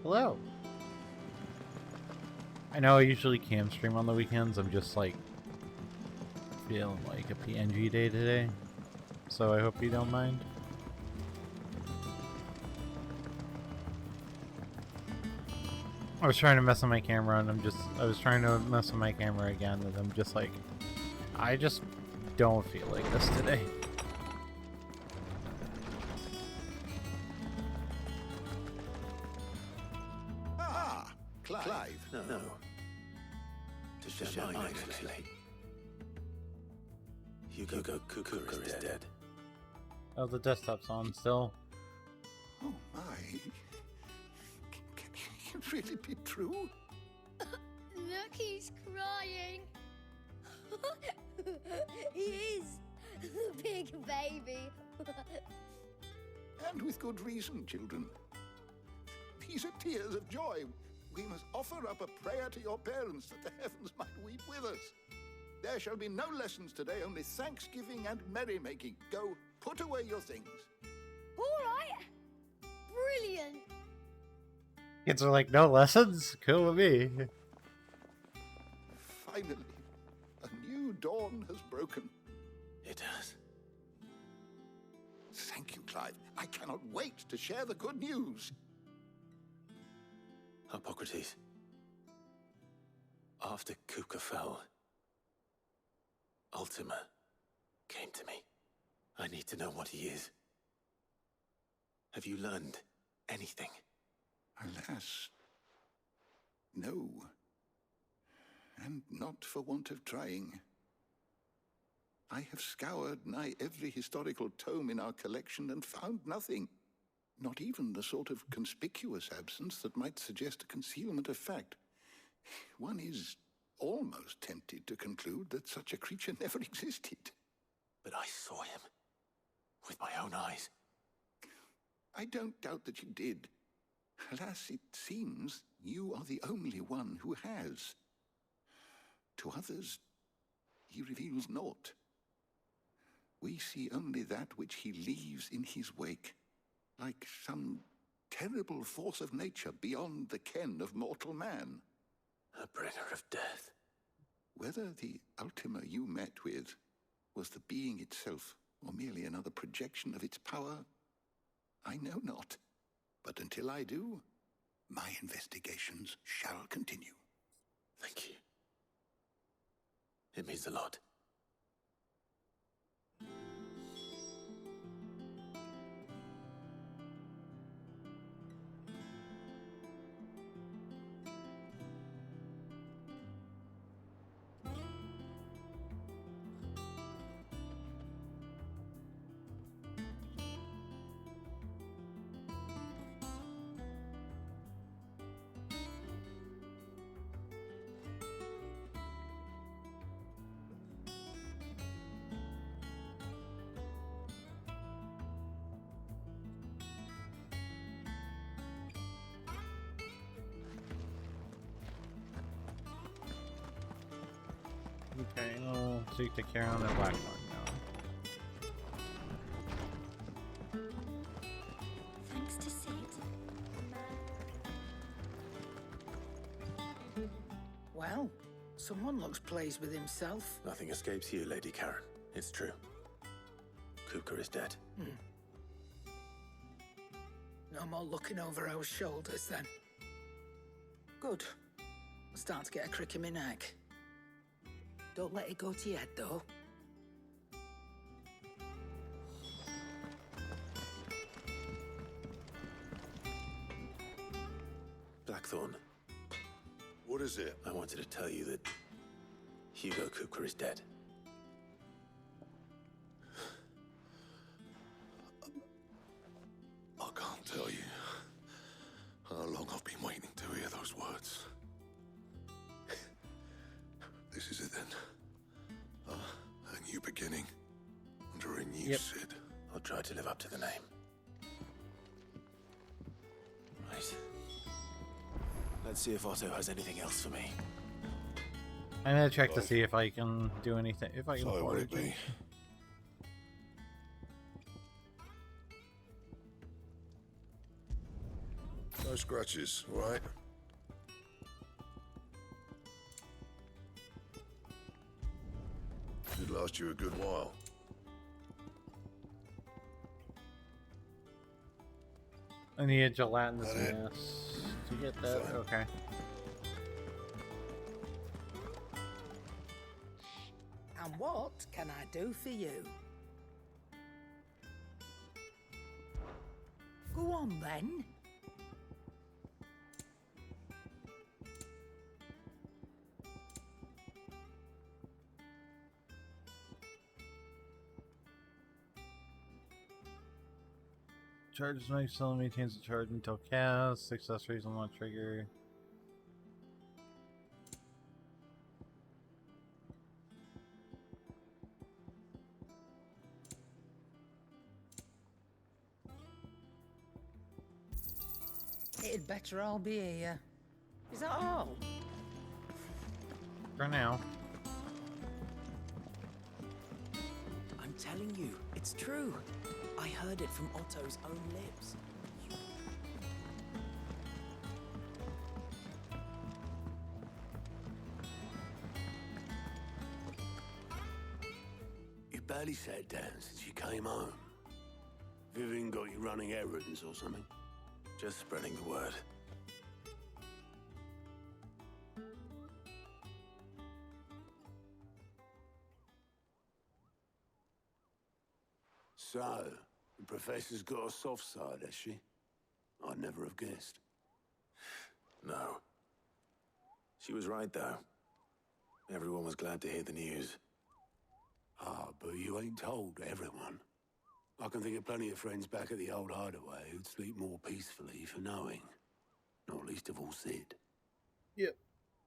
Hello. I know I usually cam stream on the weekends. I'm just like feeling like a PNG day today, so I hope you don't mind. I was trying to mess with my camera, and I was trying to mess with my camera again, and I'm just like, I just don't feel like this today. Clive? No. To share mine, actually. Hugo Cooker is dead. Oh, the desktop's on still. Oh my. Can it really be true? Look, he's crying. He is. The big baby. And with good reason, children. These are tears of joy. We must offer up a prayer to your parents that the heavens might weep with us. There shall be no lessons today, only thanksgiving and merrymaking. Go, put away your things. All right. Brilliant. Kids are like, no lessons? Cool with me. Finally, a new dawn has broken. It has. Thank you, Clive. I cannot wait to share the good news. Hippocrates. After Kuka fell, Ultima came to me. I need to know what he is. Have you learned anything? Alas, no. And not for want of trying. I have scoured nigh every historical tome in our collection and found nothing. Not even the sort of conspicuous absence that might suggest a concealment of fact. One is almost tempted to conclude that such a creature never existed. But I saw him with my own eyes. I don't doubt that you did. Alas, it seems you are the only one who has. To others, he reveals naught. We see only that which he leaves in his wake, like some terrible force of nature beyond the ken of mortal man. A bringer of death. Whether the Ultima you met with was the being itself, or merely another projection of its power, I know not. But until I do, my investigations shall continue. Thank you. It means a lot. Okay, I'll take the care on the black one now. Thanks to Sid. Well, someone looks pleased with himself. Nothing escapes you, Lady Karen. It's true. Kuka is dead. No more looking over our shoulders, then. Good. I'm starting to get a crick in my neck. Don't let it go to your head, though. Blackthorn, What is it? I wanted to tell you that Hugo Kuka is dead. I can't tell you how long I've been waiting to hear those words. This is it then. A new beginning under a new Yep. Sid. I'll try to live up to the name. Right. Let's see if Otto has anything else for me. I'm gonna check to see if I can do anything. If I can So would afford it it. be? No scratches, all right? Should last you a good while. I need a gelatinous That it? mass to get that. Fine. Okay. And what can I do for you? Go on then. Charge knife cell maintains the charge until cast. Accessories on one trigger. It'd better all be here. Is that all? For now. I'm telling you, it's true. I heard it from Otto's own lips. You barely sat down since you came home. Vivian got you running errands or something? Just spreading the word. So, the Professor's got a soft side, has she? I'd never have guessed. No. She was right, though. Everyone was glad to hear the news. Ah, but you ain't told everyone. I can think of plenty of friends back at the old hideaway who'd sleep more peacefully for knowing. Not least of all Sid. Yep.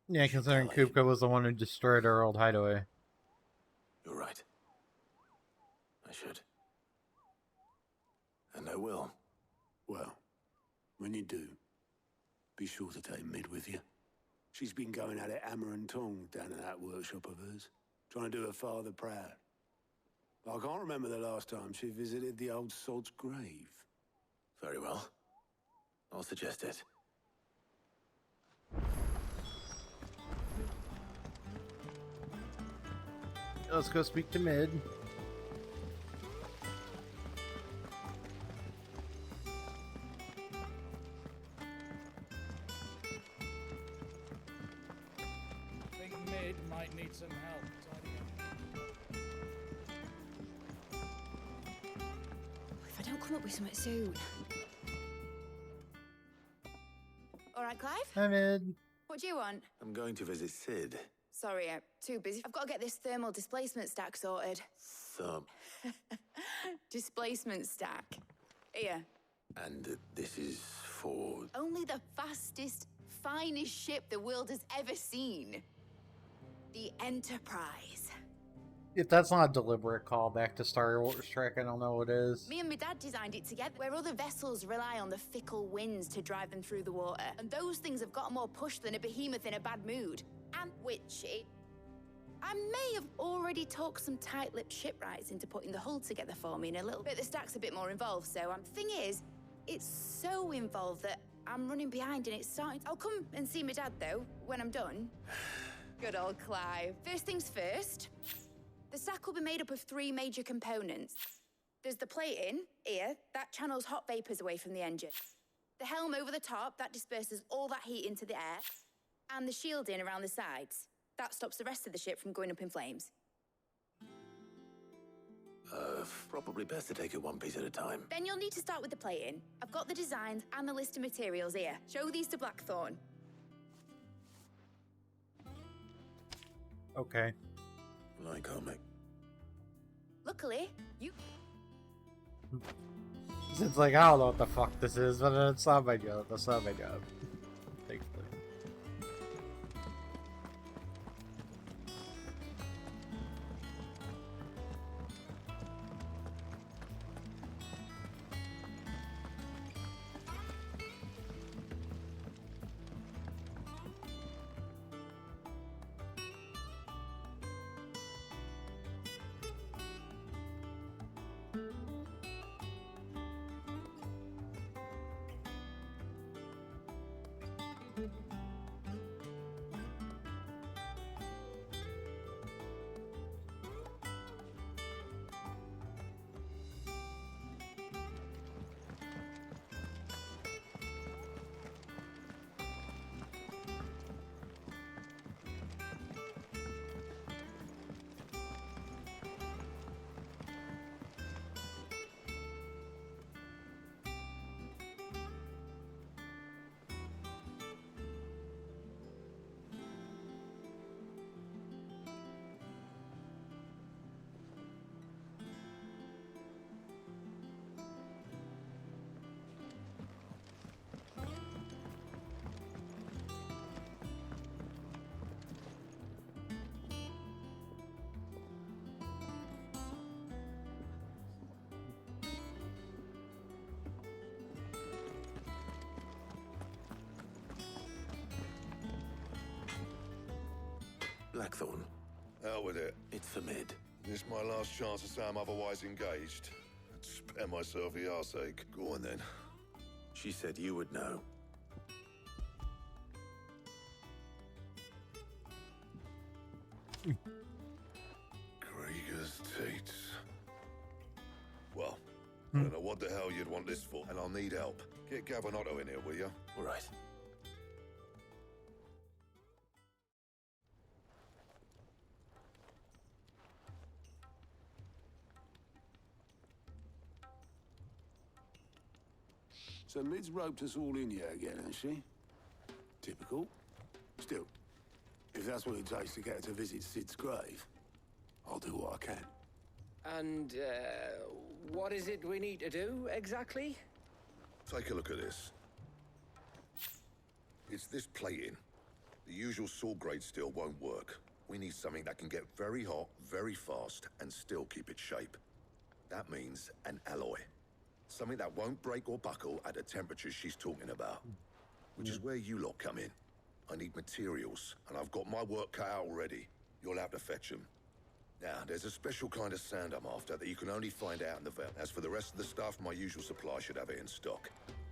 Yeah, considering Kupka was the one who destroyed our old hideaway. You're right. I should. And I will. Well, when you do, be sure to take Mid with you. She's been going at it hammer and tongs down in that workshop of hers, trying to do her father proud. I can't remember the last time she visited the old sod's grave. Very well. I'll suggest it. Let's go speak to Mid. I think Mid might need some help tidying up. If I don't come up with something soon. All right, Clive? Hi, Mid. What do you want? I'm going to visit Sid. Sorry, I'm too busy. I've got to get this thermal displacement stack sorted. Displacement stack. Here. And this is for... Only the fastest, finest ship the world has ever seen. The Enterprise. If that's not a deliberate callback to Star Wars Trek, I don't know what is. Me and my dad designed it together, where other vessels rely on the fickle winds to drive them through the water. And those things have got more push than a behemoth in a bad mood. And I may have already talked some tight-lipped shipwrights into putting the hull together for me in a little bit. The stack's a bit more involved, so thing is, it's so involved that I'm running behind and it's starting. I'll come and see my dad, though, when I'm done. Good old Clive. First things first, the stack will be made up of 3 major components. There's the plating, here, that channels hot vapors away from the engine. The helm over the top, that disperses all that heat into the air. And the shielding around the sides. That stops the rest of the ship from going up in flames. Probably best to take it one piece at a time. Then you'll need to start with the plating. I've got the designs and the list of materials here. Show these to Blackthorn. Okay. Like comic. Luckily, you... It's like, I don't know what the fuck this is, but it's not my job. That's not my job. Thankfully. Blackthorn, Out with it. it's the mid. This my last chance to say I'm otherwise engaged. Spare myself the arseache. Go on then. She said you would know. Krieger's teats. Well, I don't know what the hell you'd want this for, and I'll need help. Get Gabinotto in here, will you? All right. So Mid's roped us all in here again, hasn't she? Typical. Still, if that's what it takes to get her to visit Sid's grave, I'll do what I can. And, what is it we need to do, exactly? Take a look at this. It's this plating. The usual saw grade steel won't work. We need something that can get very hot, very fast, and still keep its shape. That means an alloy. Something that won't break or buckle at the temperatures she's talking about. Which is where you lot come in. I need materials, and I've got my work cut out already. You'll have to fetch them. Now, there's a special kind of sand I'm after that you can only find out in the vet. As for the rest of the stuff, my usual supply should have it in stock.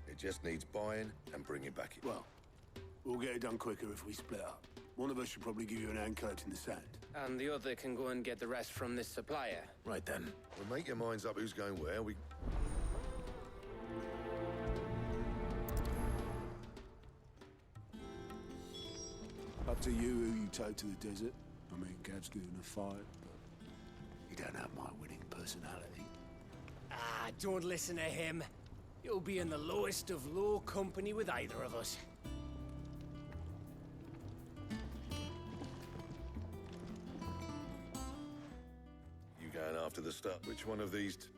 It just needs buying and bringing back. Well, we'll get it done quicker if we split up. One of us should probably give you an hand collecting the sand. And the other can go and get the rest from this supplier. Right then. Well, make your minds up who's going where. Up to you who you take to the desert. I mean, Gav's good in a fight, but you don't have my winning personality. Ah, don't listen to him. You'll be in the lowest of low company with either of us. You going after the stuff? Which one of these?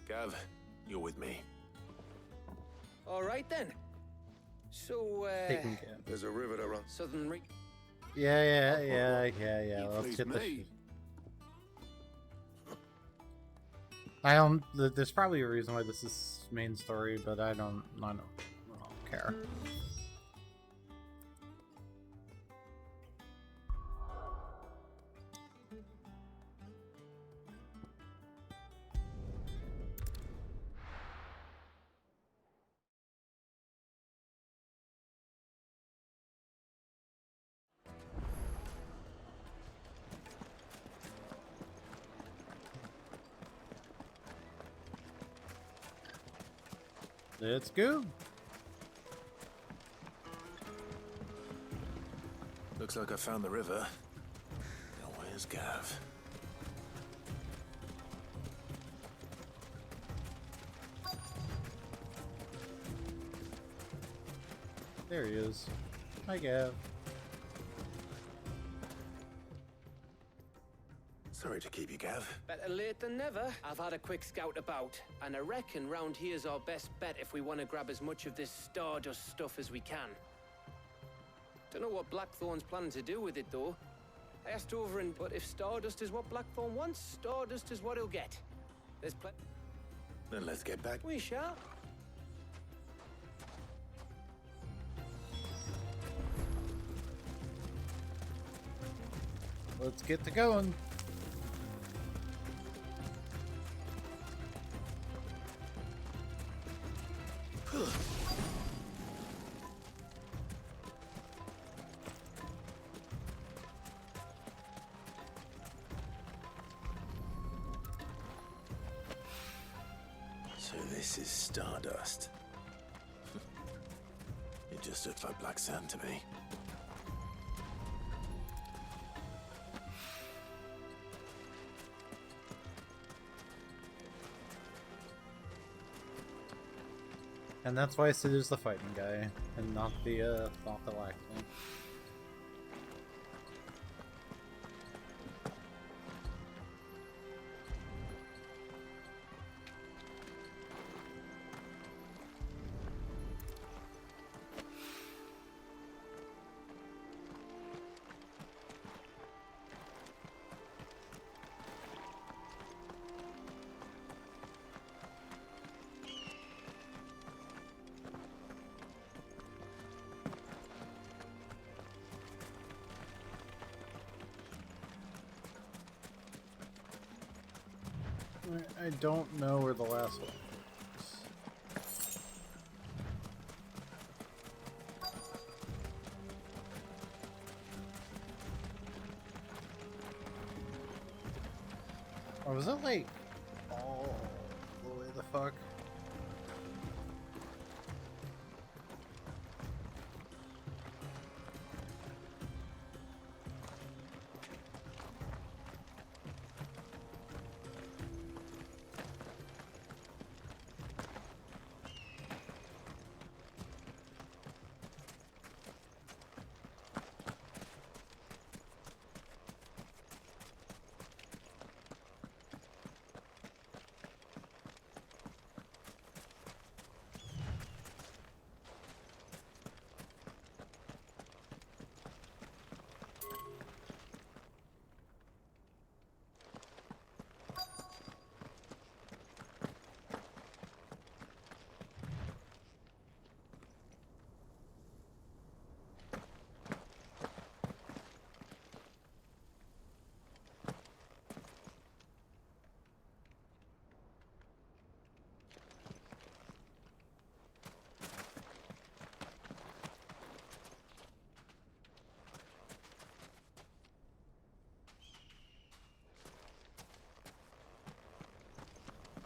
Gav, you're with me. All right, then. So, Taking care. There's a river to run. Southern Re... Yeah. You Let's please get this. me. I don't. There's probably a reason why this is main story, but I don't care. Let's go. Looks like I found the river. Now where's Gav? There he is. Hi, Gav. Sorry to keep you, Gav. Better late than never. I've had a quick scout about, and I reckon round here's our best bet if we want to grab as much of this Stardust stuff as we can. Don't know what Blackthorn's planning to do with it, though. I asked over and... But if Stardust is what Blackthorn wants, Stardust is what he'll get. There's plenty... Then let's get back. We shall. Let's get to going. So this is Stardust. It just looks like black sand to me. And that's why Sid is the fighting guy, and not the acting. I don't know where the last one is. Or was it like all the way the fuck?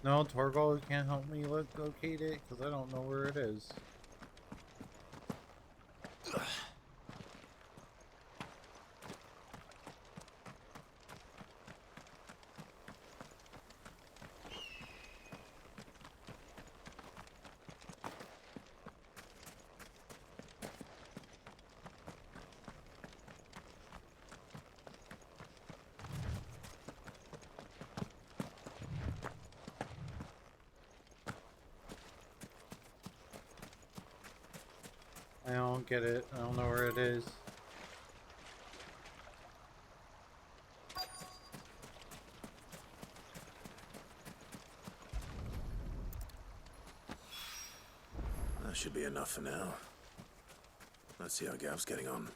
No, Torgal can't help me locate it because I don't know where it is. I don't get it. I don't know where it is. That should be enough for now. Let's see how Gav's getting on.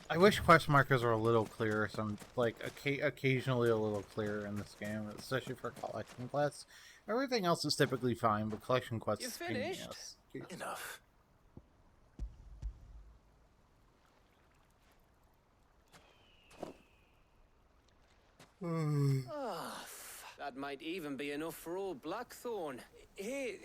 I wish quest markers were a little clearer. Some like occasionally a little clearer in this game, especially for collection quests. Everything else is typically fine, but collection quests. You finished? Enough. Oh, that might even be enough for old Blackthorn. Hey,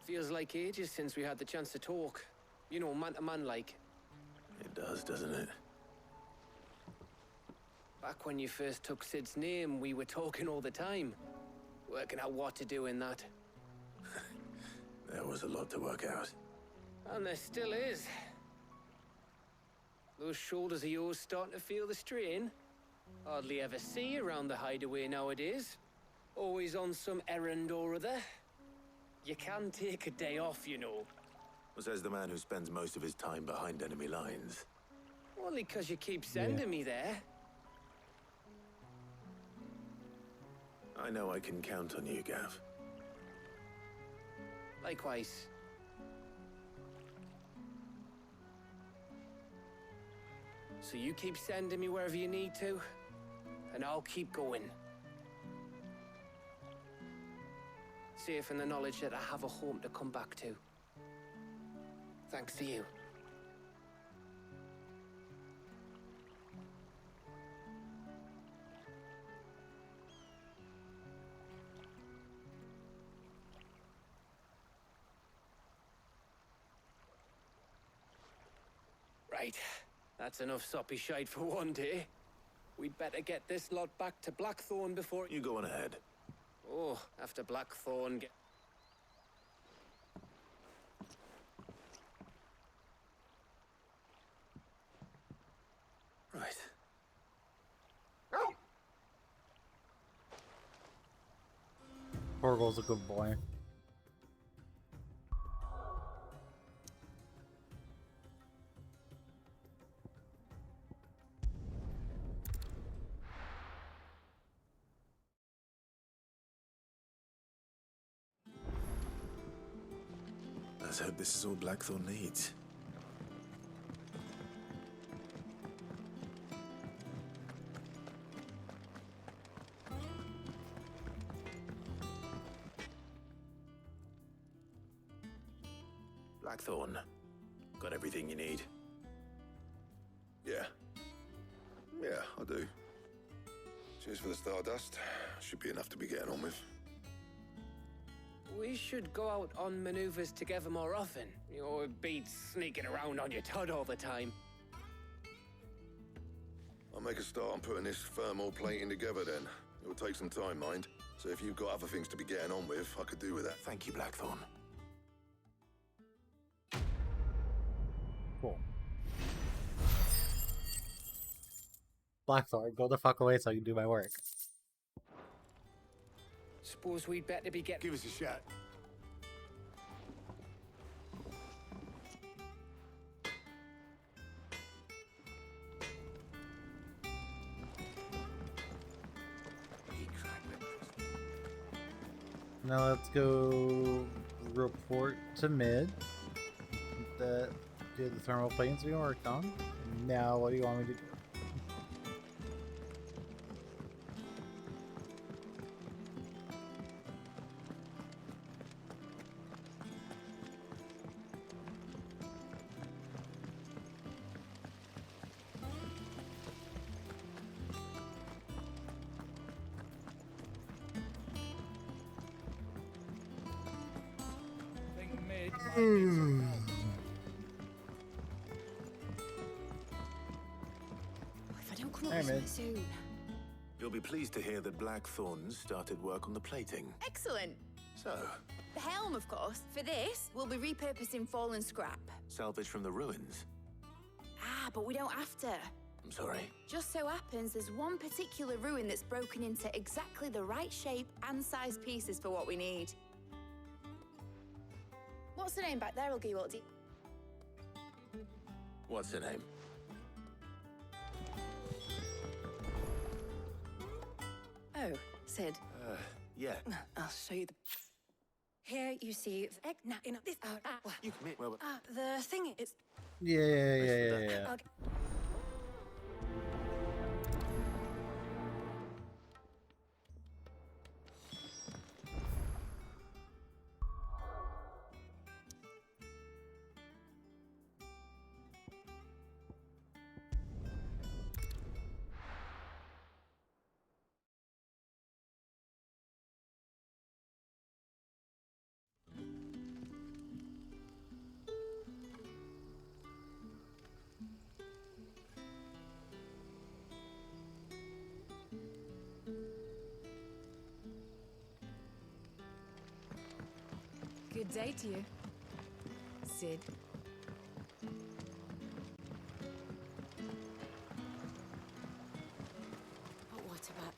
feels like ages since we had the chance to talk. You know, man to man like. It does, doesn't it? Back when you first took Sid's name, we were talking all the time. Working out what to do in that. There was a lot to work out. And there still is. Those shoulders of yours starting to feel the strain. Hardly ever see you around the hideaway nowadays. Always on some errand or other. You can take a day off, you know. Says the man who spends most of his time behind enemy lines. Only 'cause you keep sending me there. I know I can count on you, Gav. So you keep sending me wherever you need to, and I'll keep going. Safe in the knowledge that I have a home to come back to. Thanks to you. Right. That's enough soppy shite for one day. We'd better get this lot back to Blackthorn before... You go on ahead. Oh, after Blackthorn get... Right. Torgal's a good boy. Let's hope this is all Blackthorn needs. Blackthorn, got everything you need? Yeah. Yeah, I do. Cheers for the stardust. Should be enough to be getting on with. We should go out on maneuvers together more often. You know, it beats sneaking around on your Todd all the time. I'll make a start on putting this thermal plating together then. It'll take some time, mind. So if you've got other things to be getting on with, I could do with that. Thank you, Blackthorn. Cool. Blackthorn, go the fuck away so I can do my work. Suppose we'd better be getting... Give us a shot. Now let's go report to mid that did the thermal planes we worked on. Now what do you want me to do? I think mid might need some help. If I don't come up Hey, with mid. something soon. You'll be pleased to hear that Blackthorn started work on the plating. Excellent. So, The helm, of course. For this, we'll be repurposing fallen scrap. salvage from the ruins. Ah, but we don't have to. I'm sorry. Just so happens there's one particular ruin that's broken into exactly the right shape and size pieces for what we need. What's the name back there, Ilgiwaldi? What's her name? Oh, Sid. Yeah. I'll show you the... Here you see... this... You commit. Well, the thing is... Yeah. Okay. Good day to you, Sid. But what about...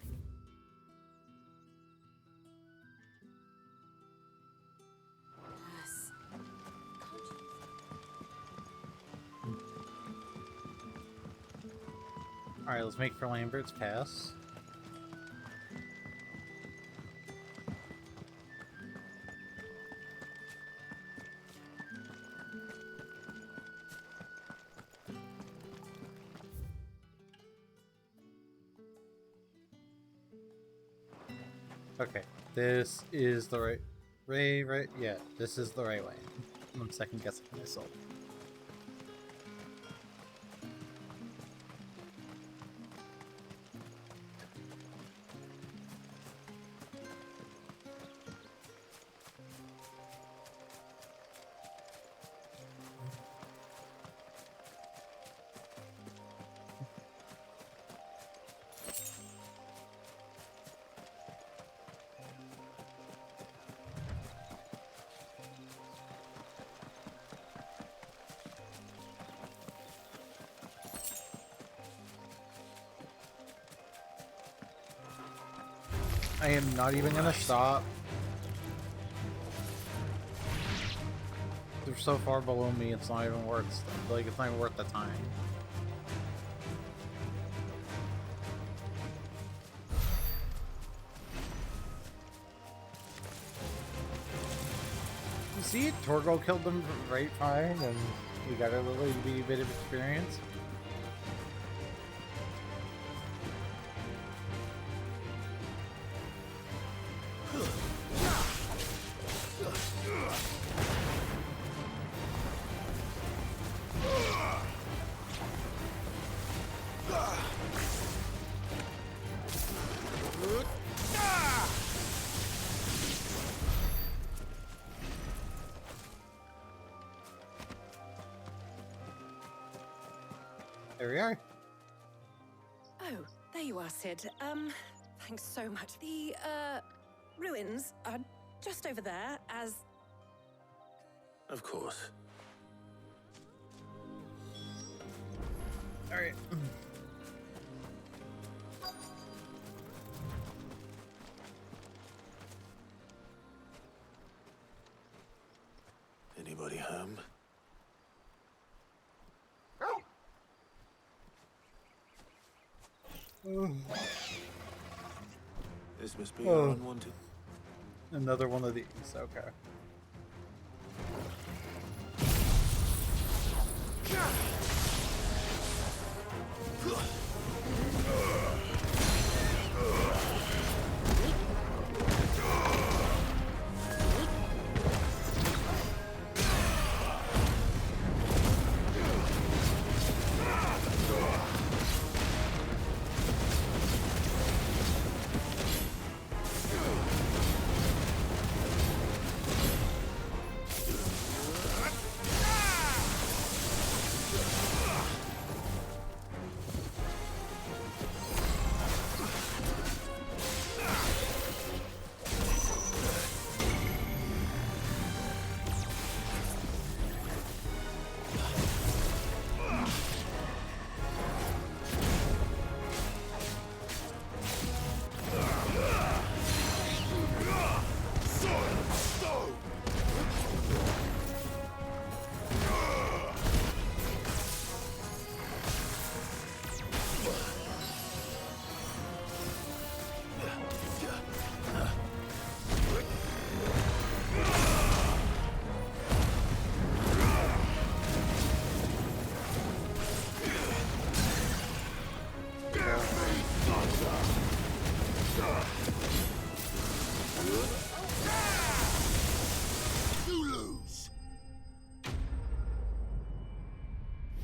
Yes. Alright, let's make for Lambert's Pass. Okay, this is the right way, right? Yeah, this is the right way. I'm second guessing myself. I am not even gonna stop. They're so far below me, it's not even worth it's not even worth the time. You see, Torgo killed them right fine, and we got a little bitty bit of experience. There we are. Oh, there you are, Sid. Thanks so much. The, ruins are just over there, as... Of course. Alright. Anybody home? This must be our unwanted. Another one of these, okay.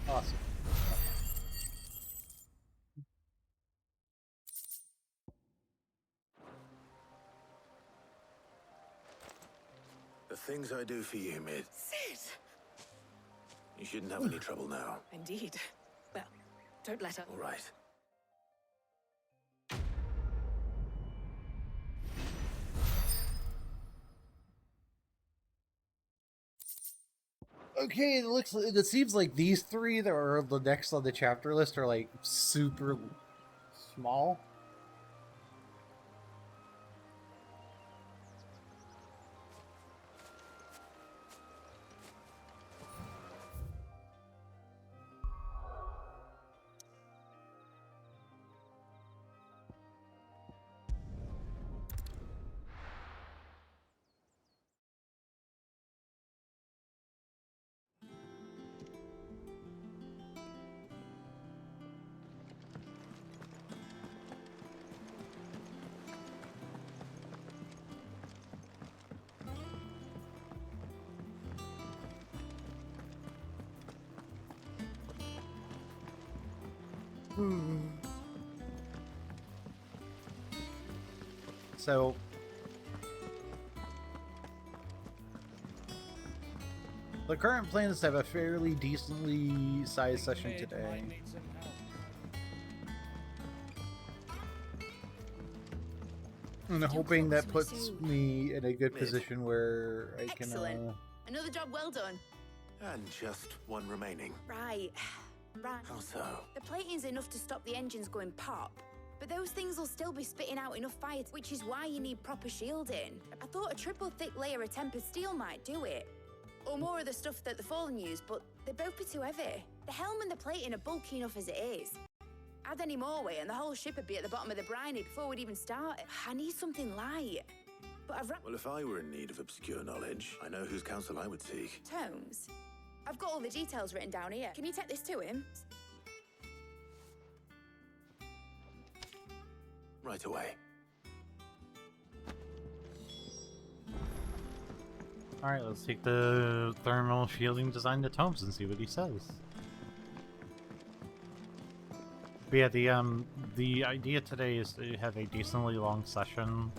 Awesome. The things I do for you, Mid. Sid! You shouldn't have any trouble now. Indeed. Well, don't let her... All right. Okay, it seems like these three that are the next on the chapter list are like super small. So, the current plan is to have a fairly decently sized session today. And hoping that puts me in a good position where I can. Excellent. Another job well done. And just one remaining. Right. How so? The plating's enough to stop the engines going pop, but those things will still be spitting out enough fire, which is why you need proper shielding. I thought a triple thick layer of tempered steel might do it. Or more of the stuff that the Fallen use, but they'd both be too heavy. The helm and the plating are bulky enough as it is. Add any more weight and the whole ship would be at the bottom of the briny before we'd even start. I need something light. But Well, if I were in need of obscure knowledge, I know whose counsel I would seek. Tomes. I've got all the details written down here. Can you take this to him? Right away. Alright, let's take the thermal shielding design to Tomes and see what he says. But yeah, the idea today is to have a decently long session.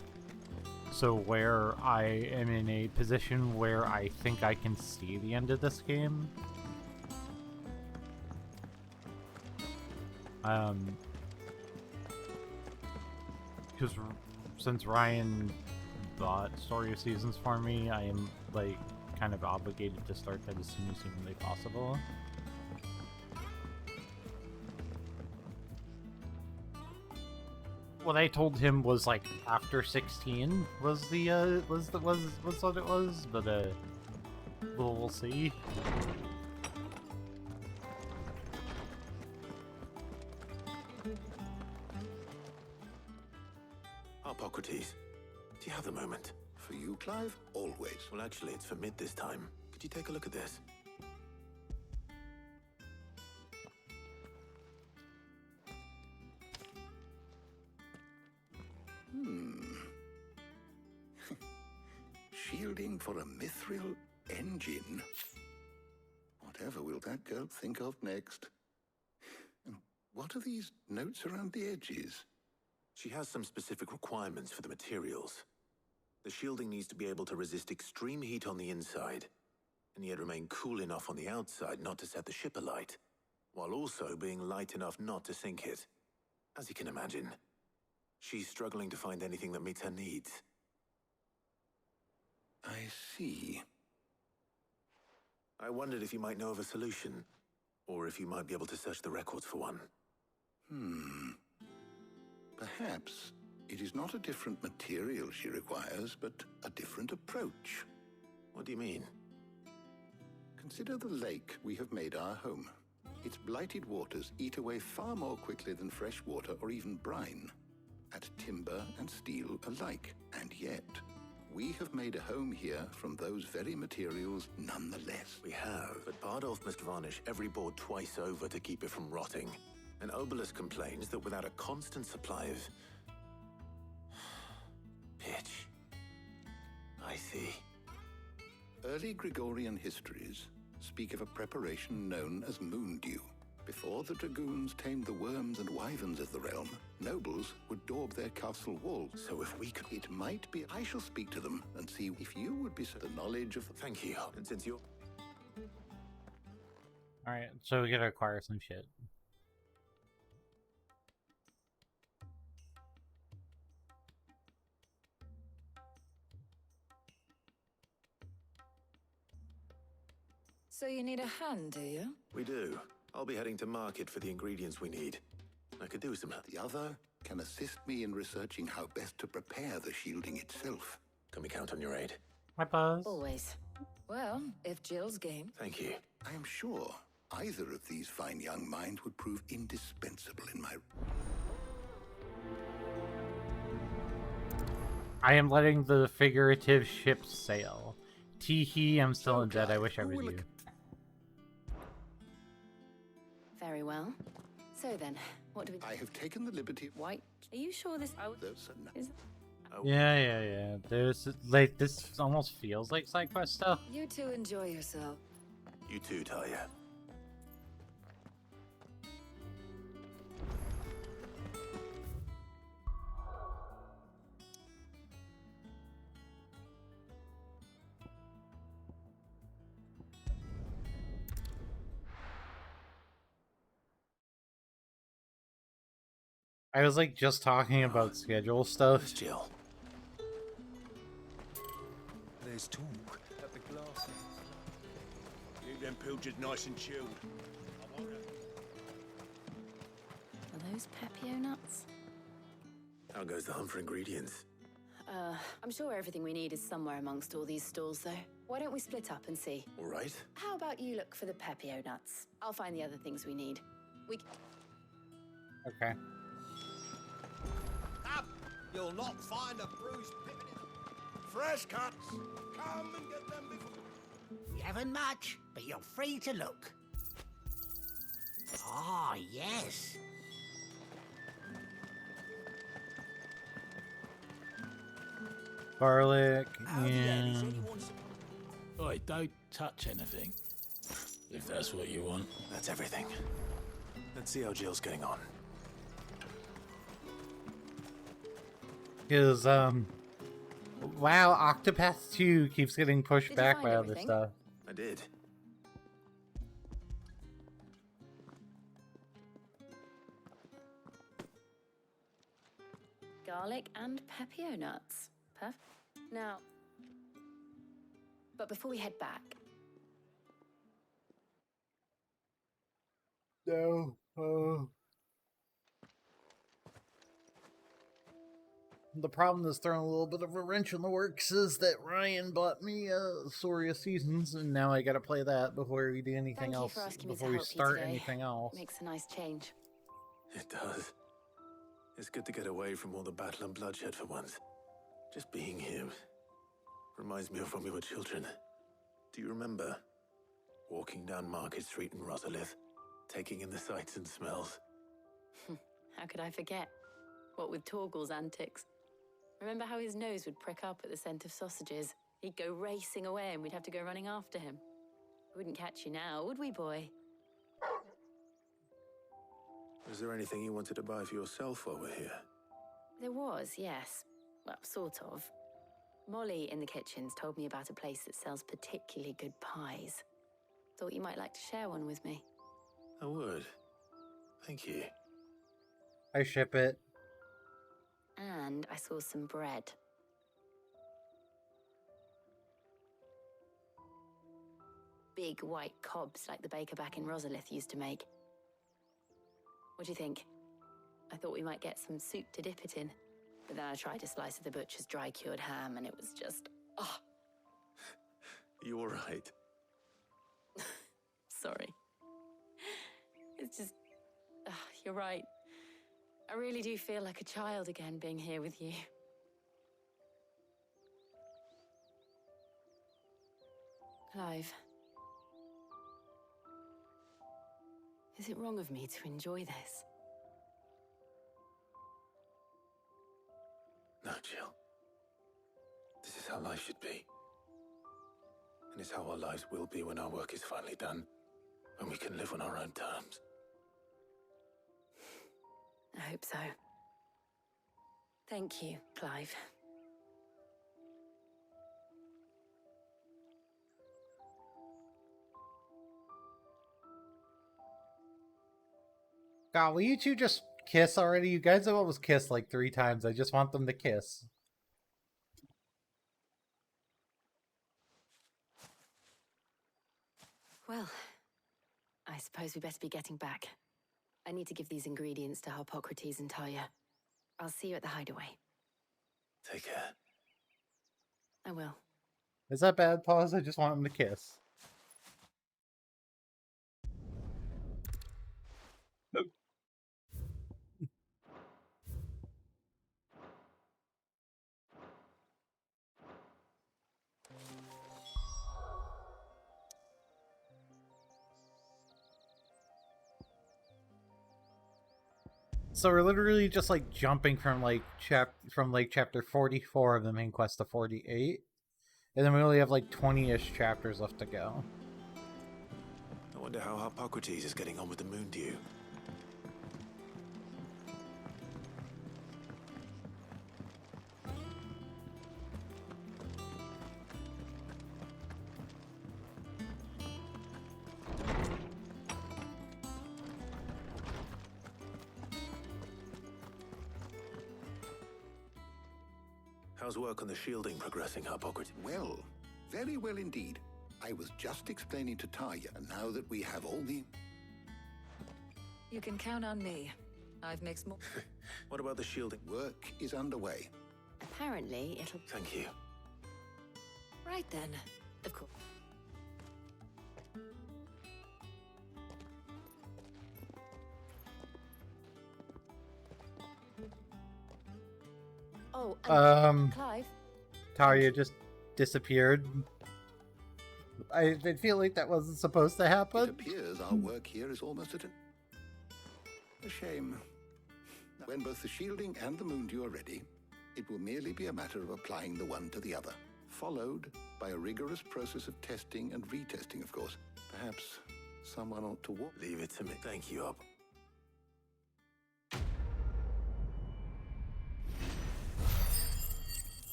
So where I am in a position where I think I can see the end of this game. Because since Ryan bought Story of Seasons for me, I am, like, kind of obligated to start that as soon as humanly possible. What I told him was like after 16 was what it was, but we'll see. Hippocrates, do you have a moment? For you, Clive? Always. Well, actually, it's for mid this time. Could you take a look at this? Shielding for a mithril engine? Whatever will that girl think of next? And what are these notes around the edges? She has some specific requirements for the materials. The shielding needs to be able to resist extreme heat on the inside, and yet remain cool enough on the outside not to set the ship alight, while also being light enough not to sink it. As you can imagine, she's struggling to find anything that meets her needs. I see. I wondered if you might know of a solution, or if you might be able to search the records for one. Perhaps it is not a different material she requires, but a different approach. What do you mean? Consider the lake we have made our home. Its blighted waters eat away far more quickly than fresh water or even brine, at timber and steel alike. And yet, we have made a home here from those very materials nonetheless. We have, but Bardolph must varnish every board twice over to keep it from rotting. And Obelisk complains that without a constant supply of pitch. I see. Early Gregorian histories speak of a preparation known as moon dew. Before the dragoons tamed the worms and wyverns of the realm, nobles would daub their castle walls. So if we could... It might be... I shall speak to them and see if you would be the knowledge of... Thank you. And since you're... Alright, so we gotta acquire some shit. So you need a hand, do you? We do. I'll be heading to market for the ingredients we need. I could do with some help. The other can assist me in researching how best to prepare the shielding itself. Can we count on your aid? Hi, Buzz. Always. Well, if Jill's game. Thank you. I am sure either of these fine young minds would prove indispensable in my... I am letting the figurative ship sail. Tee-hee, I'm still in debt. I wish I was you. Very well. So then, what do we... I have taken the liberty... White? Are you sure this... Is... Yeah. There's, like, this almost feels like side quest stuff. You two enjoy yourself. You too, Talia. I was like just talking about schedule stuff. Where's Jill? There's talk at the glass. Keep them pilgers nice and chilled. Are those Pepio nuts? How goes the hunt for ingredients? I'm sure everything we need is somewhere amongst all these stalls, though. Why don't we split up and see? All right. How about you look for the Pepio nuts? I'll find the other things we need. Okay. Up! You'll not find a bruised pippin in them. Fresh cuts! Come and get them before... We haven't much, but you're free to look. Ah, yes. Garlic and... Oi, don't touch anything. If that's what you want. That's everything. Let's see how Jill's getting on. Because, wow, Octopath 2 keeps getting pushed back by other stuff. I did. Garlic and Pepio nuts. Perfect. Now, but before we head back... No. The problem that's throwing a little bit of a wrench in the works is that Ryan bought me Soria Seasons, and now I gotta play that before we do anything else. Before we start anything else. Makes a nice change. It does. It's good to get away from all the battle and bloodshed for once. Just being here reminds me of when we were children. Do you remember? Walking down Market Street in Rosalith, taking in the sights and smells. How could I forget? What with Torgal's antics. Remember how his nose would prick up at the scent of sausages? He'd go racing away and we'd have to go running after him. We wouldn't catch you now, would we, boy? Was there anything you wanted to buy for yourself while we're here? There was, yes. Well, sort of. Molly in the kitchens told me about a place that sells particularly good pies. Thought you might like to share one with me. I would. Thank you. I ship it. And I saw some bread. Big white cobs like the baker back in Rosalith used to make. What do you think? I thought we might get some soup to dip it in. But then I tried a slice of the butcher's dry-cured ham, and it was just... oh. You all right? Sorry. It's just... you're right. I really do feel like a child again being here with you. Clive. Is it wrong of me to enjoy this? No, Jill. This is how life should be. And it's how our lives will be when our work is finally done. When we can live on our own terms. I hope so. Thank you, Clive. God, will you two just kiss already? You guys have almost kissed like 3 times. I just want them to kiss. Well, I suppose we better be getting back. I need to give these ingredients to Harpocrates and Talia. I'll see you at the hideaway. Take care. I will. Is that bad, pause? I just want them to kiss. Nope. So we're literally just like jumping from like chapter 44 of the main quest to 48, and then we only have like 20-ish chapters left to go. I wonder how Harpocrates is getting on with the moon dew. How's work on the shielding progressing, Hippocrates? Well, very well indeed. I was just explaining to Tarja, and now that we have all the... You can count on me. I've mixed more. What about the shielding? Work is underway. Apparently, it'll... Thank you. Right then. Of course. Oh, Clive? Talia just disappeared. I feel like that wasn't supposed to happen. It appears our work here is almost at a shame. When both the shielding and the moondew are ready, it will merely be a matter of applying the one to the other, followed by a rigorous process of testing and retesting, of course. Perhaps someone ought to walk. Leave it to me. Thank you, Up.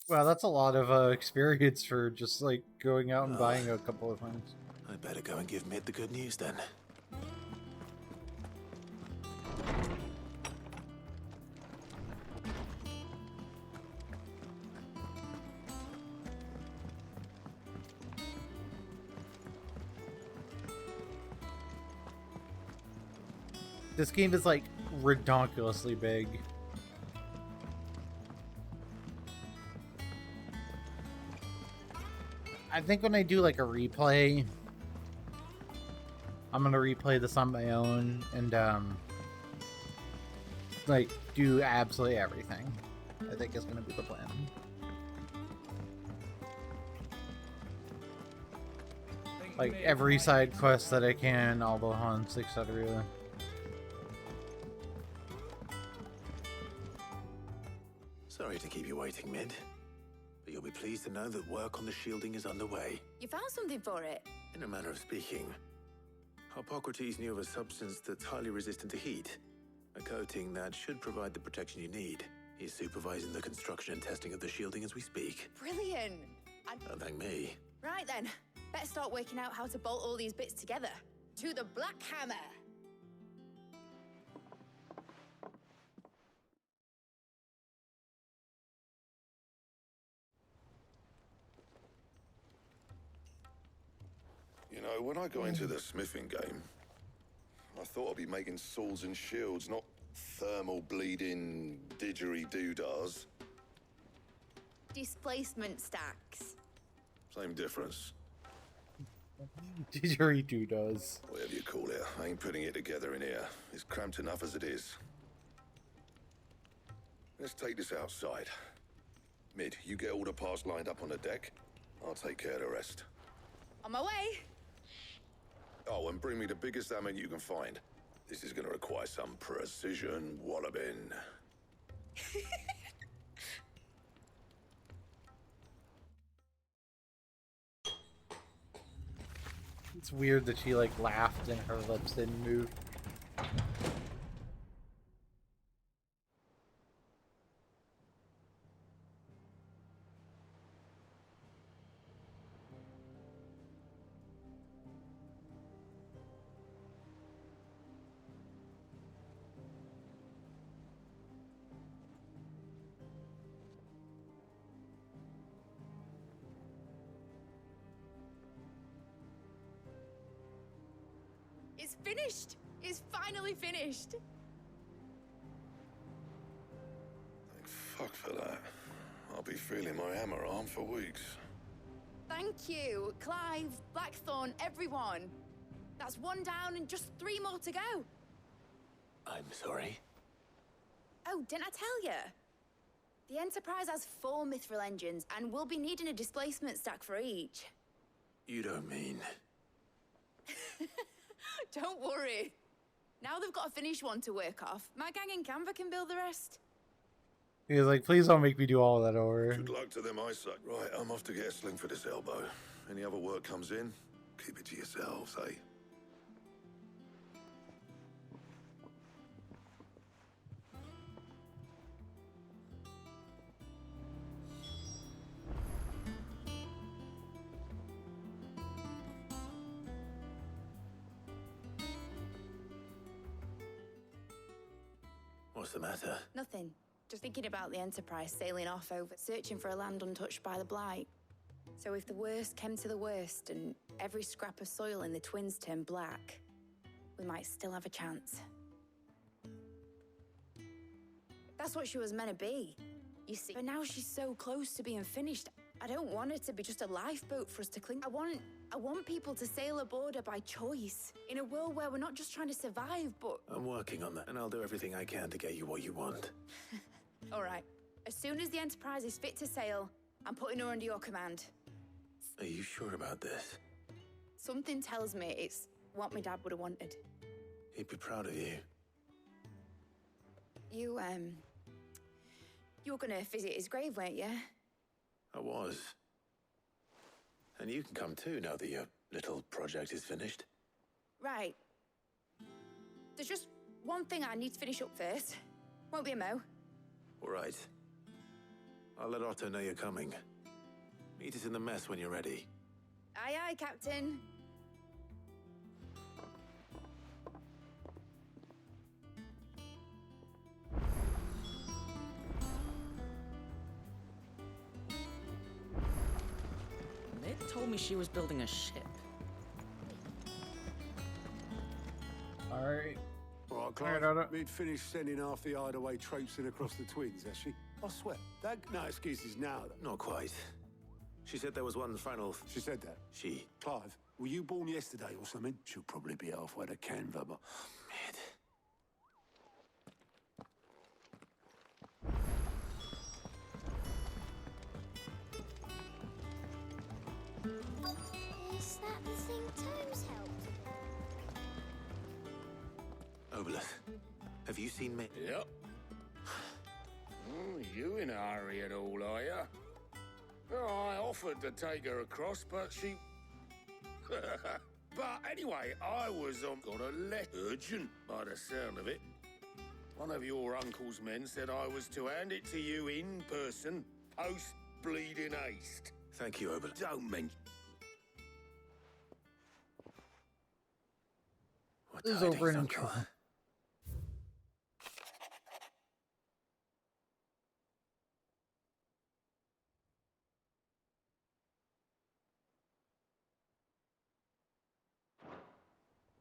Well, that's a lot of experience for just like going out and buying a couple of things. I better go and give Mid the good news then. This game is like redonkulously big. I think when I do like a replay, I'm gonna replay this on my own and like do absolutely everything. I think is gonna be the plan. Like every side quest that I can, all the hunts, etc. Sorry to keep you waiting, Mid. But you'll be pleased to know that work on the shielding is underway. You found something for it? In a manner of speaking, Hippocrates knew of a substance that's highly resistant to heat. A coating that should provide the protection you need. He's supervising the construction and testing of the shielding as we speak. Brilliant! Don't thank me. Right then, better start working out how to bolt all these bits together. To the Black Hammer! You know, when I go into the smithing game, I thought I'd be making swords and shields, not thermal bleeding didgeridoo-dahs. Displacement stacks. Same difference. Didgeridoo does. Whatever you call it, I ain't putting it together in here. It's cramped enough as it is. Let's take this outside. Mid, you get all the parts lined up on the deck. I'll take care of the rest. On my way! Oh, and bring me the biggest hammer you can find. This is gonna require some precision walloping. It's weird that she like laughed and her lips didn't move. It's finished! It's finally finished! Thank fuck for that. I'll be feeling my hammer arm for weeks. Thank you, Clive, Blackthorn, everyone. That's one down and just 3 more to go. I'm sorry. Oh, didn't I tell you? The Enterprise has 4 mithril engines, and we'll be needing a displacement stack for each. You don't mean... Don't worry. Now they've got a finished one to work off. My gang in Canva can build the rest. He was like, please don't make me do all that over. Good luck to them, I say. Right, I'm off to get a sling for this elbow. Any other work comes in, keep it to yourselves, eh? What's the matter? Nothing. Just thinking about the Enterprise sailing off over, searching for a land untouched by the Blight. So if the worst came to the worst and every scrap of soil in the Twins turned black, we might still have a chance. That's what she was meant to be, you see. But now she's so close to being finished. I don't want her to be just a lifeboat for us to cling. I want people to sail aboard her by choice. In a world where we're not just trying to survive, but... I'm working on that, and I'll do everything I can to get you what you want. All right. As soon as the Enterprise is fit to sail, I'm putting her under your command. Are you sure about this? Something tells me it's what my dad would have wanted. He'd be proud of you. You were gonna visit his grave, weren't you? I was. And you can come too now that your little project is finished. Right. There's just one thing I need to finish up first. Won't be a mo. All right. I'll let Otto know you're coming. Meet us in the mess when you're ready. Aye, aye, Captain. Mid told me she was building a ship. Alright. All right, Clive. We'd finished sending half the hideaway traipsing across the Twins, has she? I swear. No excuses now, though. Not quite. She said there was one final... She said that? She. Clive, were you born yesterday or something? She'll probably be halfway to Canva, but... Mid. Is that the thing Tomes helped? Obelith, have you seen me? Yep. You in a hurry at all, are you? Oh, I offered to take her across, but she... But anyway, I was got a letter, urgent by the sound of it. One of your uncle's men said I was to hand it to you in person, post-bleeding haste. Thank you, Obelith. Don't mention... This is over in intro.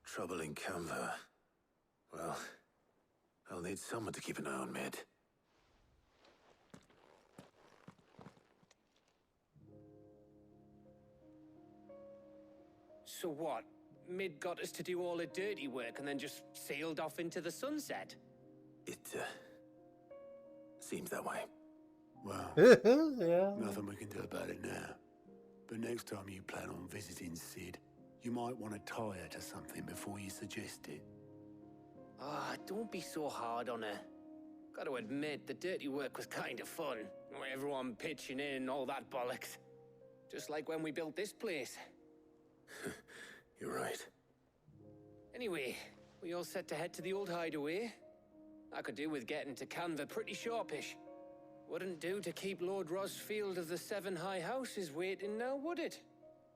Trouble in Canva. Well, I'll need someone to keep an eye on Mid. So what? Mid got us to do all the dirty work and then just sailed off into the sunset? It, seems that way. Well, Yeah. nothing we can do about it now. But next time you plan on visiting Sid, you might want to tie her to something before you suggest it. Ah, don't be so hard on her. Got to admit, the dirty work was kind of fun. Everyone pitching in and all that bollocks. Just like when we built this place. You're right. Anyway, we all set to head to the old hideaway. I could do with getting to Canva pretty sharpish. Wouldn't do to keep Lord Rosfield of the Seven High Houses waiting now, would it?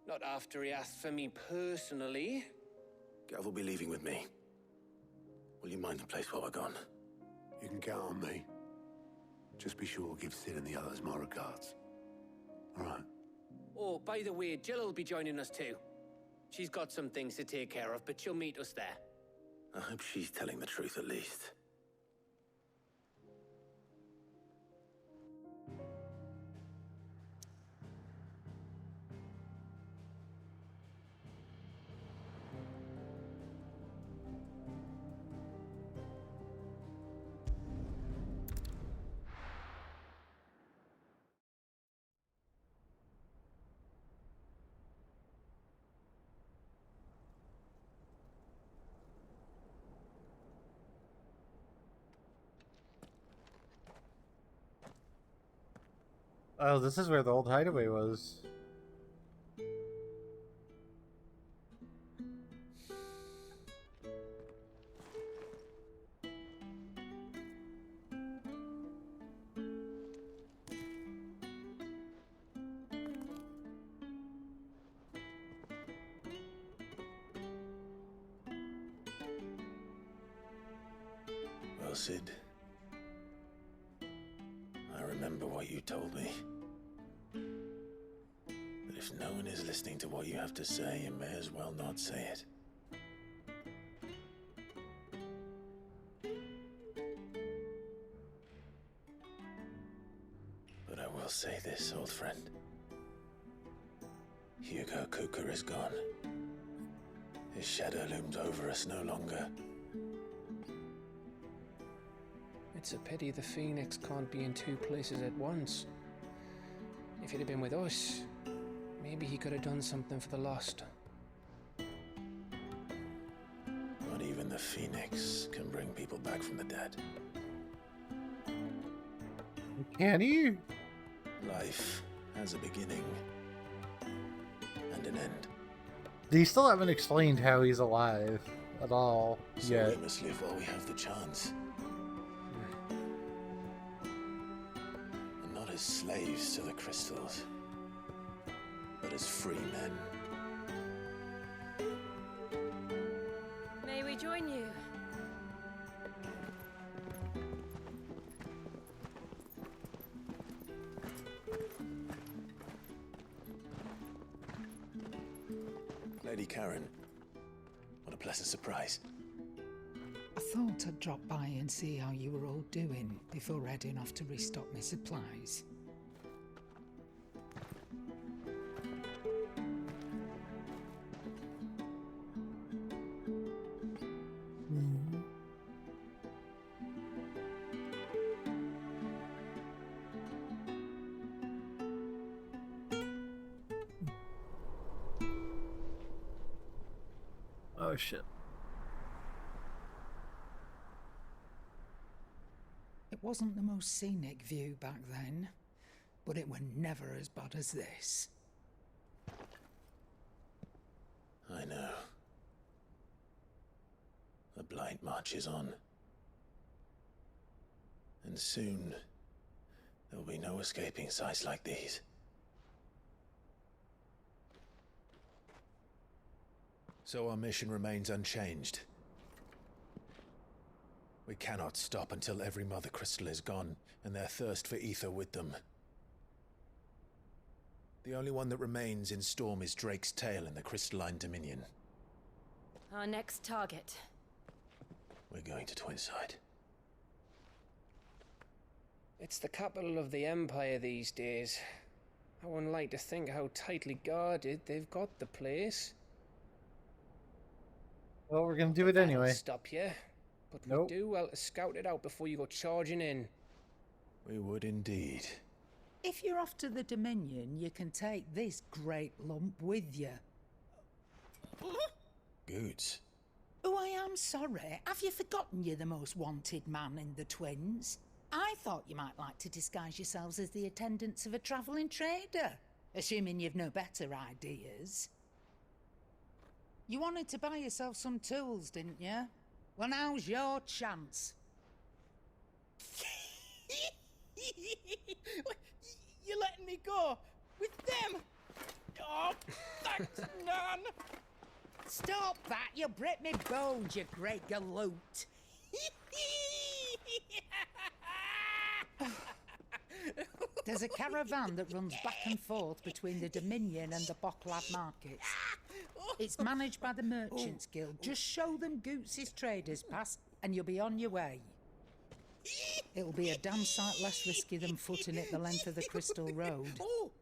Not after he asked for me personally. Gav will be leaving with me. Will you mind the place while we're gone? You can count on me. Just be sure to give Sid and the others my regards. All right. Oh, by the way, Jill will be joining us too. She's got some things to take care of, but she'll meet us there. I hope she's telling the truth at least. Oh, this is where the old hideaway was. Well, Sid. remember what you told me. But if no one is listening to what you have to say, you may as well not say it. But I will say this, old friend. Hugo Kuka is gone. His shadow looms over us no longer. It's a pity the Phoenix can't be in two places at once. If he'd have been with us, maybe he could have done something for the Lost. Not even the Phoenix can bring people back from the dead. Can he? Life has a beginning and an end. They still haven't explained how he's alive at all So yet. we must live while we have the chance. And not as slaves to the crystals, but as free men. May we join you? Lady Karen, what a pleasant surprise. I thought I'd drop by and see how you were all doing before heading off to restock my supplies. Oh shit. It wasn't the most scenic view back then, but it were never as bad as this. I know. The Blight marches on. And soon, there'll be no escaping sights like these. So our mission remains unchanged. We cannot stop until every Mother Crystal is gone, and their thirst for ether with them. The only one that remains in Storm is Drake's Tail in the Crystalline Dominion. Our next target. We're going to Twinside. It's the capital of the Empire these days. I wouldn't like to think how tightly guarded they've got the place. Well, we're gonna do it That'll anyway. stop you. But Nope. we do well to scout it out before you go charging in. We would indeed. If you're off to the Dominion, you can take this great lump with you. Goods. Oh, I am sorry. Have you forgotten you're the most wanted man in the Twins? I thought you might like to disguise yourselves as the attendants of a travelling trader, assuming you've no better ideas. You wanted to buy yourself some tools, didn't you? Well, now's your chance. You're letting me go with them? Oh, thanks, Nan. Stop that! You'll break me bones, you great galoot. There's a caravan that runs back and forth between the Dominion and the Bocklad markets. It's managed by the Merchants Guild. Just show them Goots' traders pass and you'll be on your way. It'll be a damn sight less risky than footing it the length of the Crystal Road.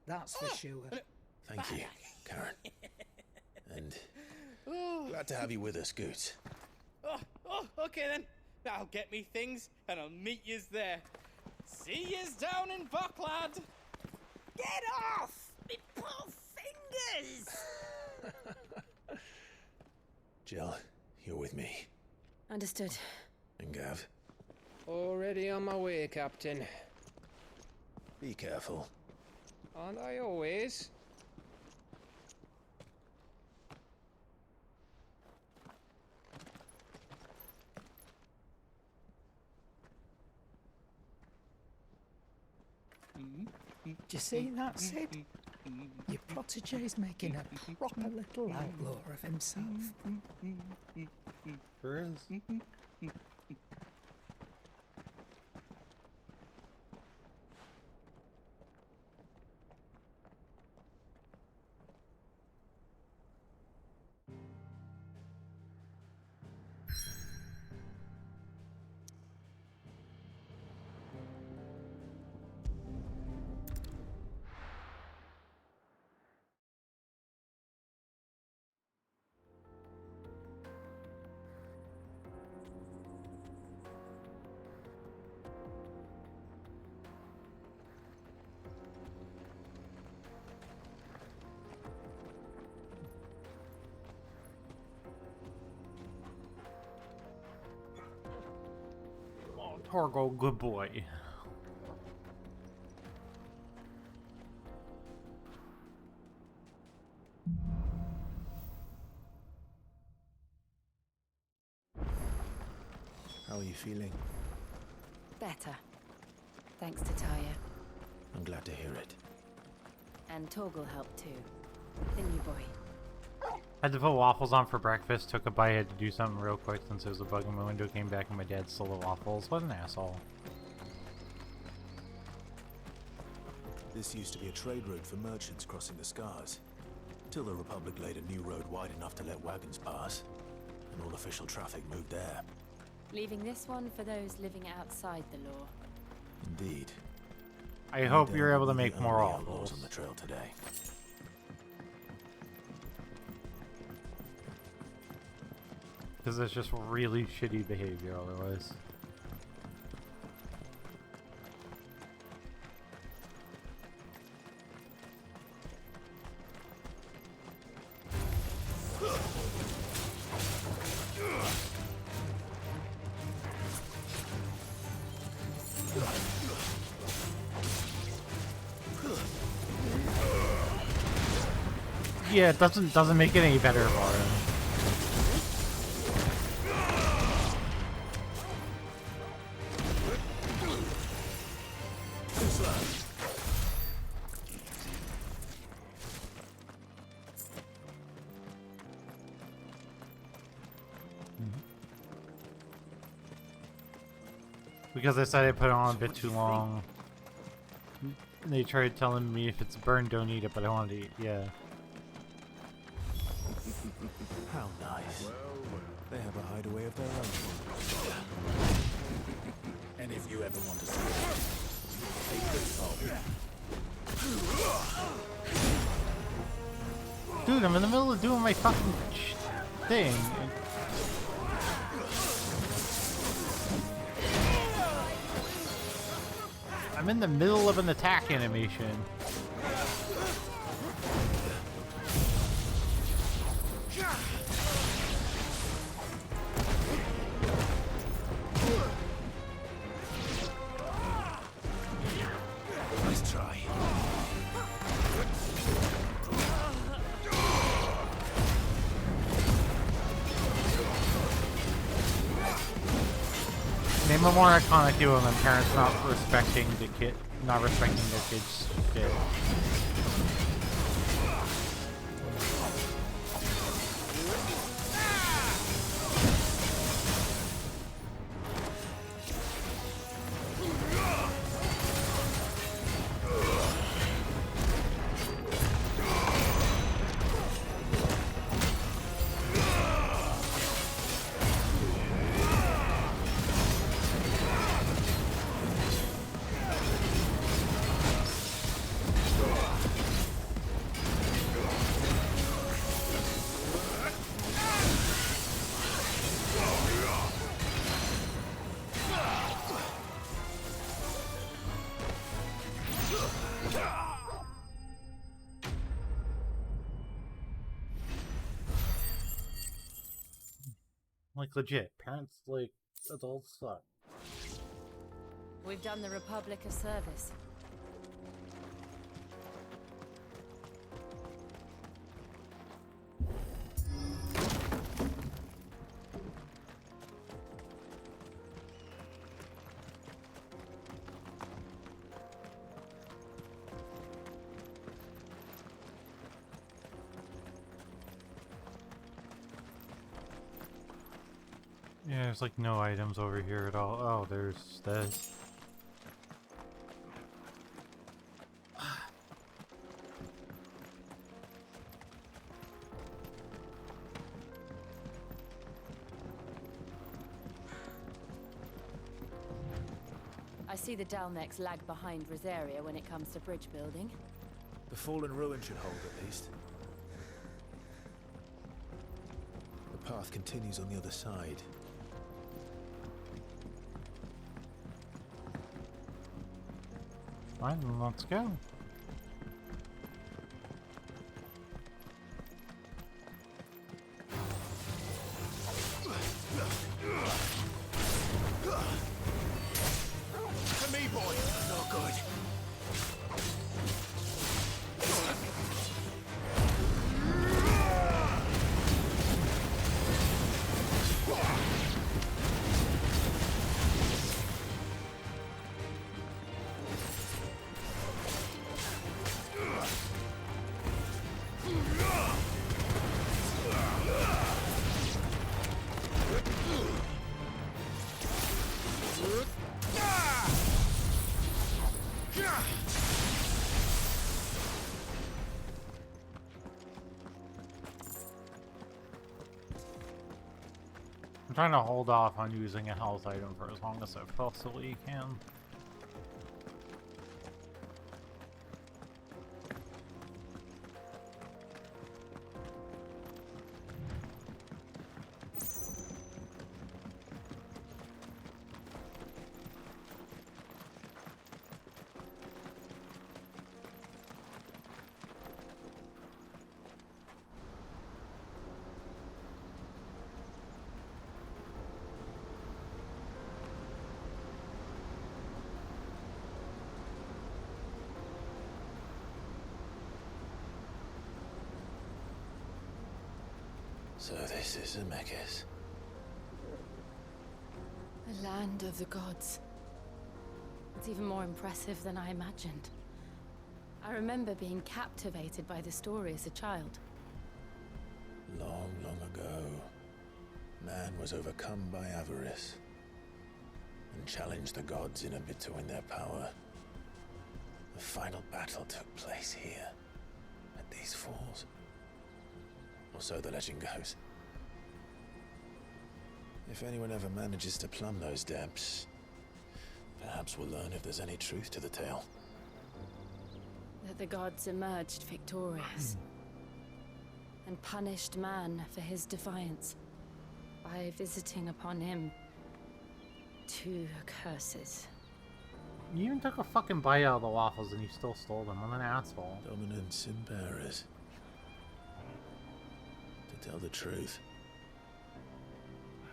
That's for sure. Thank you, Karen. And glad to have you with us, Goots. Okay then. I'll get me things and I'll meet yous there. See yous down in Bocklad. Get off! Me poor fingers! Jill, you're with me. Understood. And Gav, Already on my way, Captain. be careful. Aren't I always? Do you see that, Sid? Your protege's making a proper little outlaw of himself. Sure is. Torgo, good boy. How are you feeling? Better. Thanks to Taya. I'm glad to hear it. And Torgal helped too. The new boy. Had to put waffles on for breakfast, took a bite, had to do something real quick since there was a bug in my window, came back and my dad stole the waffles. What an asshole. This used to be a trade route for merchants crossing the Scars, till the Republic laid a new road wide enough to let wagons pass, and all official traffic moved there. Leaving this one for those living outside the law. Indeed. I hope you're able to make more waffles waffles on the trail today. because it's just really shitty behavior otherwise. Yeah, it doesn't make it any better for him. Because I said I put it on a bit too long. They tried telling me if it's burned, don't eat it, but I wanted to eat, yeah. How nice. They have a hideaway of their own. And if you ever want to see it, take this home. Dude, I'm in the middle of doing my fucking thing. I'm in the middle of an attack animation. Nice try. Name a more iconic hero than parents not respecting their kids' shit. Like, legit, parents, like, adults suck. We've done the Republic a service. Yeah, there's like no items over here at all. Oh, there's this. I see the Dalnecs lag behind Rosaria when it comes to bridge building. The fallen ruin should hold at least. The path continues on the other side. Fine, then let's go. trying to hold off on using a health item for as long as I possibly can. So this is Zemeckis. The land of the gods. It's even more impressive than I imagined. I remember being captivated by the story as a child. Long, long ago, man was overcome by avarice and challenged the gods in a bid to win their power. The final battle took place here, at these falls. Or so the legend goes. If anyone ever manages to plumb those depths, perhaps we'll learn if there's any truth to the tale. That the gods emerged victorious and punished man for his defiance by visiting upon him 2 curses. You even took a fucking bite out of the waffles and you still stole them. What an asshole. Dominance and bearers. To tell the truth,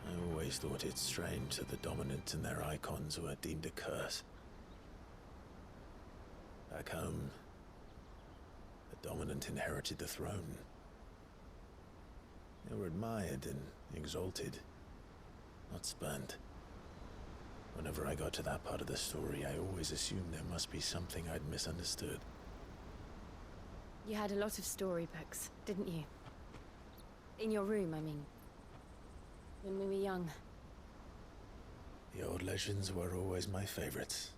I always thought it strange that the dominant and their icons were deemed a curse. Back home, the dominant inherited the throne. They were admired and exalted, not spurned. Whenever I got to that part of the story, I always assumed there must be something I'd misunderstood. You had a lot of storybooks, didn't you? In your room, I mean. When we were young. The old legends were always my favorites.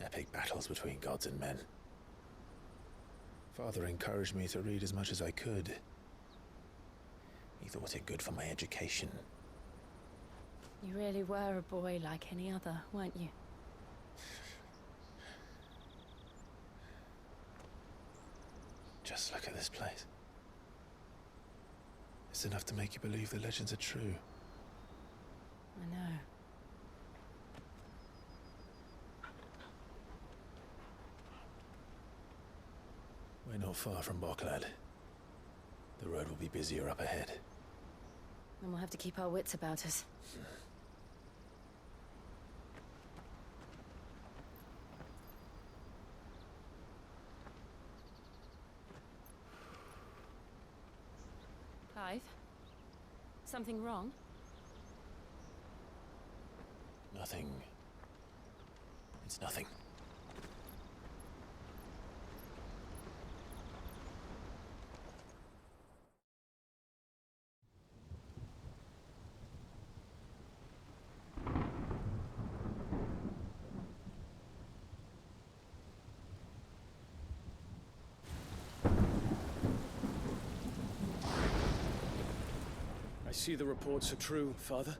Epic battles between gods and men. Father encouraged me to read as much as I could. He thought it good for my education. You really were a boy like any other, weren't you? Just look at this place. It's enough to make you believe the legends are true. I know. We're not far from Boklad. The road will be busier up ahead. And we'll have to keep our wits about us. Clive? Something wrong? Nothing. It's nothing. I see the reports are true, Father.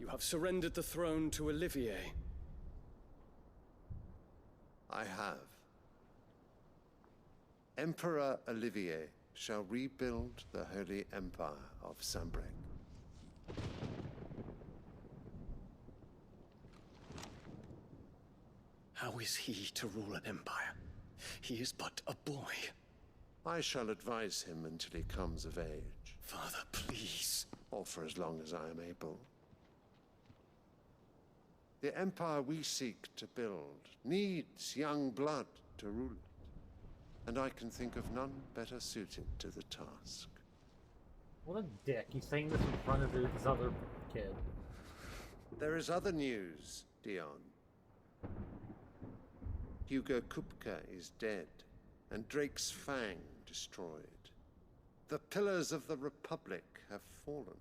You have surrendered the throne to Olivier. I have. Emperor Olivier shall rebuild the Holy Empire of Sanbreque. How is he to rule an empire? He is but a boy. I shall advise him until he comes of age. Father, please. Or for as long as I am able. The empire we seek to build needs young blood to rule it. And I can think of none better suited to the task. What a dick. He's saying this in front of this other kid. There is other news, Dion. Hugo Kupka is dead, and Drake's Fang destroyed. The pillars of the Republic have fallen.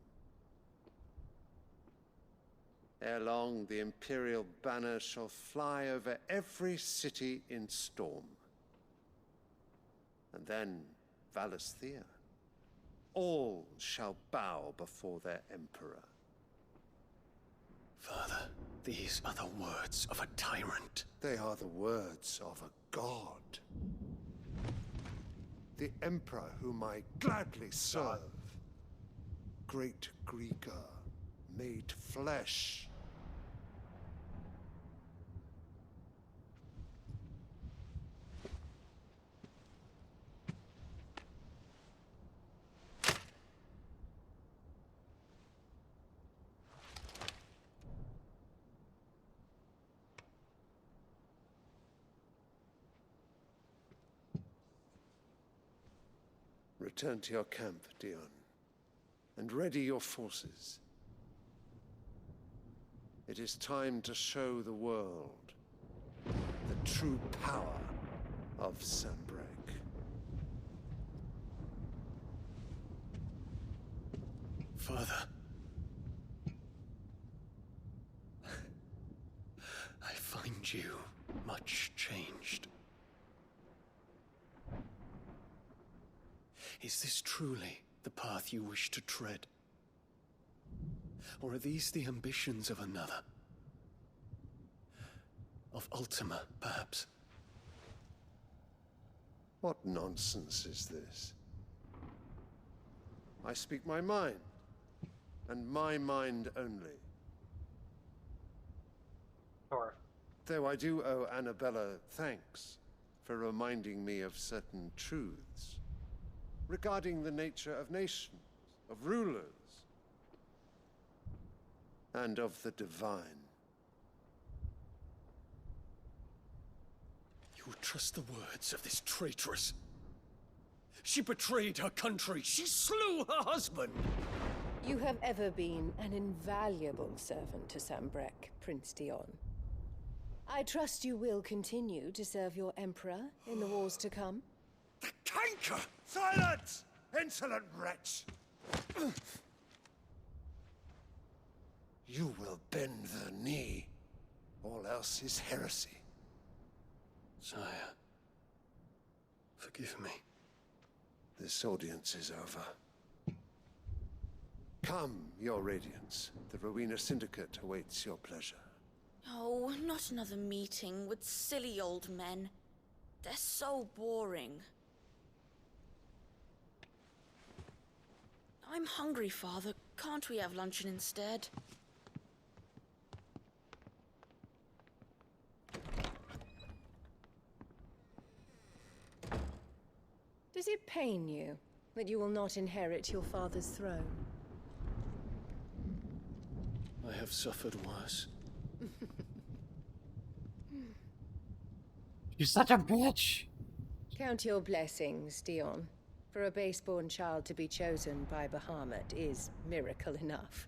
Ere long, the Imperial banner shall fly over every city in Storm. And then Valisthea. all shall bow before their emperor. Father, these are the words of a tyrant. They are the words of a god. The emperor whom I gladly serve. Great Greeker, made flesh. Return to your camp, Dion, and ready your forces. It is time to show the world the true power of Sanbreque. Father. I find you much changed. Is this truly the path you wish to tread? Or are these the ambitions of another? Of Ultima, perhaps? What nonsense is this? I speak my mind, and my mind only. Sure. Though I do owe Annabella thanks for reminding me of certain truths regarding the nature of nations, of rulers, and of the divine. You would trust the words of this traitress? She betrayed her country. She slew her husband. You have ever been an invaluable servant to Sanbreque, Prince Dion. I trust you will continue to serve your Emperor in the wars to come. The canker! Silence! Insolent wretch! You will bend the knee. All else is heresy. Sire, forgive me. This audience is over. Come, your Radiance. The Rowena Syndicate awaits your pleasure. Oh, not another meeting with silly old men. They're so boring. I'm hungry, Father. Can't we have luncheon instead? Does it pain you that you will not inherit your father's throne? I have suffered worse. You're such a bitch! Count your blessings, Dion. For a base-born child to be chosen by Bahamut is miracle enough.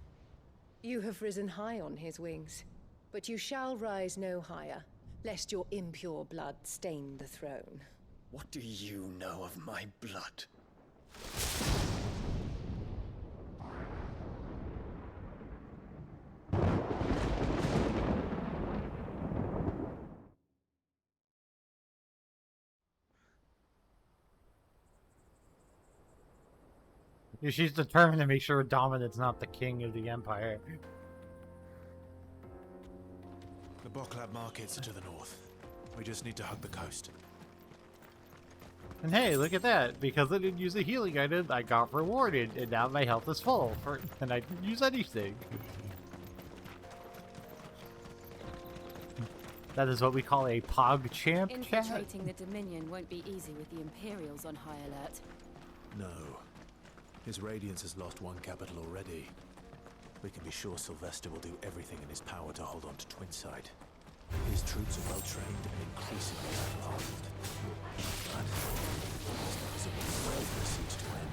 You have risen high on his wings, but you shall rise no higher, lest your impure blood stain the throne. What do you know of my blood? She's determined to make sure Dominant's not the king of the Empire. The Boklab markets are to the north. We just need to hug the coast. And hey, look at that! Because I didn't use a healing item, I got rewarded, and now my health is full, and I didn't use anything. That is what we call a PogChamp chat. Infiltrating the Dominion won't be easy with the Imperials on high alert. No. His Radiance has lost one capital already. We can be sure Sylvester will do everything in his power to hold on to Twinside. His troops are well-trained and increasingly armed. But it's not as if we wait for the siege to end.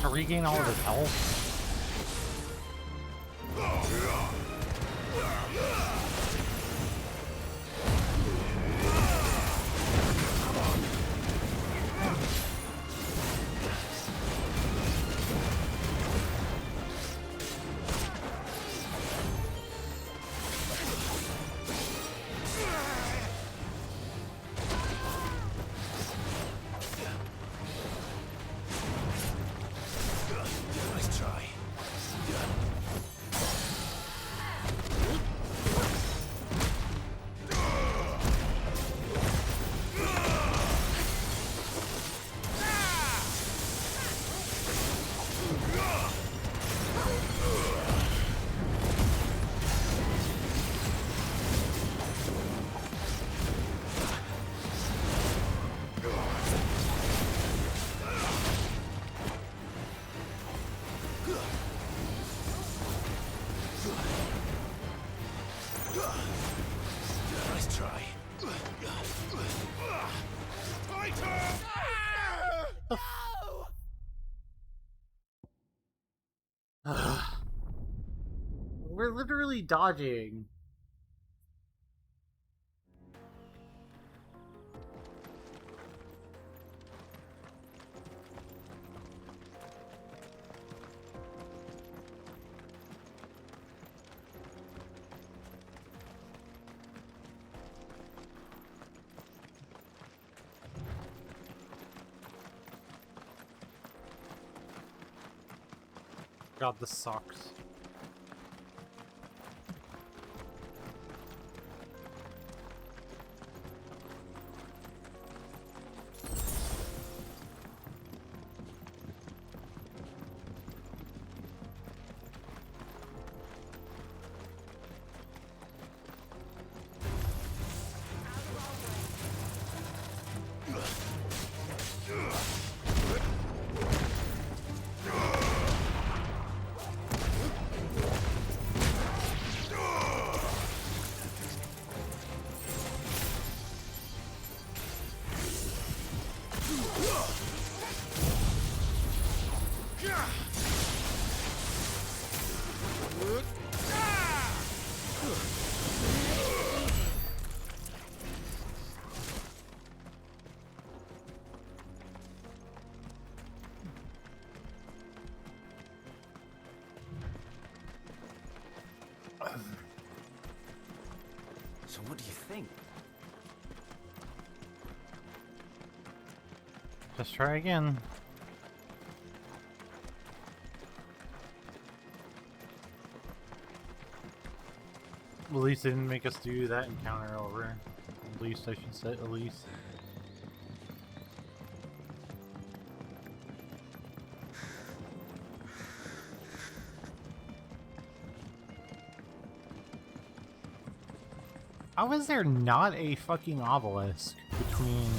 regain all of his health? We're literally dodging. God, this sucks. So what do you think? Just try again. At least they didn't make us do that encounter over. At least I should say, at least. How is there not a fucking obelisk between...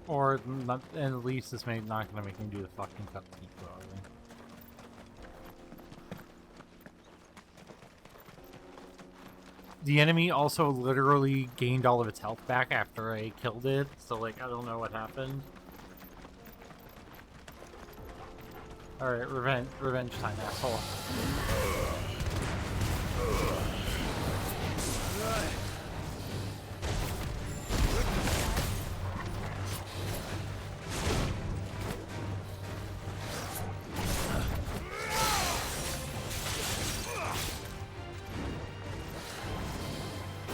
Or not, at least this may not gonna make me do the fucking cutscene probably. The enemy also literally gained all of its health back after I killed it, so like I don't know what happened. Alright, revenge time, asshole.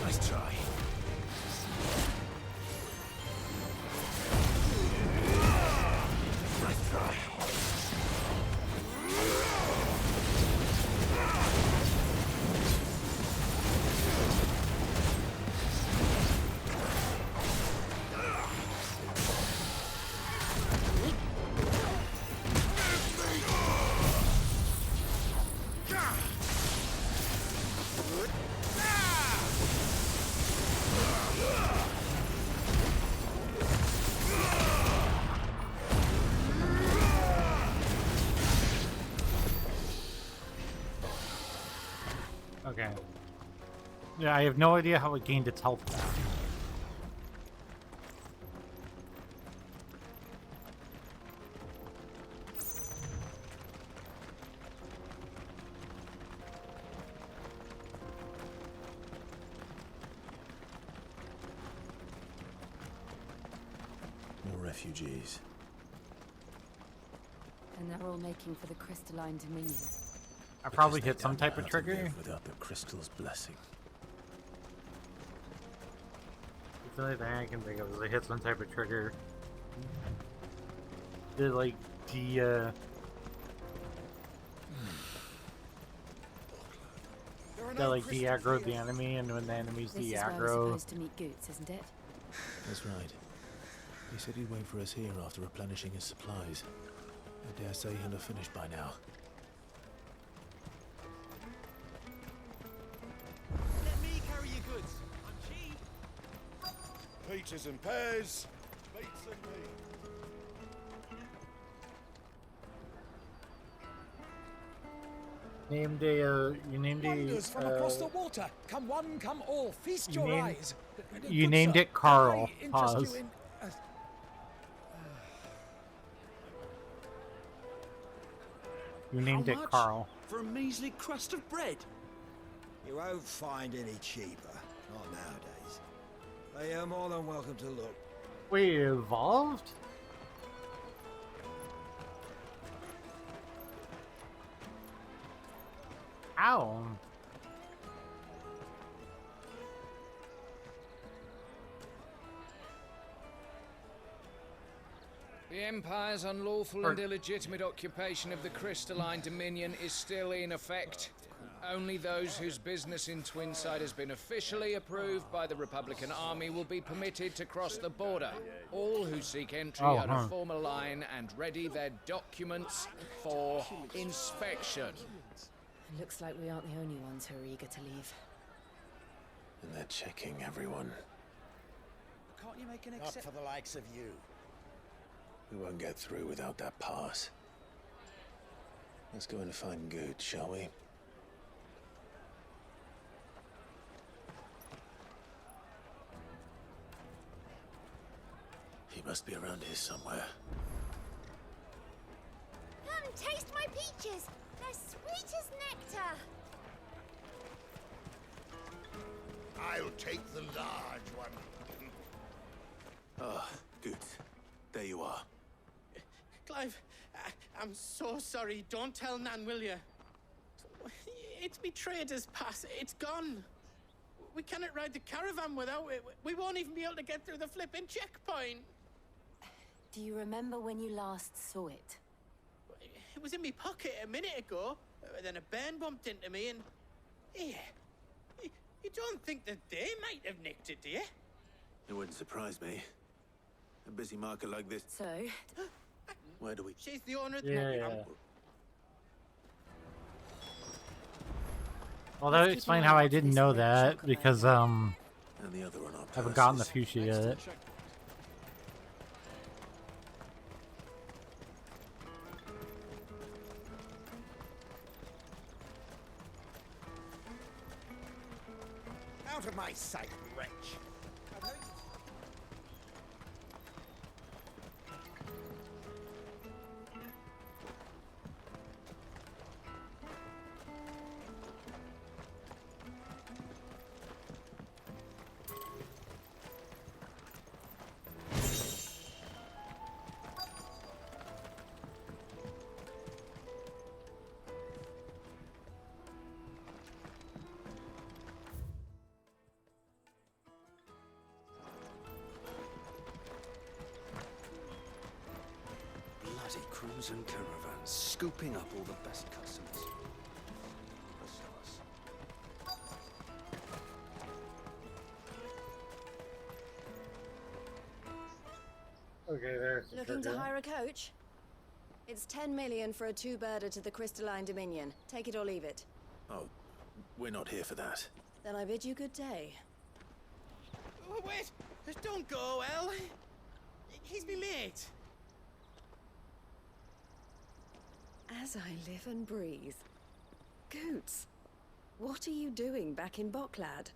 Nice try. Nice try. Okay. Yeah, I have no idea how it gained its health back. More refugees. And they're all making for the crystalline dominion. I probably Because hit they some don't know type of how to trigger. live without the crystal's blessing. The only thing I can think of is I hit some type of trigger. Did like that like de-aggroed the enemy, and when the enemy's This is where we're de-aggro, supposed to meet Goots, isn't it? That's right. He said he'd wait for us here after replenishing his supplies. I dare say he'll have finished by now. Let me carry your goods. I'm cheap. Peaches and pears. Beets and meat. named a you named Wonders from across the a water. Come one, come all. Feast you your named- eyes. you Good named sir, it Carl. I interest Pause. you in, You named How it much? Carl. For a measly crust of bread. You won't find any cheaper. Not nowadays. But you're more than welcome to look. Wait, it evolved? Ow. The Empire's unlawful and illegitimate occupation of the crystalline dominion is still in effect. Only those whose business in Twinside has been officially approved by the Republican Army will be permitted to cross the border. All who seek entry are to form a line and ready their documents for inspection. It looks like we aren't the only ones who are eager to leave. And they're checking everyone. Can't you make an Not exception? for the likes of you. We won't get through without that pass. Let's go and find Good, shall we? He must be around here somewhere. Come, taste my peaches. They're sweet as nectar. I'll take the large one. Ah, Good. There you are. Clive, I'm so sorry. Don't tell Nan, will you? It's betrayed us, Pass. It's gone. We cannot ride the caravan without it. We won't even be able to get through the flipping checkpoint. Do you remember when you last saw it? It was in my pocket a minute ago. Then a bairn bumped into me and... Yeah. You don't think that they might have nicked it, do you? It wouldn't surprise me. A busy market like this. So? Where do we... She's the owner of the... Yeah. Well, that would explain how I didn't know that, because, And the other on our I haven't gotten the fuchsia yet. Out of my sight, wretch. crimson caravans, scooping up all the best customers. Okay, there's the Looking to trigger. hire a coach? It's 10 million for a two-birder to the Crystalline Dominion. Take it or leave it. Oh, we're not here for that. Then I bid you good day. Oh, wait! Don't go, El! He's me mate. As I live and breathe. Goots, what are you doing back in Bocklad?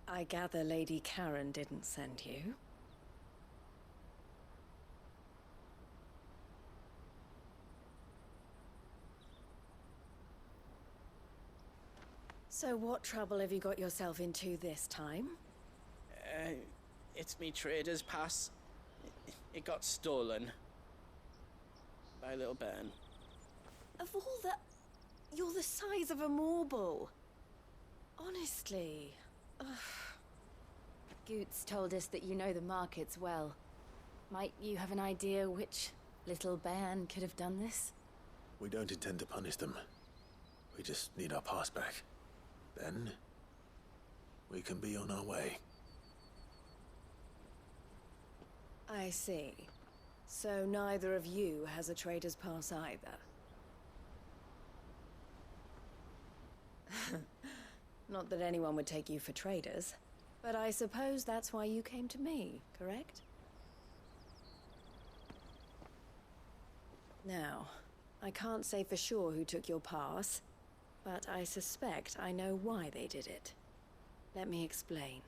I gather Lady Karen didn't send you. So what trouble have you got yourself into this time? It's me trader's pass. It got stolen. By little Ben. Of all the... You're the size of a marble. Honestly. Ugh. Goots told us that you know the markets well. Might you have an idea which little bairn could have done this? We don't intend to punish them. We just need our pass back. Then, we can be on our way. I see. So neither of you has a trader's pass either. Not that anyone would take you for traders, but I suppose that's why you came to me, correct? Now, I can't say for sure who took your pass, but I suspect I know why they did it. Let me explain.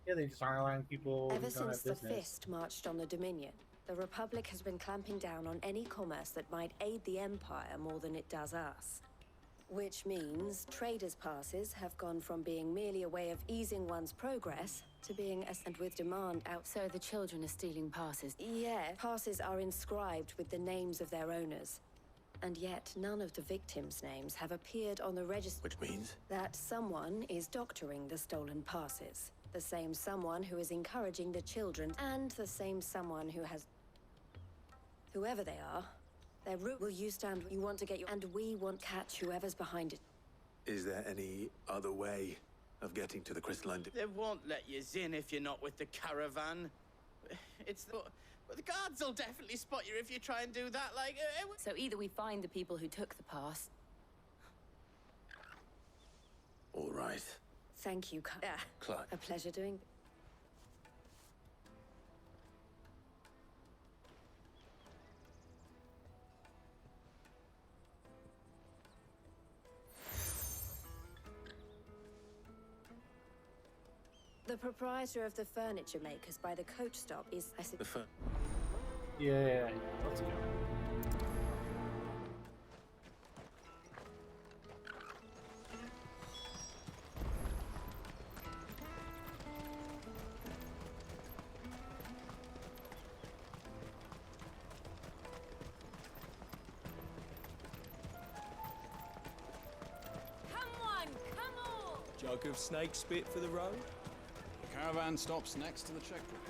Yeah, they just aren't allowing people Ever who don't since have the business. Fist marched on the Dominion, the Republic has been clamping down on any commerce that might aid the Empire more than it does us. Which means traders' passes have gone from being merely a way of easing one's progress to being and with demand out. So the children are stealing passes? Yeah, passes are inscribed with the names of their owners. And yet none of the victims' names have appeared on the register. Which means? That someone is doctoring the stolen passes. The same someone who is encouraging the children, and the same someone who has... Whoever they are, their root will you stand... You want to get your... And we want to catch whoever's behind it. Is there any other way of getting to the crystalline... They won't let you in if you're not with the caravan. It's the... But the guards will definitely spot you if you try and do that, like... So either we find the people who took the pass... All right. Thank you, Clive. A pleasure doing... The proprietor of the furniture makers by the coach stop is... Yeah, let's go. Jug of snake spit for the road? The caravan stops next to the checkpoint.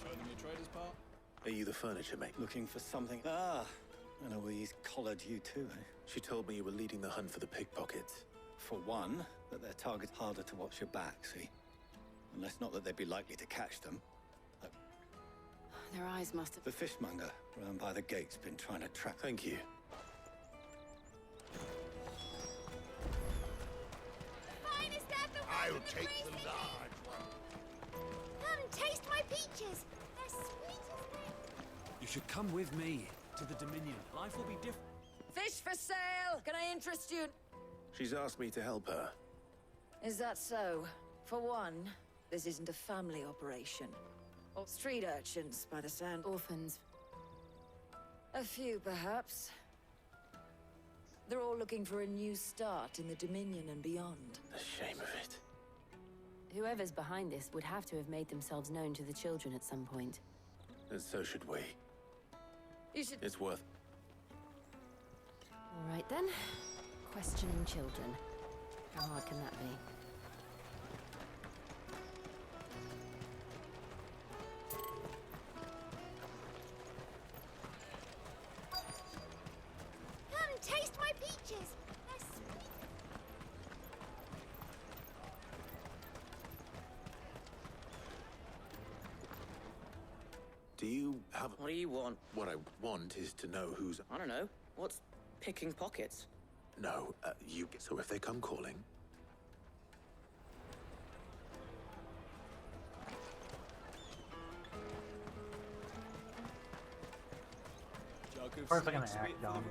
Show them your trader's part. Are you the furniture maker? Looking for something? Ah, and Eloise collared you too, eh? She told me you were leading the hunt for the pickpockets. For one, that their target's harder to watch your back, see? Unless not that they'd be likely to catch them. Their eyes must have... The fishmonger round by the gate's been trying to track... Thank you. Finest apple I'll in the take the precinct. large one. Come taste my peaches. They're sweet as they... You should come with me to the Dominion. Life will be different. Fish for sale! Can I interest you? She's asked me to help her. Is that so? For one, this isn't a family operation. Or street urchins, by the sound. Orphans. A few, perhaps. They're all looking for a new start in the Dominion and beyond. The shame of it. Whoever's behind this would have to have made themselves known to the children at some point. And so should we. You should... It's worth... All right then. Questioning children. How hard can that be? Come, taste my peaches. They're sweet. Do you have... What do you want? What I want is to know who's... I don't know. What's picking pockets? No, you... So if they come calling... First, I'm gonna act dumb.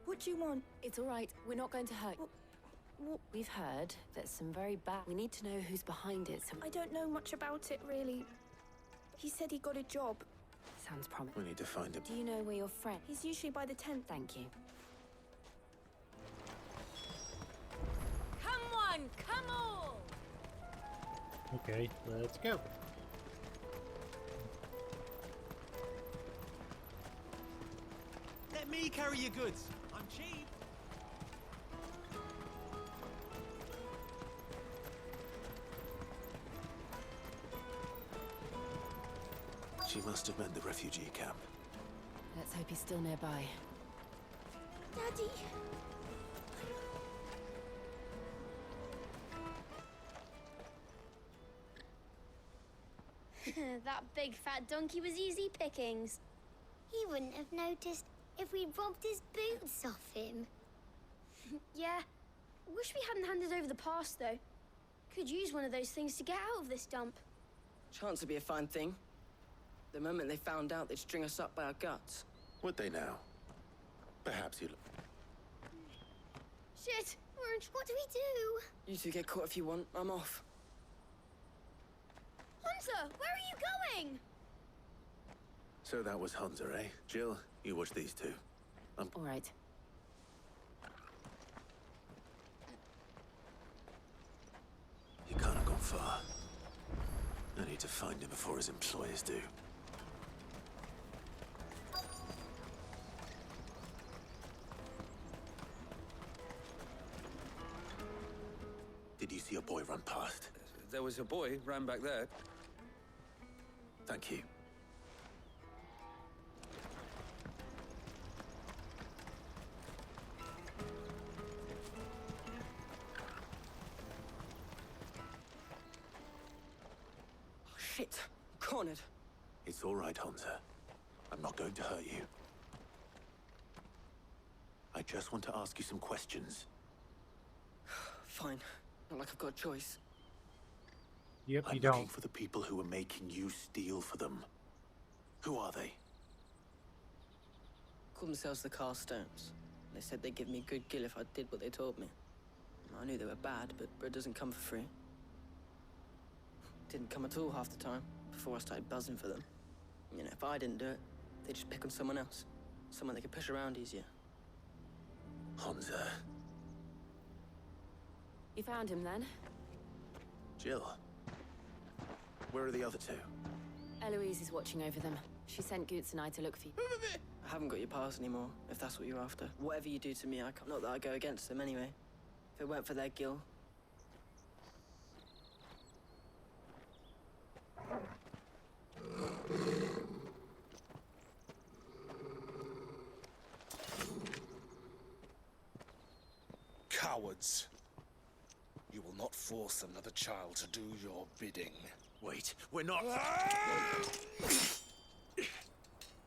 What do you want? It's all right. We're not going to hurt. We've heard that some very bad... We need to know who's behind it, so... I don't know much about it, really. He said he got a job. Sounds promising. We need to find him. Do you know where your friend... He's usually by the tent. Thank you. Come on, come all! Okay, let's go. Let me carry your goods. I'm cheap. She must have meant the refugee camp. Let's hope he's still nearby. Daddy. That big fat donkey was easy pickings. He wouldn't have noticed if we robbed his boots off him. Yeah. Wish we hadn't handed over the pass, though. Could use one of those things to get out of this dump. Chance would be a fine thing. The moment they found out, they'd string us up by our guts. Would they now? Perhaps you'll... Shit! Orange, what do we do? You two get caught if you want. I'm off. Hunter, where are you going? So that was Hunter, eh? Jill, you watch these two. All right. He can't have gone far. I need to find him before his employers do. Did you see a boy run past? There was a boy ran back there. Thank you. Oh, shit. Cornered. It's all right, Hunter. I'm not going to hurt you. I just want to ask you some questions. Fine. Not like I've got a choice. Yep, I'm you looking don't. for the people who are making you steal for them. Who are they? Called themselves the Carstones. They said they'd give me good gill if I did what they told me. I knew they were bad, but bread doesn't come for free. Didn't come at all half the time, before I started buzzing for them. You know, if I didn't do it, they'd just pick on someone else. Someone they could push around easier. Hunter. You found him then? Jill. Where are the other two? Eloise is watching over them. She sent Goots and I to look for you. I haven't got your pass anymore, if that's what you're after. Whatever you do to me, I can't. Not that I go against them anyway. If it weren't for their gill. Cowards. You will not force another child to do your bidding. Wait, we're not...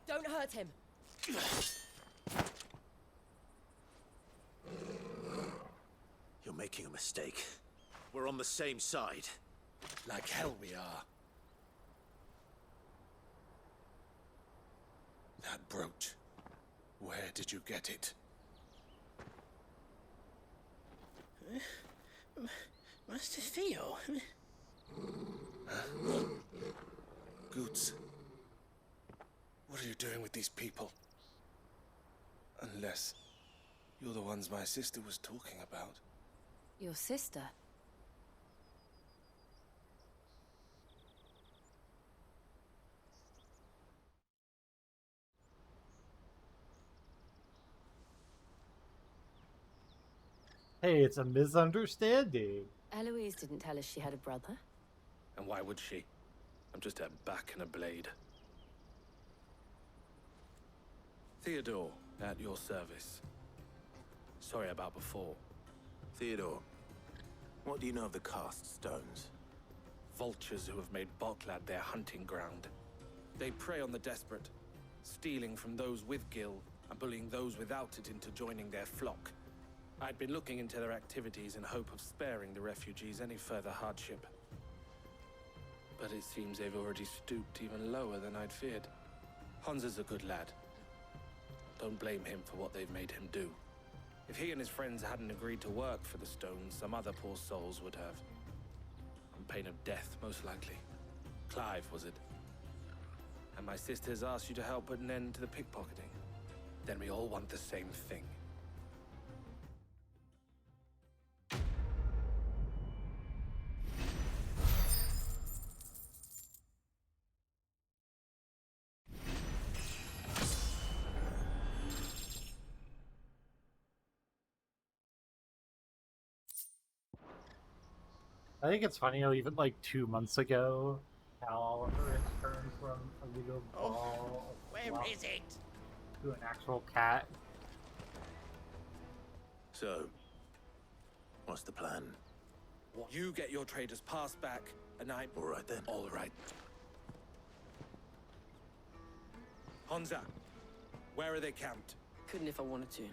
Don't hurt him. You're making a mistake. We're on the same side. Like hell we are. That brooch. Where did you get it? Master Theo. Goots. What are you doing with these people? Unless you're the ones my sister was talking about. Your sister? Hey, it's a misunderstanding. Eloise didn't tell us she had a brother. And why would she? I'm just a back and a blade. Theodore, at your service. Sorry about before. Theodore, what do you know of the cast stones? Vultures who have made Boklad their hunting ground. They prey on the desperate, stealing from those with gil and bullying those without it into joining their flock. I'd been looking into their activities in hope of sparing the refugees any further hardship. But it seems they've already stooped even lower than I'd feared. Hans is a good lad. Don't blame him for what they've made him do. If he and his friends hadn't agreed to work for the stones, some other poor souls would have. On pain of death, most likely. Clive, was it? And my sisters asked you to help put an end to the pickpocketing. Then we all want the same thing. I think it's funny how even like 2 months ago, how Oliver has turned from a little ball of Where fluff is it? to an actual cat. So, what's the plan? You get your traders pass back, and I'm... All right then. All right. Hansa, where are they camped? Couldn't if I wanted to.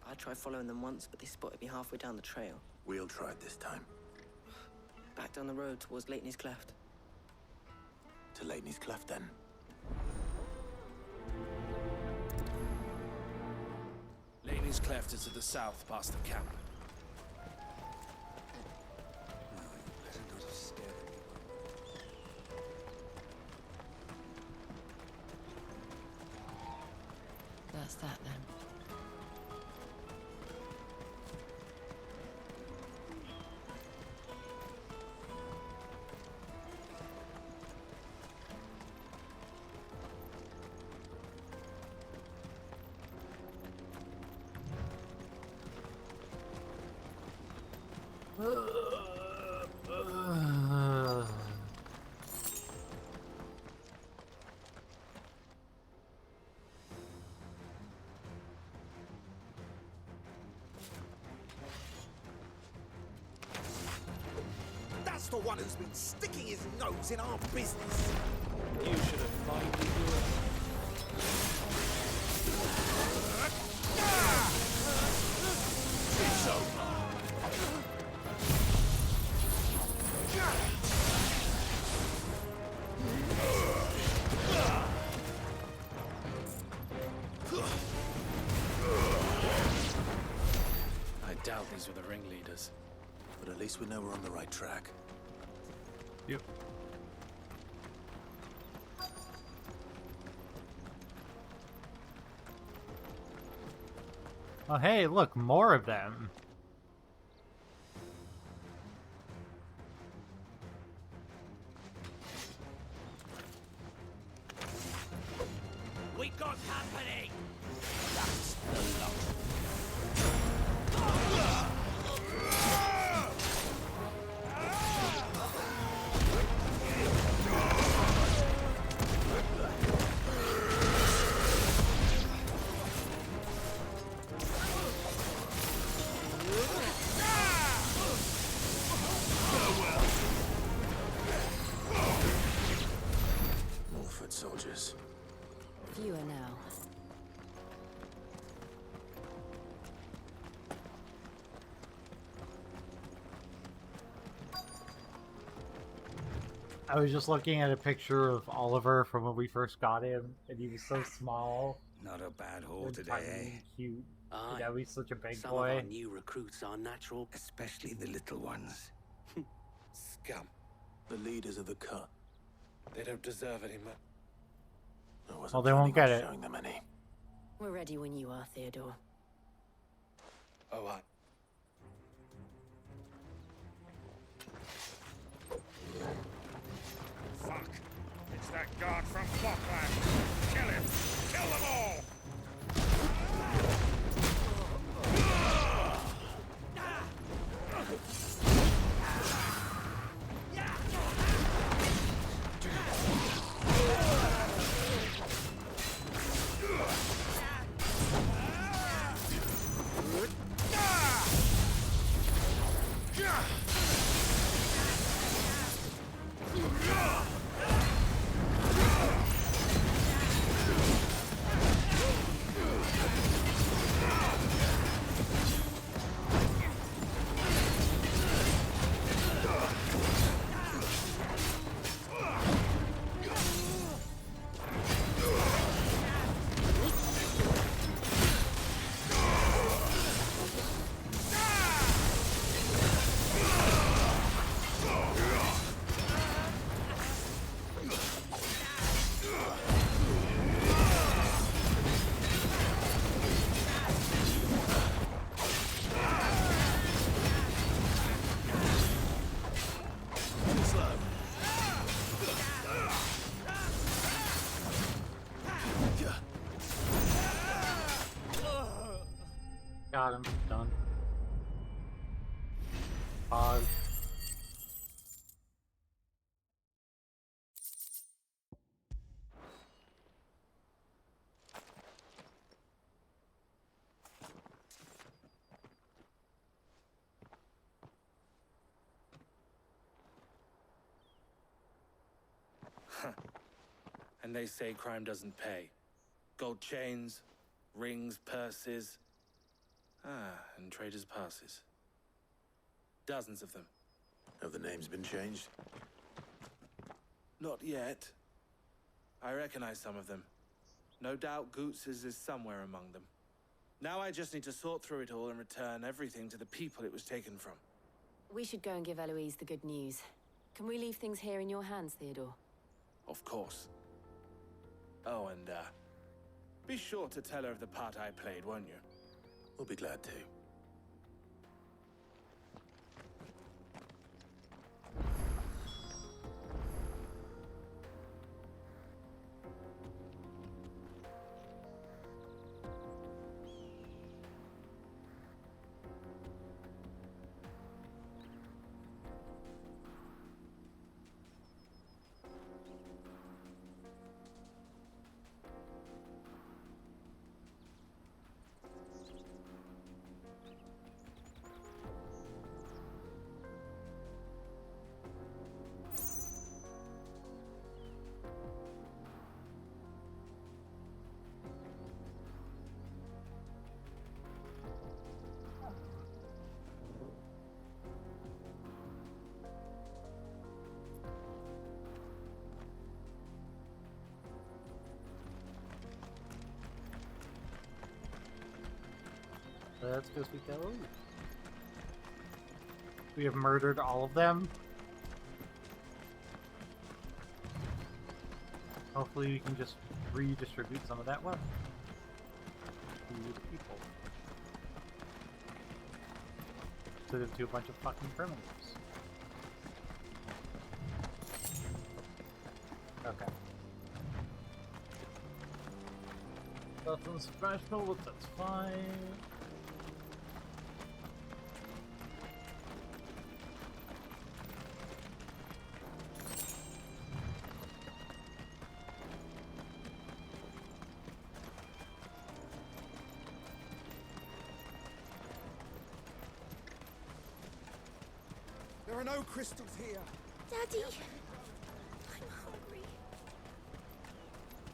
I tried following them once, but they spotted me halfway down the trail. We'll try it this time. Back down the road towards Leitney's Cleft. To Leitney's Cleft, then. Laney's Cleft is to the south, past the camp. That's that then. That's the one who's been sticking his nose in our business. You should have finally It's over. I doubt these were the ringleaders. But at least we know we're on the right track. Yep. Oh, hey, look, more of them. We got company. That's the lot. More foot soldiers. Fewer now. I was just looking at a picture of Oliver from when we first got him, and he was so small. Not a bad haul and today, tiny eh? and cute. Aye. Now he's such a big Some boy. of our new recruits are natural, especially the little ones. Scum. The leaders of the cut. They don't deserve any more. I wasn't Well, they won't planning get on it. showing them any. We're ready when you are, Theodore. Oh, I... Fuck! It's that guard from Bockland! Kill him! Kill them all! Got him. Done. Pause. And they say crime doesn't pay. Gold chains, rings, purses. And traders' passes. Dozens of them. Have the names been changed? Not yet. I recognize some of them. No doubt Goots's is somewhere among them. Now I just need to sort through it all and return everything to the people it was taken from. We should go and give Eloise the good news. Can we leave things here in your hands, Theodore? Of course. Oh, and, be sure to tell her of the part I played, won't you? We'll be glad to. Let's go speak to Eloise. We have murdered all of them. Hopefully we can just redistribute some of that wealth to the people. Instead of to a bunch of fucking criminals. Okay. Nothing special, but that's fine. There are no crystals here. Daddy, I'm hungry.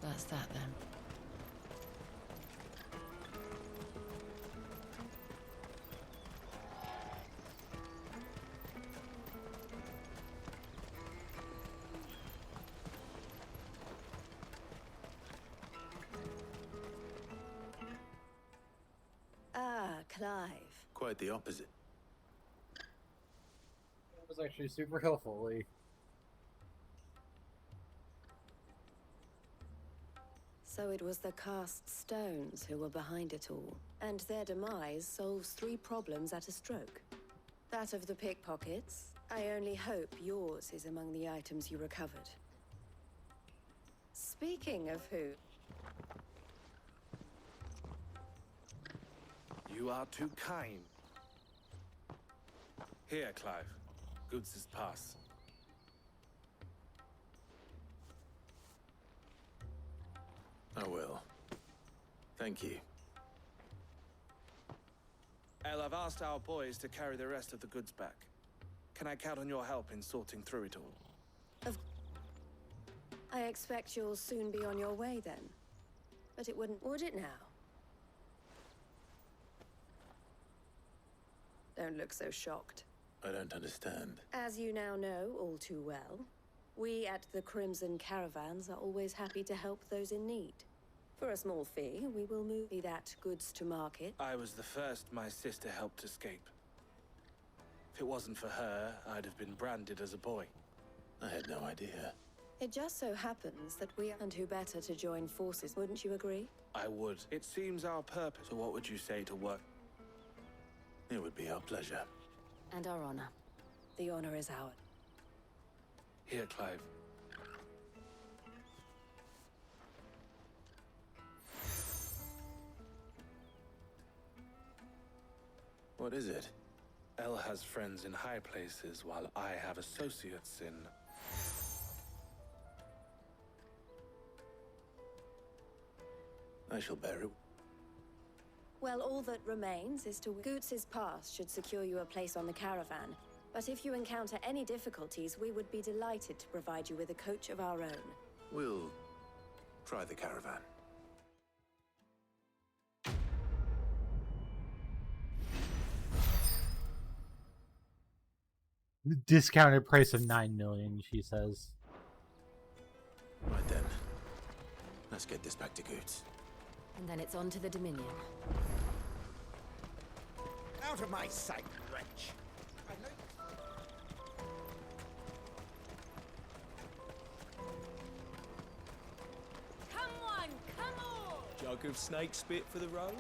That's that then. Ah, Clive. Quite the opposite. That was actually super helpful, Lee. So it was the cast stones who were behind it all, and their demise solves 3 problems at a stroke. That of the pickpockets. I only hope yours is among the items you recovered. Speaking of who... You are too kind. Here, Clive. Goods' pass. I will. Thank you. El, I've asked our boys to carry the rest of the goods back. Can I count on your help in sorting through it all? I expect you'll soon be on your way then. But it wouldn't, would it now? Don't look so shocked. I don't understand. As you now know all too well, we at the Crimson Caravans are always happy to help those in need. For a small fee, we will move that goods to market. I was the first my sister helped escape. If it wasn't for her, I'd have been branded as a boy. I had no idea. It just so happens that we and who better to join forces, wouldn't you agree? I would. It seems our purpose. So what would you say to work? It would be our pleasure. And our honor. The honor is ours. Here, Clive. What is it? El has friends in high places, while I have associates in... I shall bear it. Well, all that remains is to... Goots's pass should secure you a place on the caravan. But if you encounter any difficulties, we would be delighted to provide you with a coach of our own. We'll try the caravan. Discounted price of 9 million, she says. Right then. Let's get this back to Goots. And then it's on to the Dominion. Out of my sight, wretch! Come on, come on! Jug of snake spit for the road?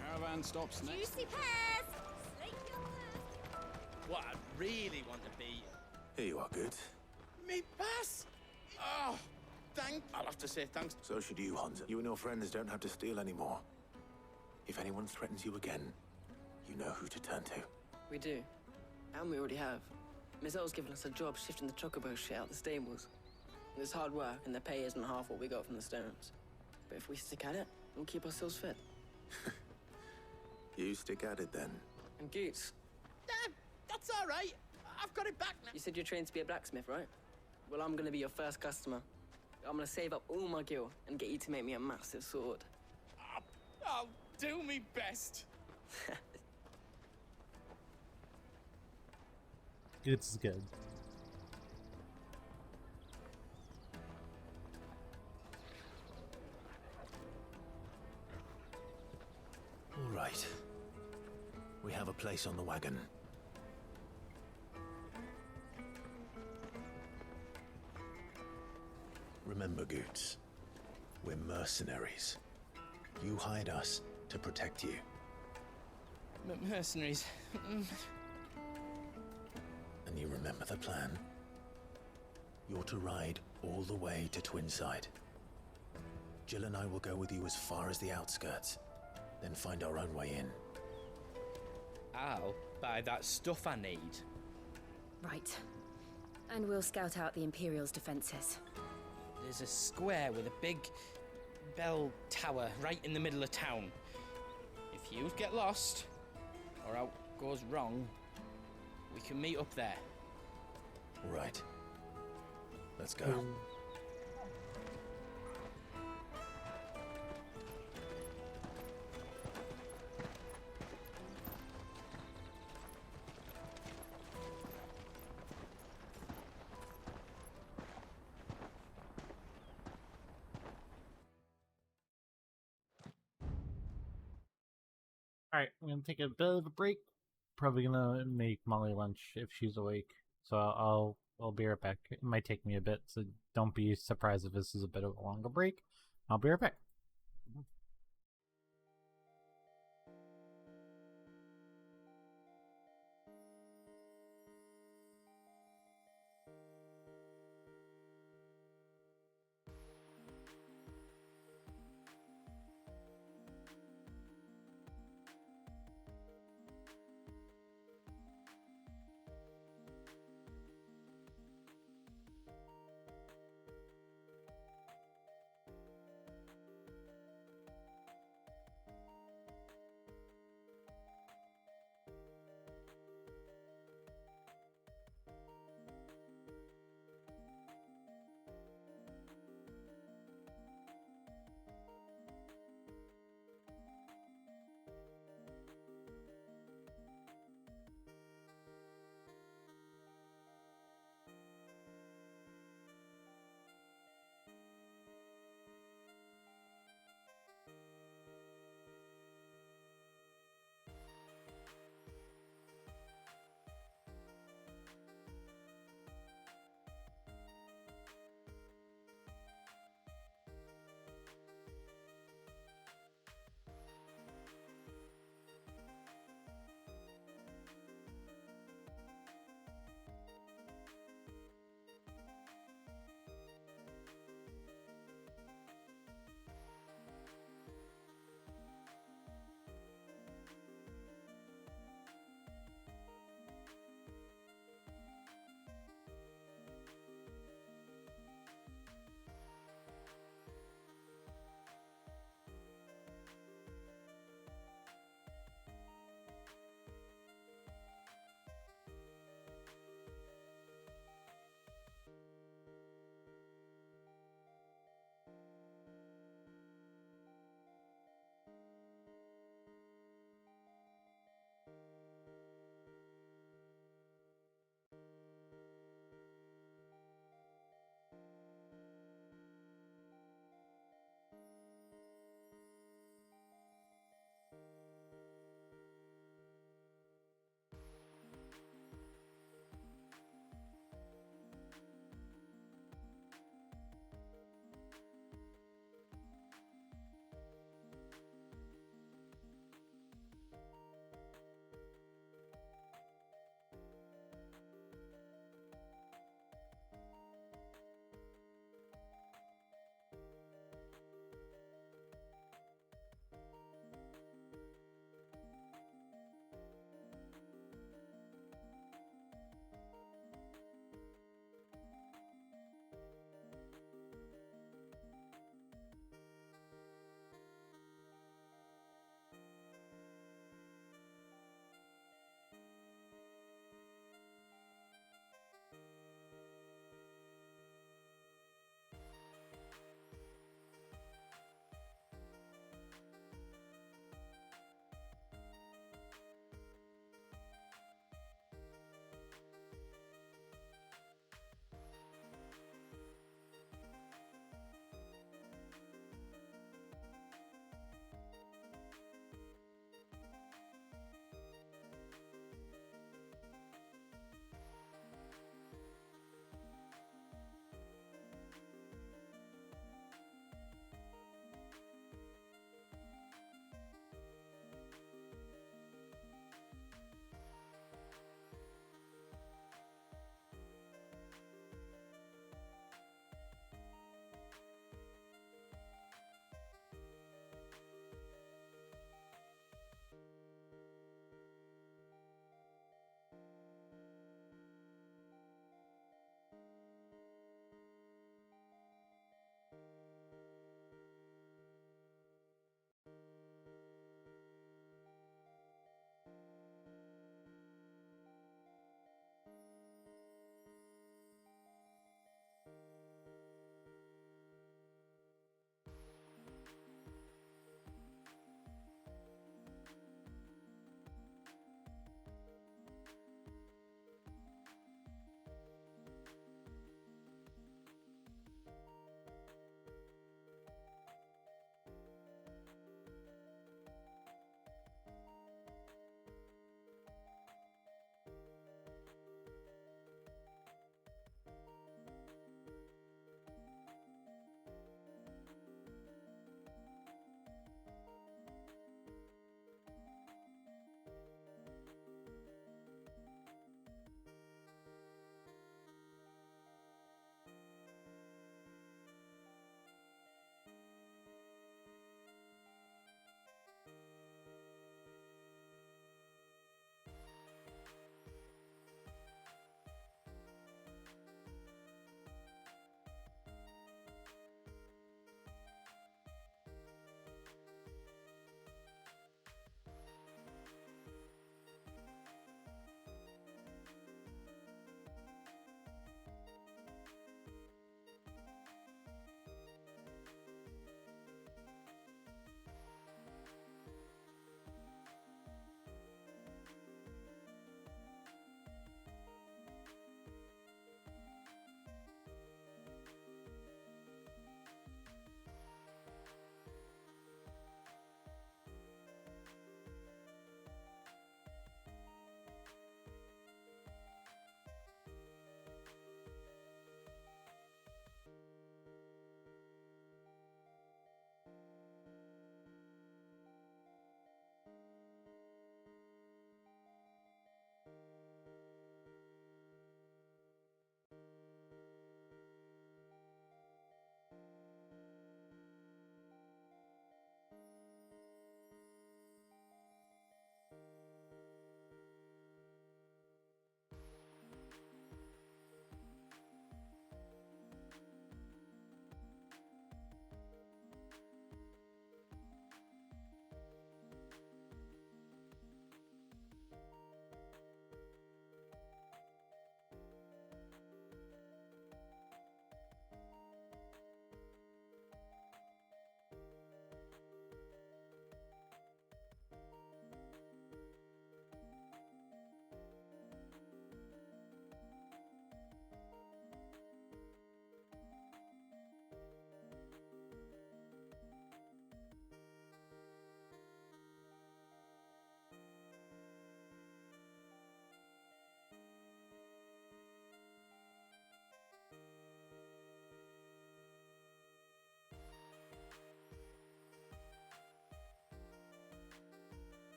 Caravan stops next. Juicy pears! Slake your thirst. What I really want to be... Here you are, Goots. Me pass! Oh, I'll have to say thanks. So should you, Hans. You and your friends don't have to steal anymore. If anyone threatens you again, you know who to turn to. We do. And we already have. Miss L's given us a job shifting the chocobo shit out the stables. It's hard work, and the pay isn't half what we got from the Stones. But if we stick at it, we'll keep ourselves fit. You stick at it, then. And Goots, That's all right. I've got it back now. you said you're trained to be a blacksmith, right? Well, I'm gonna be your first customer. I'm gonna save up all my gil and get you to make me a massive sword. I'll do me best. It's good. All right. We have a place on the wagon. Remember, Goots, we're mercenaries. You hired us to protect you. Mercenaries. And you remember the plan? You're to ride all the way to Twinside. Jill and I will go with you as far as the outskirts, then find our own way in. I'll buy that stuff I need. Right. And we'll scout out the Imperial's defenses. There's a square with a big bell tower right in the middle of town. If you get lost, or out goes wrong, we can meet up there. All right. Let's go. Alright, I'm gonna take a bit of a break. Probably gonna make Molly lunch if she's awake. So I'll be right back. It might take me a bit, so don't be surprised if this is a bit of a longer break. I'll be right back.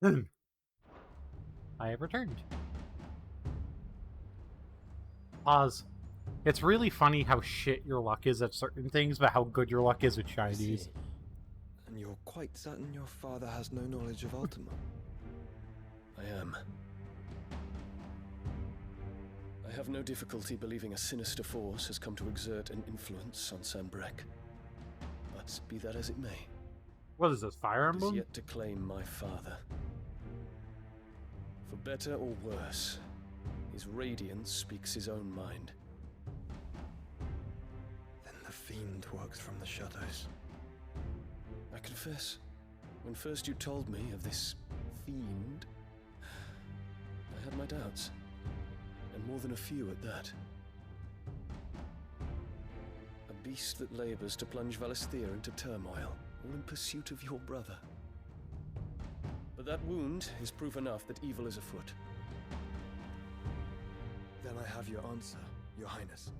I have returned. Pause. It's really funny how shit your luck is at certain things, but how good your luck is with shinies. And you're quite certain your father has no knowledge of Ultima? I am. I have no difficulty believing a sinister force has come to exert an influence on Sanbreque. But be that as it may. What is this, Fire It is Emblem? yet to claim my father. For better or worse, his radiance speaks his own mind. Then the fiend works from the shadows. I confess, when first you told me of this fiend, I had my doubts. And more than a few at that. A beast that labors to plunge Valisthea into turmoil, all in pursuit of your brother. But that wound is proof enough that evil is afoot. Then I have your answer, Your Highness.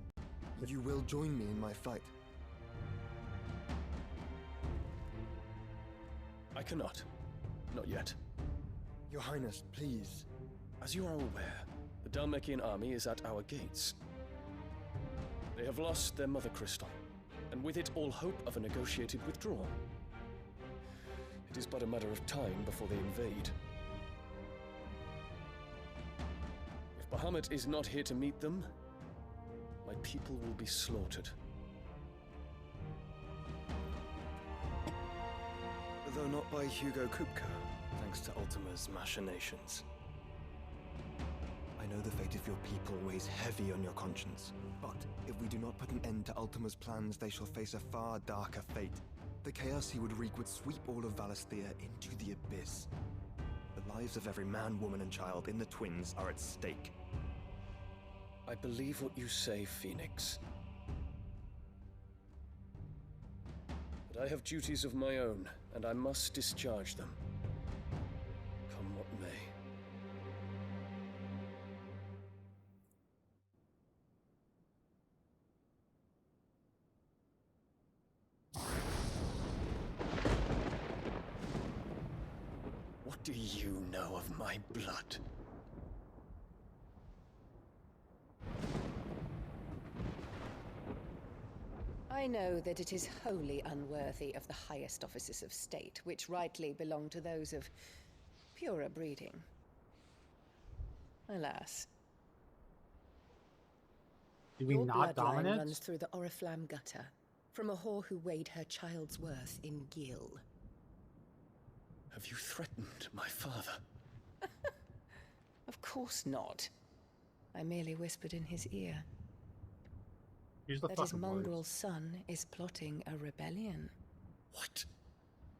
You will join me in my fight. I cannot. Not yet. Your Highness, please. As you are aware, the Dhalmekian army is at our gates. They have lost their mother crystal, and with it all hope of a negotiated withdrawal. It is but a matter of time before they invade. If Bahamut is not here to meet them, my people will be slaughtered. Though not by Hugo Kupka, thanks to Ultima's machinations. I know the fate of your people weighs heavy on your conscience, but if we do not put an end to Ultima's plans, they shall face a far darker fate. The chaos he would wreak would sweep all of Valisthea into the abyss. The lives of every man, woman, and child in the Twins are at stake. I believe what you say, Phoenix. But I have duties of my own, and I must discharge them. Come what may. What do you know of my blood? I know that it is wholly unworthy of the highest offices of state, which rightly belong to those of purer breeding. Alas. Do we Your not bloodline dominate? runs through the Oriflamme gutter, from a whore who weighed her child's worth in gil. Have you threatened my father? Of course not. I merely whispered in his ear. Use the That his fucking mongrel words. son is plotting a rebellion. What?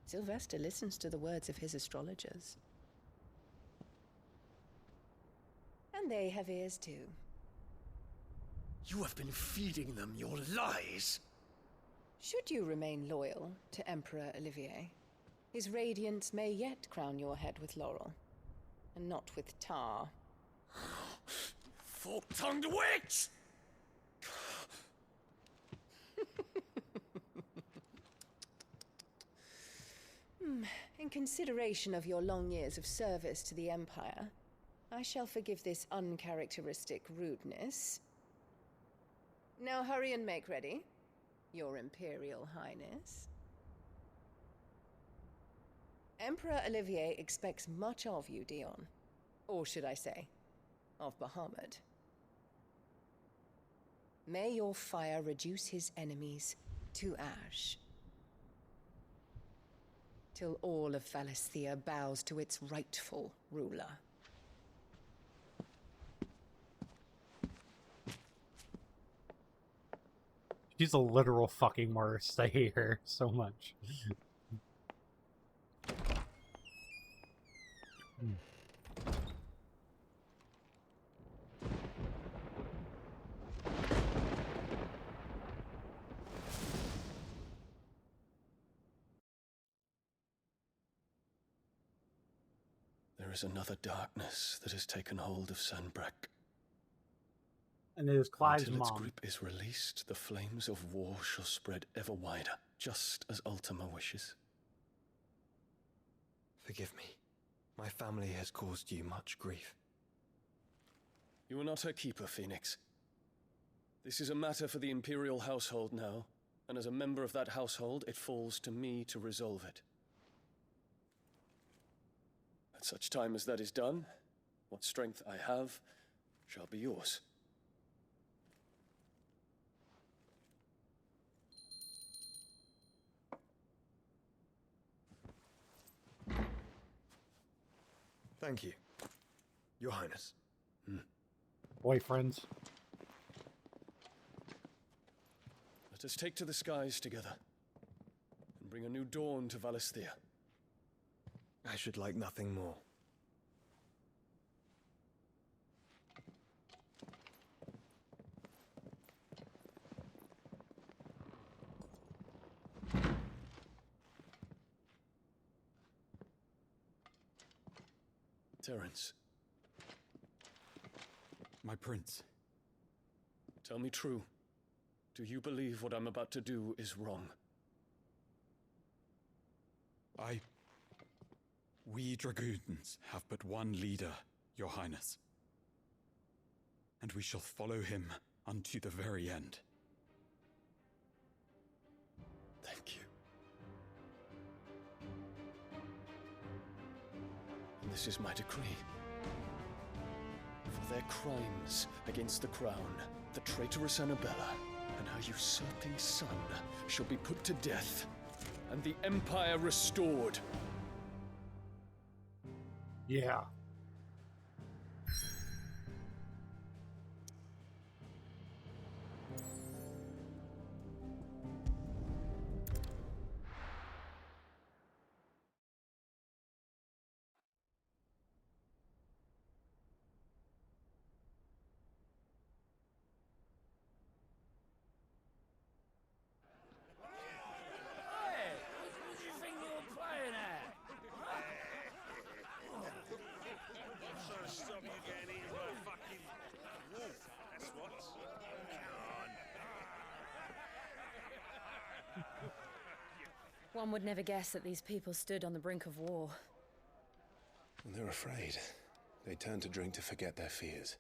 Sylvester listens to the words of his astrologers. And they have ears too. You have been feeding them your lies! Should you remain loyal to Emperor Olivier, his radiance may yet crown your head with laurel, and not with tar. Fork-tongued witch! In consideration of your long years of service to the Empire, I shall forgive this uncharacteristic rudeness. Now hurry and make ready, Your Imperial Highness. Emperor Olivier expects much of you, Dion. Or should I say, of Bahamut. May your fire reduce his enemies to ash, till all of Valisthea bows to its rightful ruler. She's a literal fucking worst. I hate her so much. There is another darkness that has taken hold of Sanbreque. And it is Clive's Until its mom. grip is released, the flames of war shall spread ever wider, just as Ultima wishes. Forgive me. My family has caused you much grief. You are not her keeper, Phoenix. This is a matter for the Imperial household now, and as a member of that household, it falls to me to resolve it. At such time as that is done, what strength I have shall be yours. Thank you, Your Highness. Boyfriends. Let us take to the skies together, and bring a new dawn to Valisthea. I should like nothing more. Terence. My prince. Tell me true. Do you believe what I'm about to do is wrong? We dragoons have but one leader, Your Highness. And we shall follow him unto the very end. Thank you. And this is my decree. For their crimes against the crown, the traitorous Annabella and her usurping son shall be put to death, and the Empire restored. Yeah. One would never guess that these people stood on the brink of war. They're afraid. They turn to drink to forget their fears.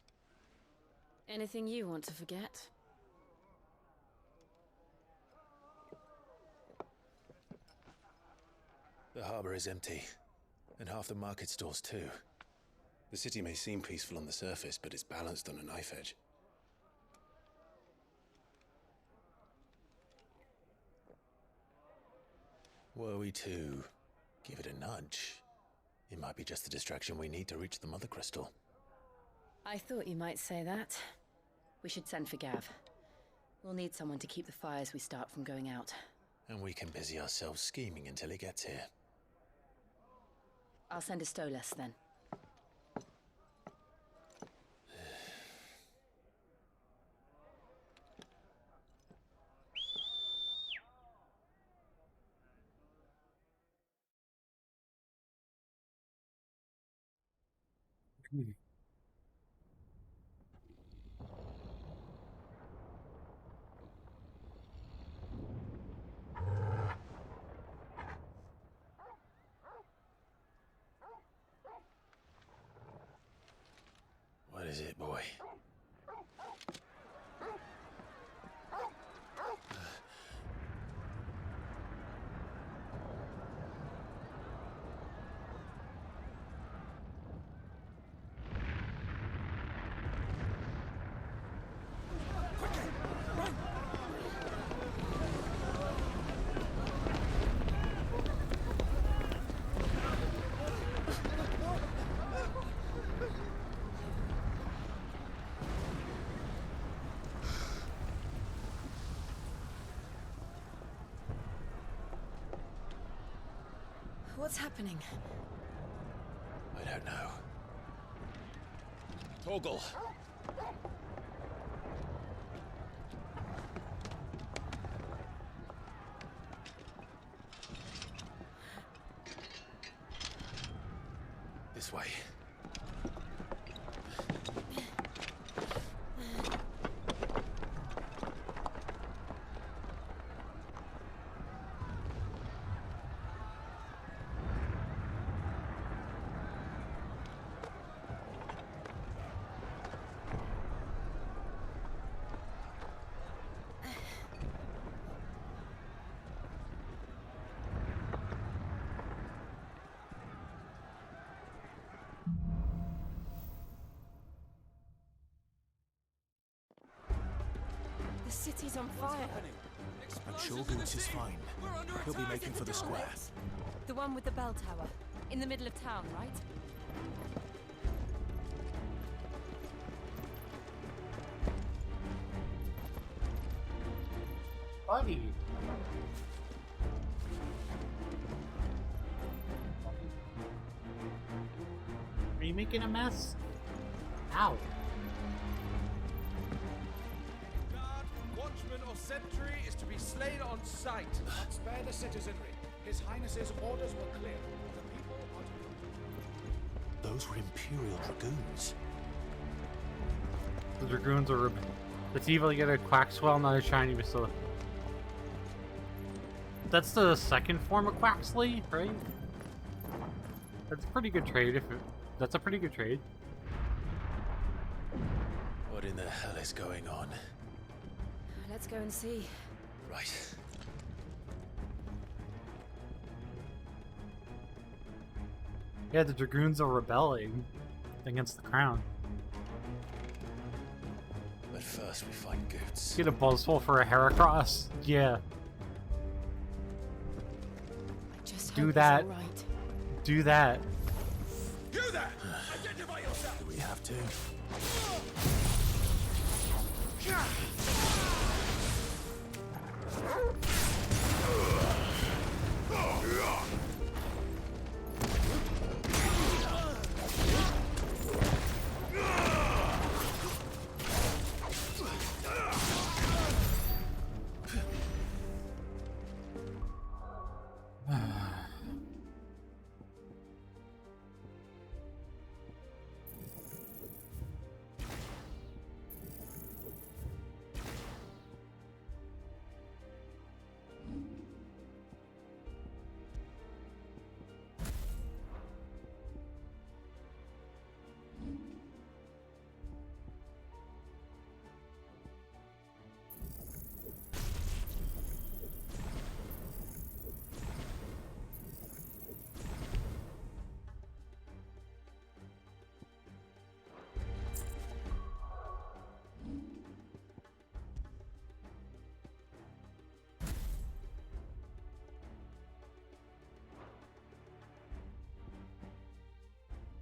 Anything you want to forget? The harbor is empty, and half the market stalls too. The city may seem peaceful on the surface, but it's balanced on a knife edge. Were we to give it a nudge, it might be just the distraction we need to reach the Mother Crystal. I thought you might say that. We should send for Gav. We'll need someone to keep the fires we start from going out. And we can busy ourselves scheming until he gets here. I'll send a Stolas then. What is it, boy? What's happening? I don't know. Torgal! This way. city's on fire. I'm sure Goots is fine. He'll be making for the square. The one with the bell tower. In the middle of town, right? Buddy. Are you making a mess? Ow. Guard, watchman, or sentry is to be slain on sight. Spare the citizenry. His Highness's orders were clear. The people are to... Those were Imperial Dragoons. The Dragoons are... It's evil to get a Quaxwell, not a shiny Basilica. That's the second form of Quaxley, right? That's a pretty good trade. That's a pretty good trade. What in the hell is going on? Let's go and see. Right. Yeah, the Dragoons are rebelling against the crown. But first we find Goots. Get a buzzful for a Heracross? Yeah. Do that. Right. Do that. You there! Identify yourself! Do we have to?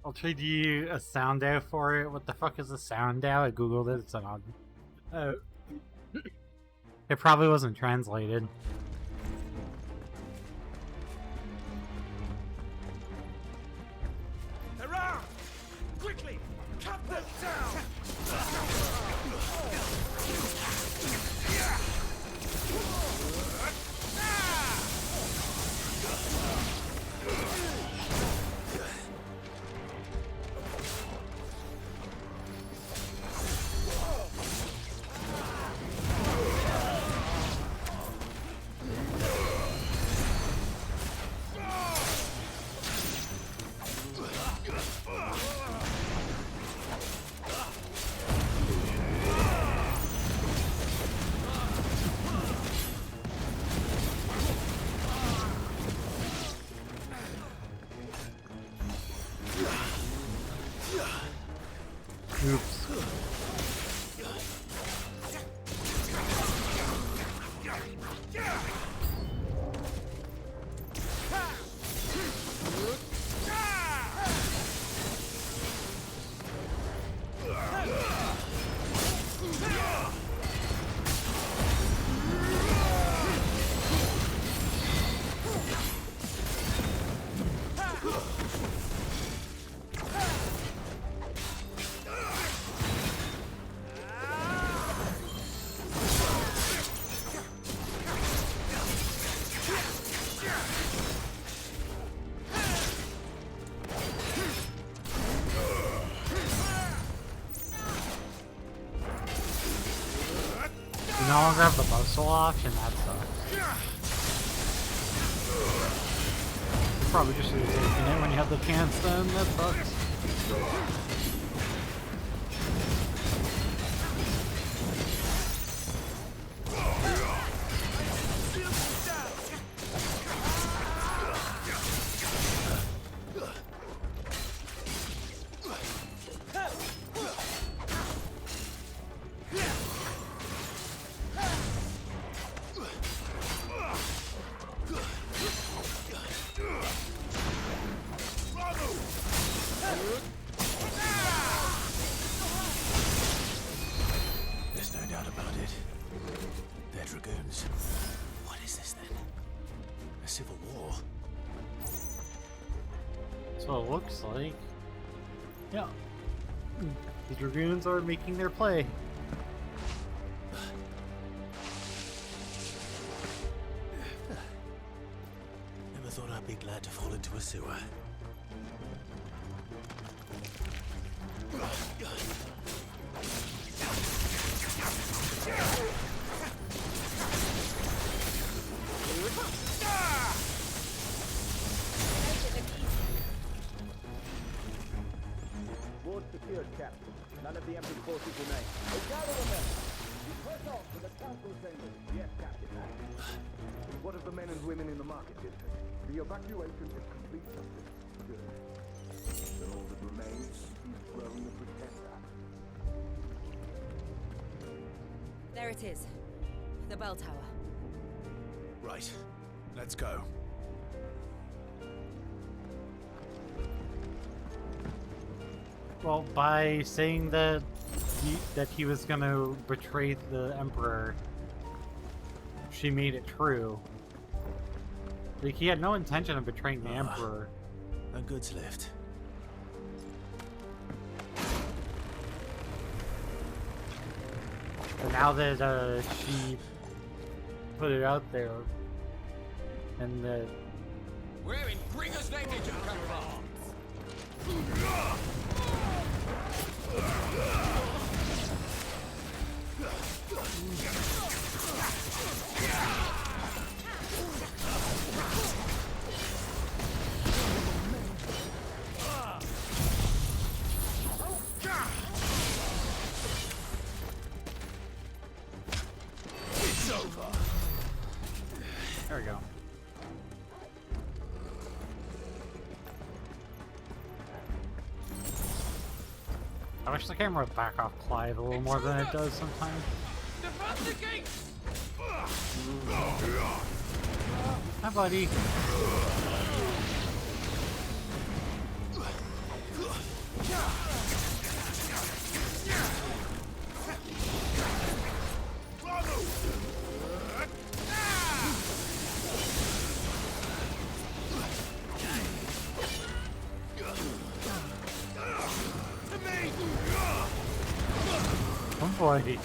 I'll trade you a sound out for it. What the fuck is a sound out? I googled it. It's an odd. It probably wasn't translated. Hurrah! Quickly! Cut them down! Oops. You no longer have the buzzsaw option, that sucks. You probably just should have taken it when you had the chance then, that sucks. civil war. So it looks like. Yeah. The Dragoons are making their play. Never thought I'd be glad to fall into a sewer. Ward secured, Captain. None of the Emperor's forces remain. Gather the men! We press on to the council chambers. Yes, Captain. What of the men and women in the market district? The evacuation is complete. Good. Then all that remains is the throne of Pretender. There it is. The bell tower. Right. Let's go. Well, by saying that he was gonna betray the Emperor, she made it true. Like, he had no intention of betraying the Emperor. A goods lift. But now that she put it out there, and that Where in bringer's name did you come from? It's over. there we go. I wish the camera would back off Clive a little more than it does sometimes. Defend the gates! Hi, buddy. Oh boy.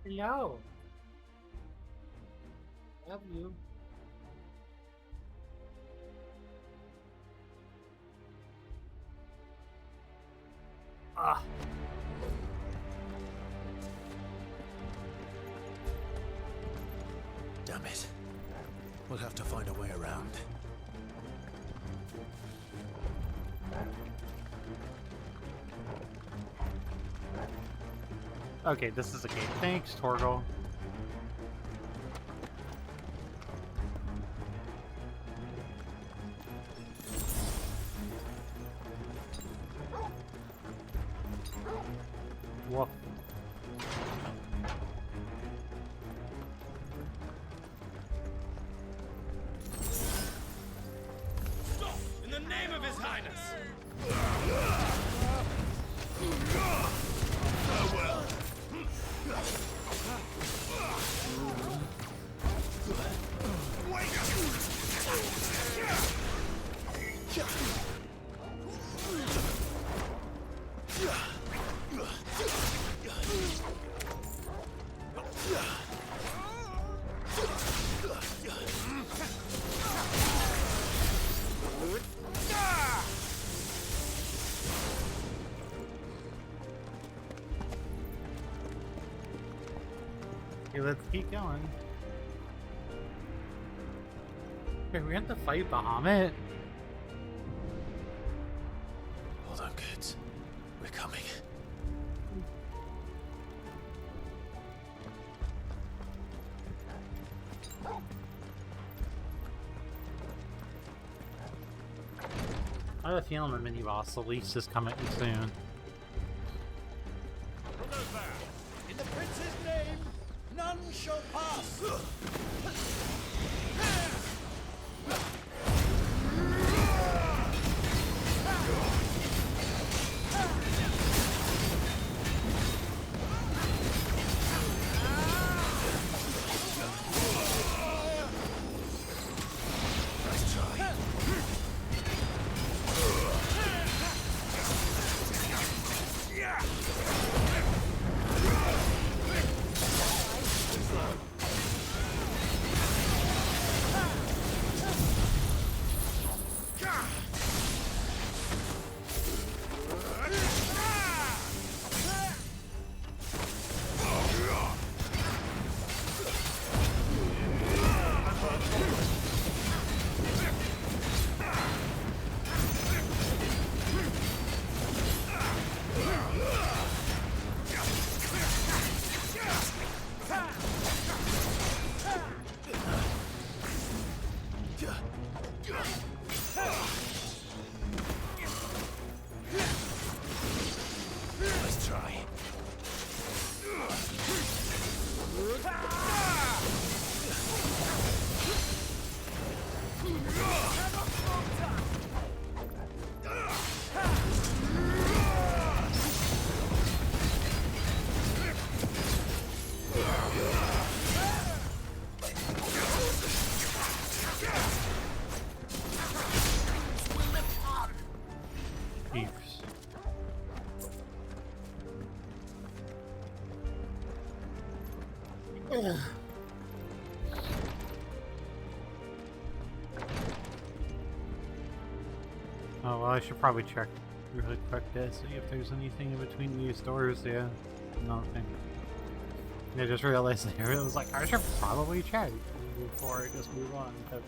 Hello. Love you. Ah. it. We'll have to find a way around. Okay, this is a gate. Thanks, Torgal. Woof. Stop! In the name of His Highness! Farewell. Okay, let's keep going. Okay, we have to fight Bahamut. Hold on, kids. We're coming. I have a feeling the mini boss Elise is coming soon. In the prince's name, none shall pass! Oh, well, I should probably check really quick to see if there's anything in between these doors. Yeah, nothing. I just realized there. It was like, I should probably check before I just move on. Okay.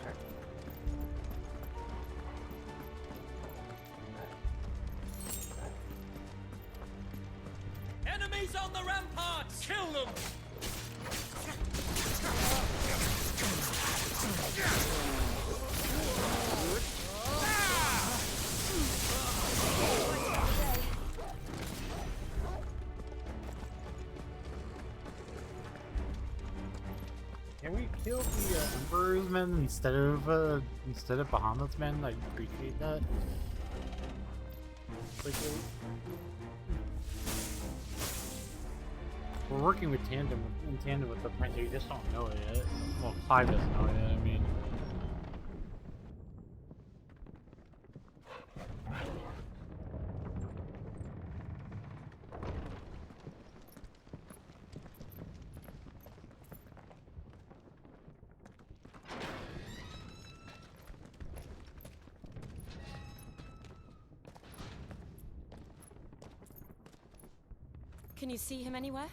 Enemies on the ramparts! Kill them! Can we kill the Emperor's men instead of Bahamut's men? I appreciate that. Like, we're working with in tandem with the Prince. You just don't know it yet. Well, Clive doesn't know it yet. I mean. Can you see him anywhere?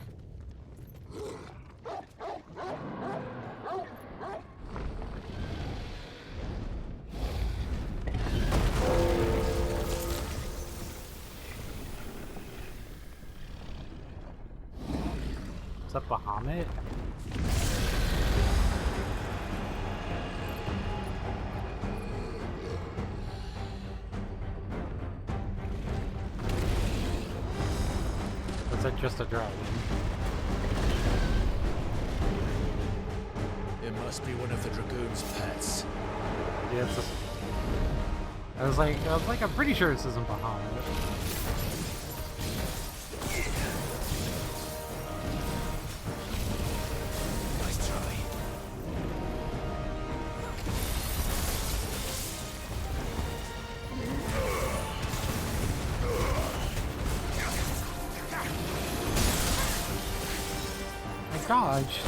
Is that Bahamut? Is that just a dragon? It must be one of the Dragoon's pets. Yeah, it's I was like, I'm pretty sure this isn't Bahamut. Nice try. I dodged.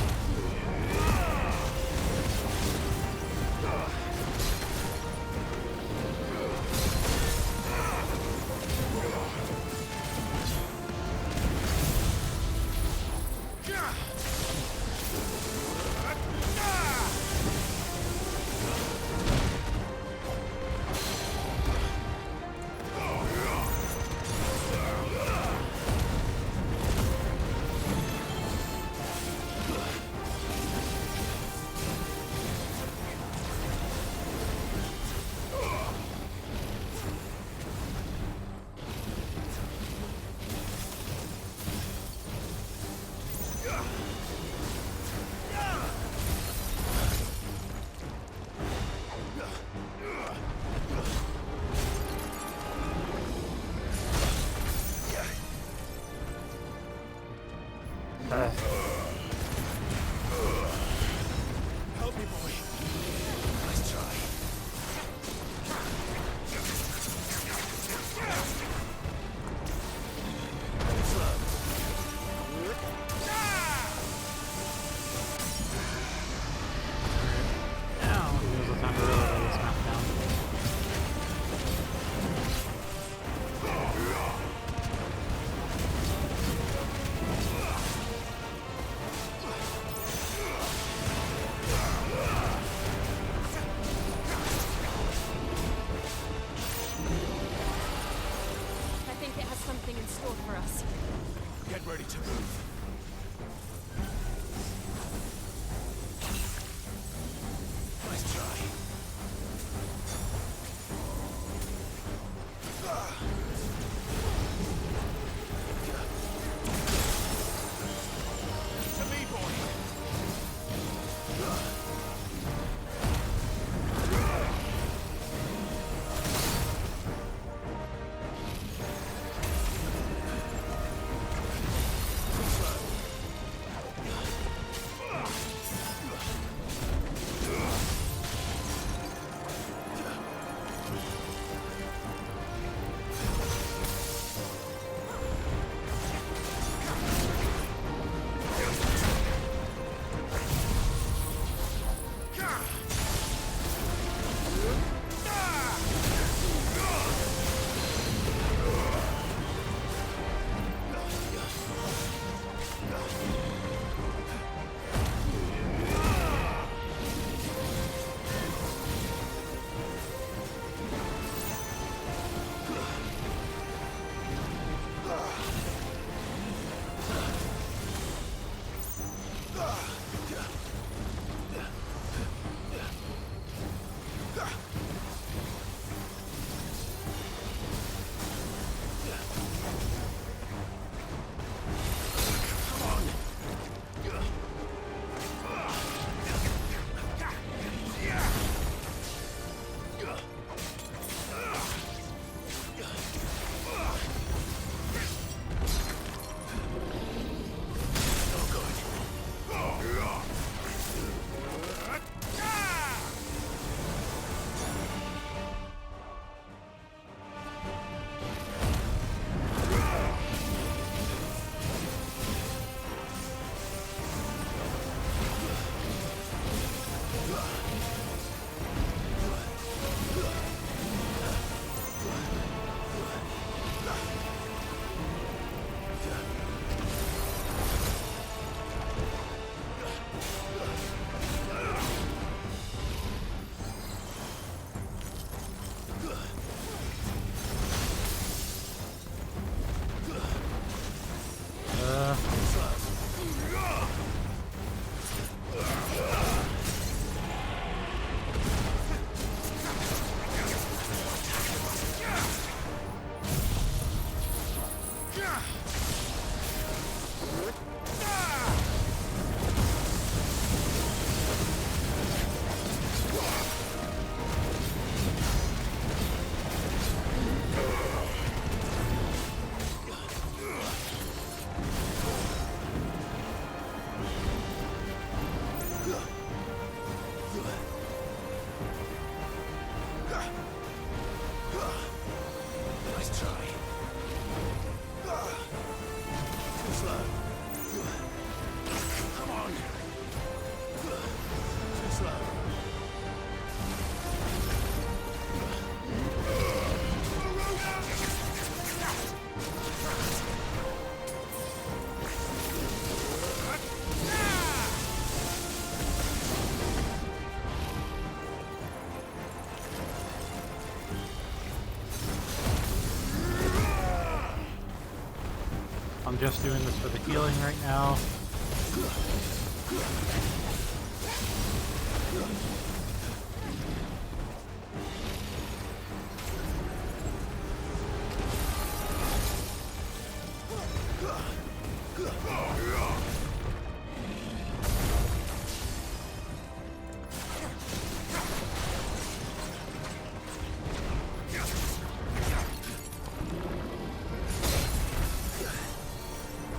just doing this for the healing right now.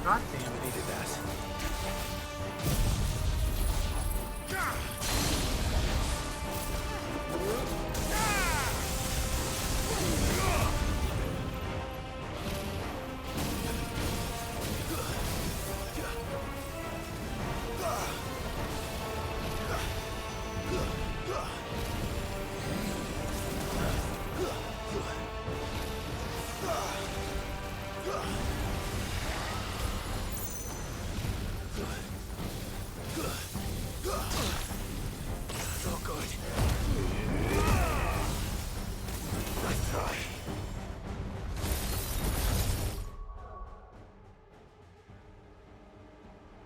God damn it, he did that.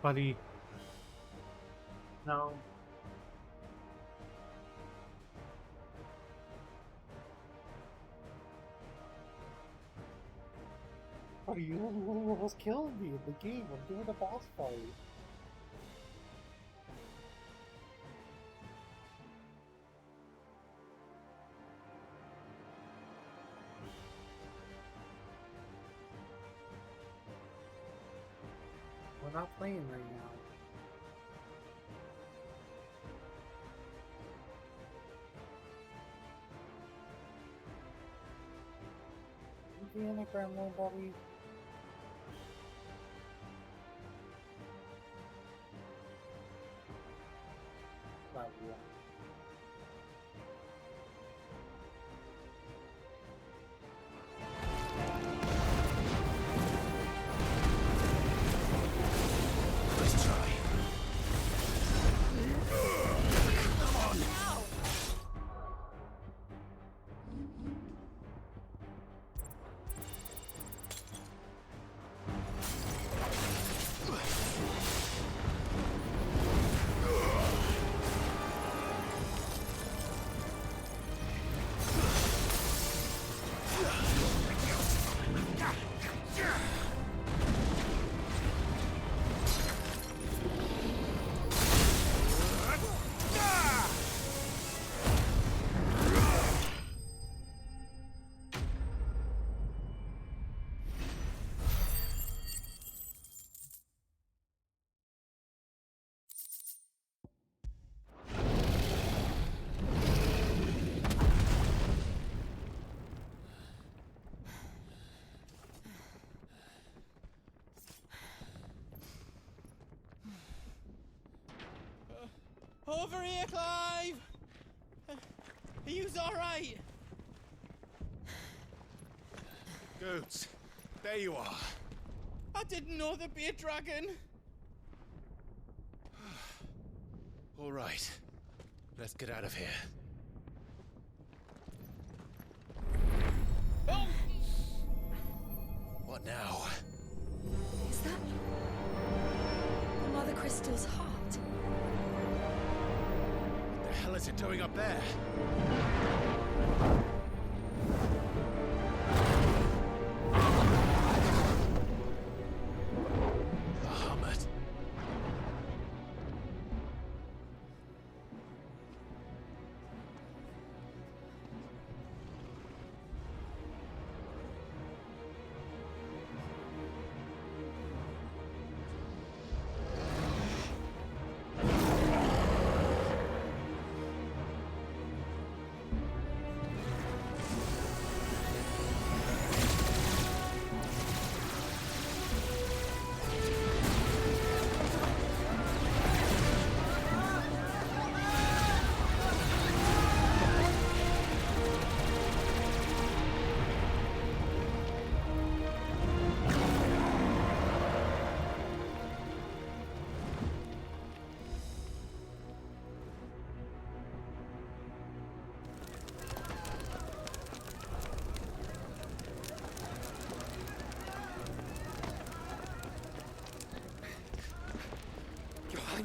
Buddy. No. Buddy, you almost killed me in the game. I'm doing a boss fight. We're not playing right now. You being a gremlin, buddy? Love you. Over here, Clive! Are you alright? Goots, there you are. I didn't know there'd be a dragon. All right, let's get out of here. Oh! What now? Is that Mother Crystal's heart? What the hell is it doing up there? Bahamut.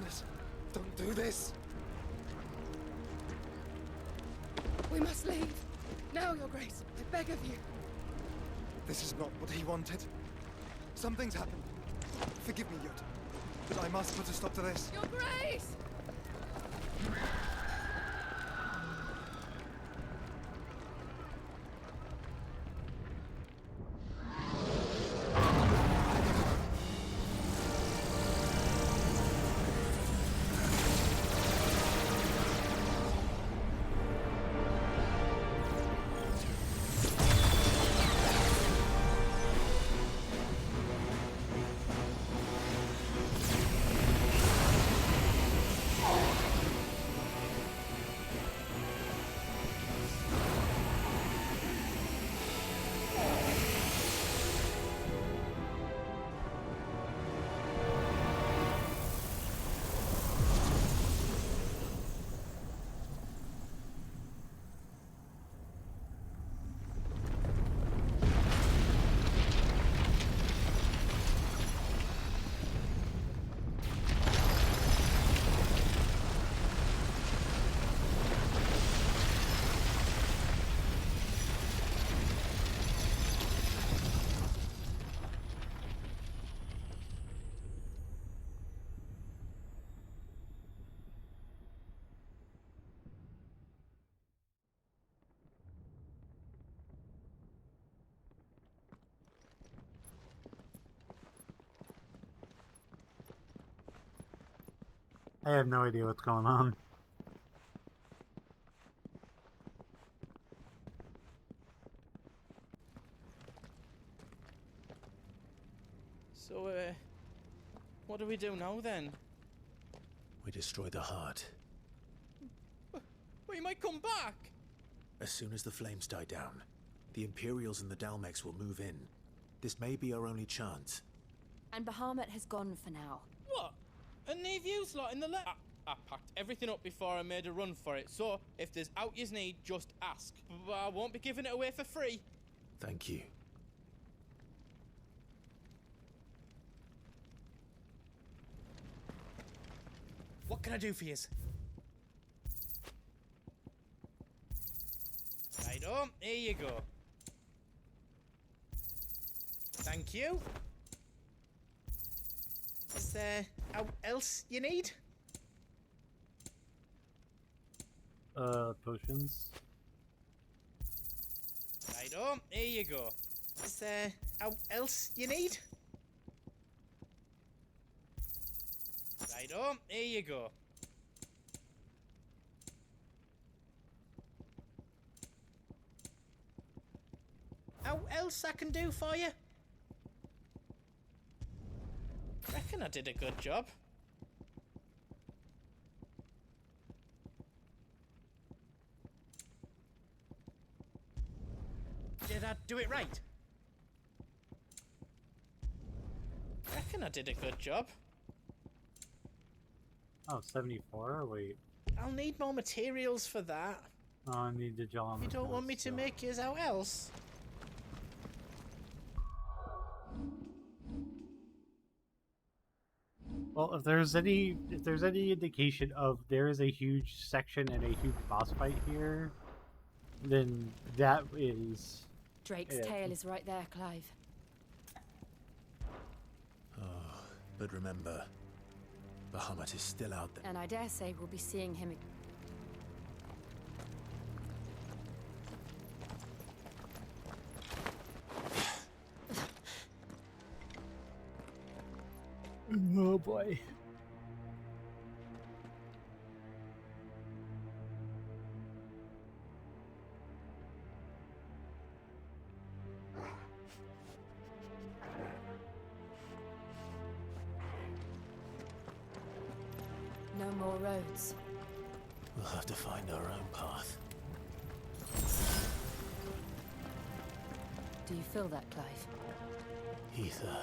Highness, don't do this! We must leave. Now, Your Grace. I beg of you. This is not what he wanted. Something's happened. Forgive me, Yod, but I must put a stop to this. Your Grace! I have no idea what's going on. So, what do we do now then? We destroy the heart. We might come back! As soon as the flames die down, the Imperials and the Dalmex will move in. This may be our only chance. And Bahamut has gone for now. What? And leave you lot in the I packed everything up before I made a run for it, so if there's out yous need, just ask. But I won't be giving it away for free. Thank you. What can I do for yous? Righto, here you go. Thank you. Is there out else you need? Potions. Righto, here you go. Is there out else you need? Righto, here you go. How else I can do for you? Reckon I did a good job. Did I do it right? Reckon I did a good job. Oh, 74? Wait. I'll need more materials for that. Oh, I need the John. You don't want me to make yours out else? Well, if there's any indication of there is a huge section and a huge boss fight here, then that is... Drake's tail is right there, Clive. Oh, but remember, Bahamut is still out there. And I dare say we'll be seeing him. Oh boy. No more roads. We'll have to find our own path. Do you feel that, Clive? Ether.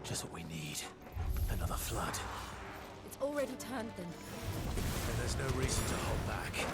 Just what we need. Another flood. It's already turned them. And there's no reason to hold back.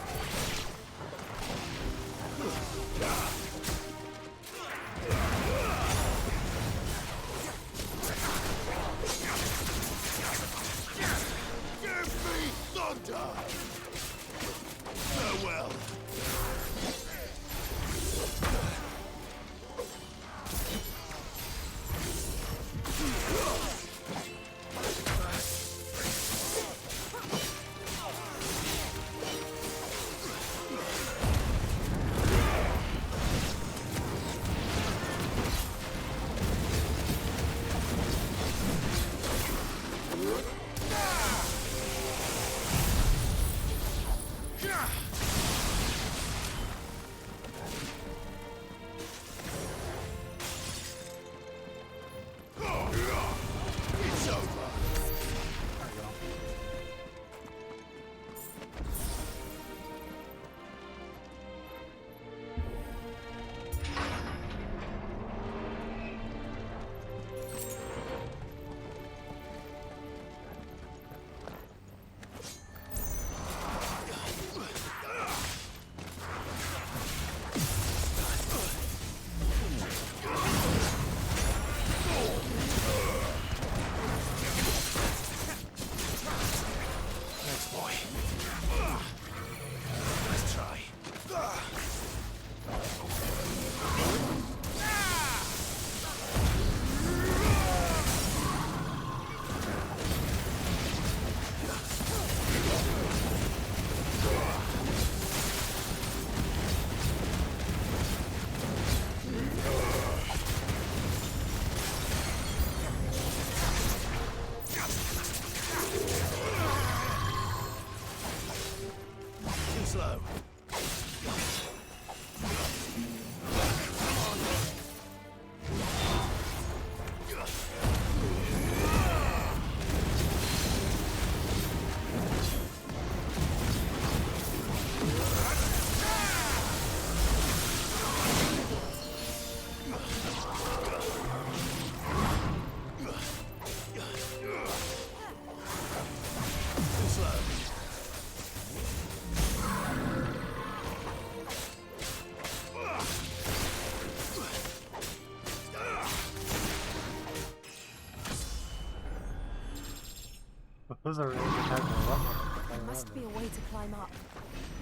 Those are really good type of level. There must be a way to climb up.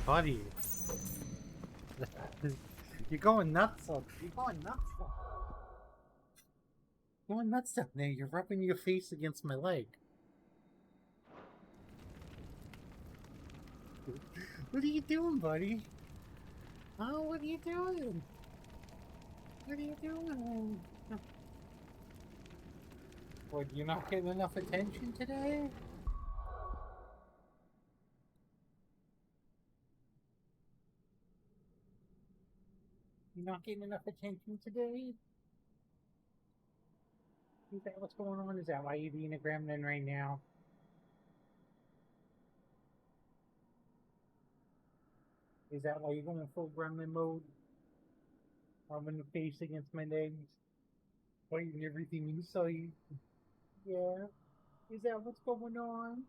Buddy. You're going nuts up. You're going nuts up. You're going nuts up there. You're rubbing your face against my leg. What are you doing, buddy? Oh, what are you doing? What are you doing? What, you're not getting enough attention today? You're not getting enough attention today? Is that what's going on? Is that why you're being a gremlin right now? Is that why you're going full gremlin mode? Rubbing the face against my legs? Fighting everything you say? Yeah? Is that what's going on?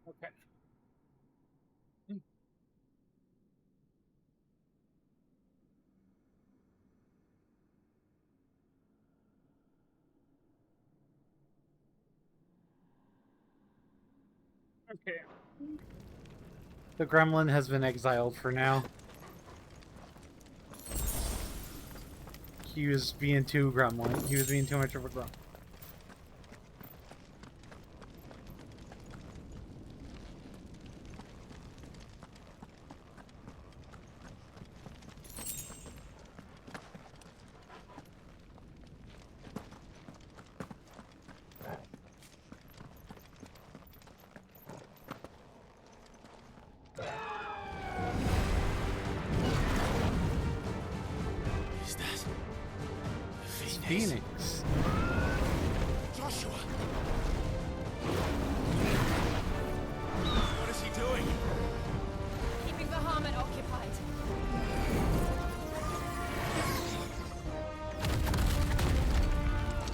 Okay. Okay. The gremlin has been exiled for now. He was being too gremlin. He was being too much of a gremlin. Phoenix. Joshua! What is he doing? Keeping the Bahamut occupied.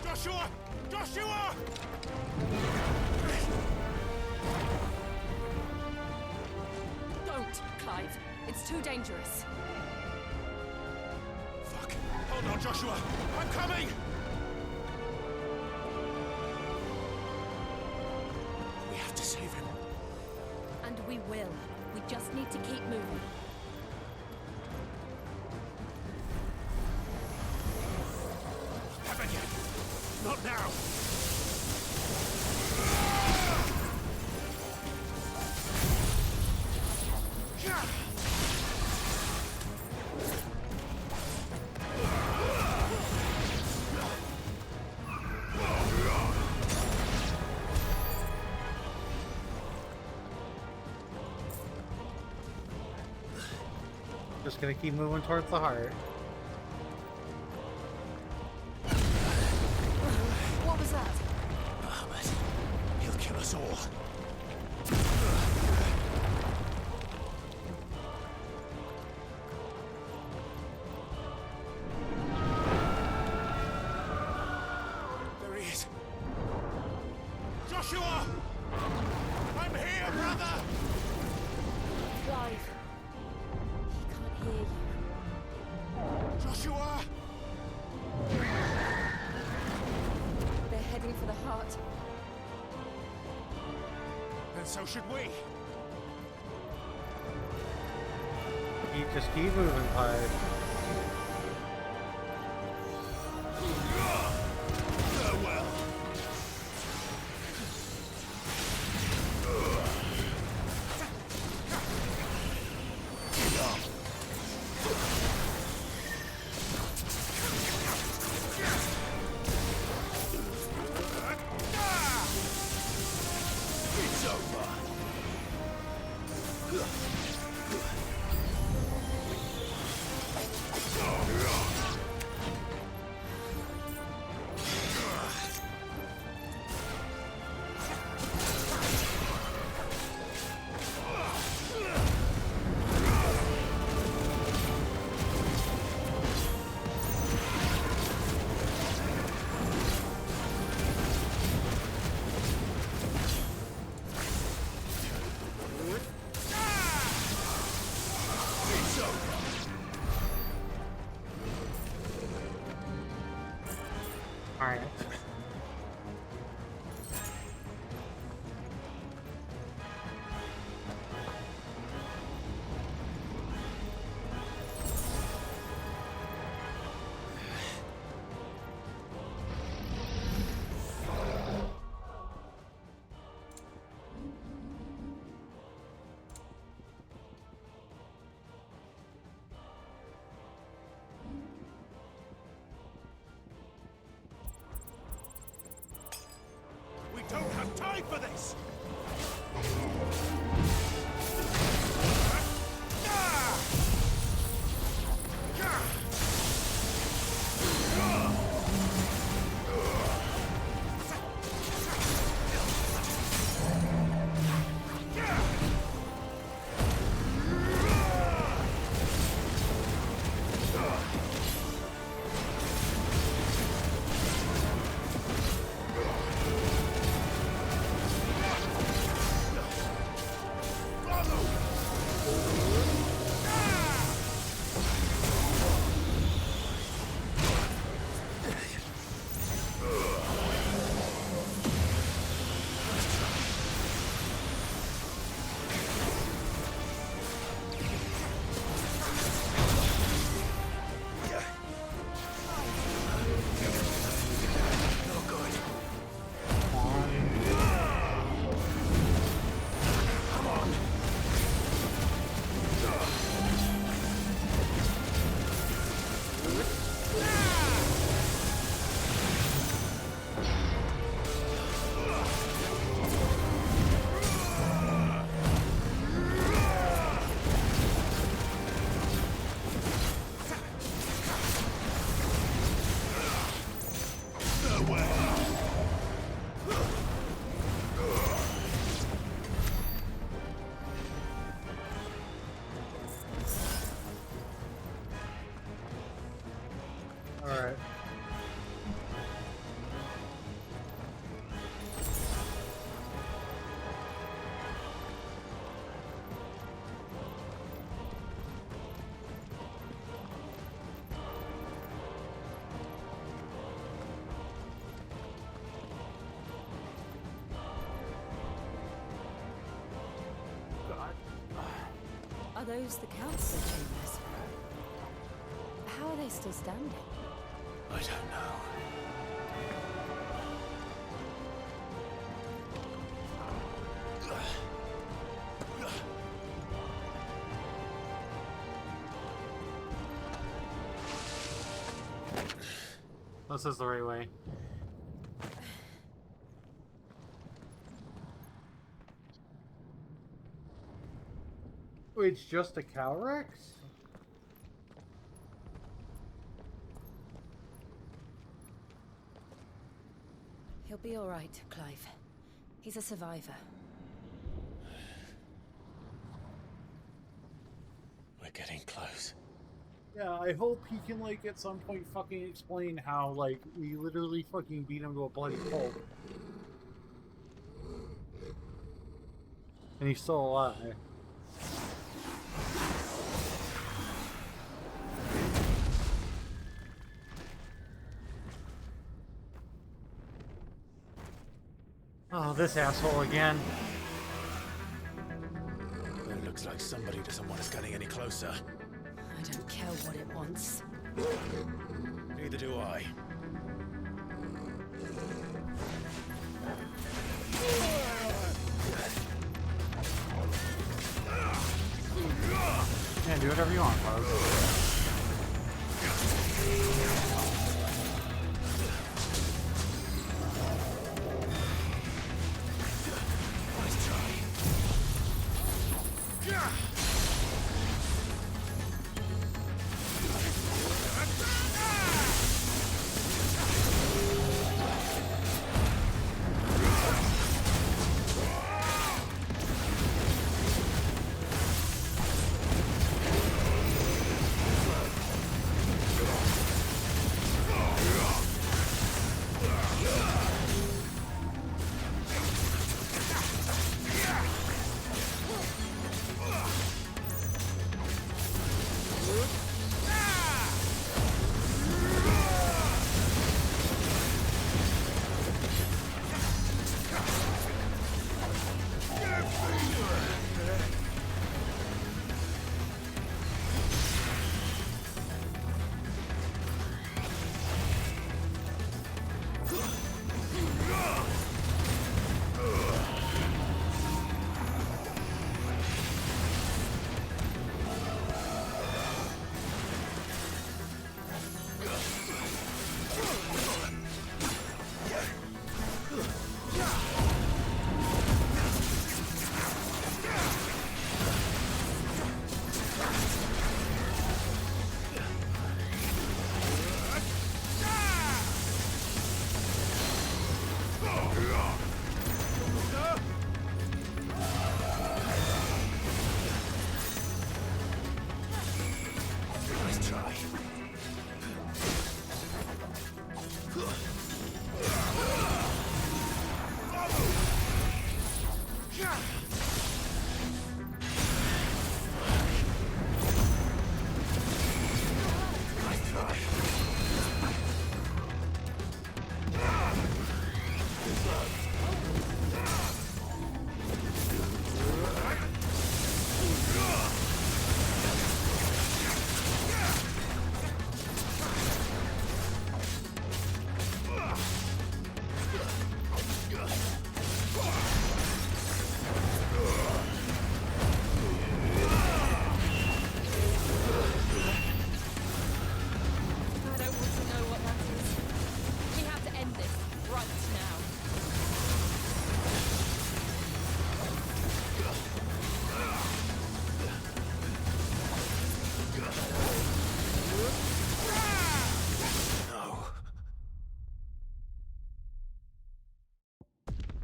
Joshua! Joshua! Don't, Clive. It's too dangerous. Fuck. Hold on, Joshua. I'm coming! We have to save him. And we will. We just need to keep moving. Haven't yet. Not now. Just gonna keep moving towards the heart. What was that? Bahamut. He'll kill us all. I'm here, brother! Clive. He can't hear you. Joshua! They're heading for the heart. Then so should we. Just keep moving, Clive. Farewell. It's over. Alright. We don't have time for this! Alright. Are those the council chambers? How are they still standing? I don't know. This is the right way. Wait, it's just a Calrex? He'll be all right, Clive. He's a survivor. We're getting close. Yeah, I hope he can, like, at some point fucking explain how, like, we literally fucking beat him to a bloody pulp. And he's still alive. Oh, this asshole again. It looks like somebody doesn't want us getting any closer. I don't care what it wants. Neither do I. Yeah, do whatever you want, folks.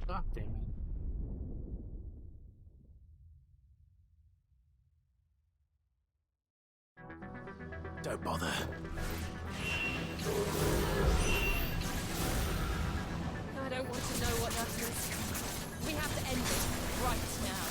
God damn it. Don't bother. I don't want to know what that is. We have to end it right now.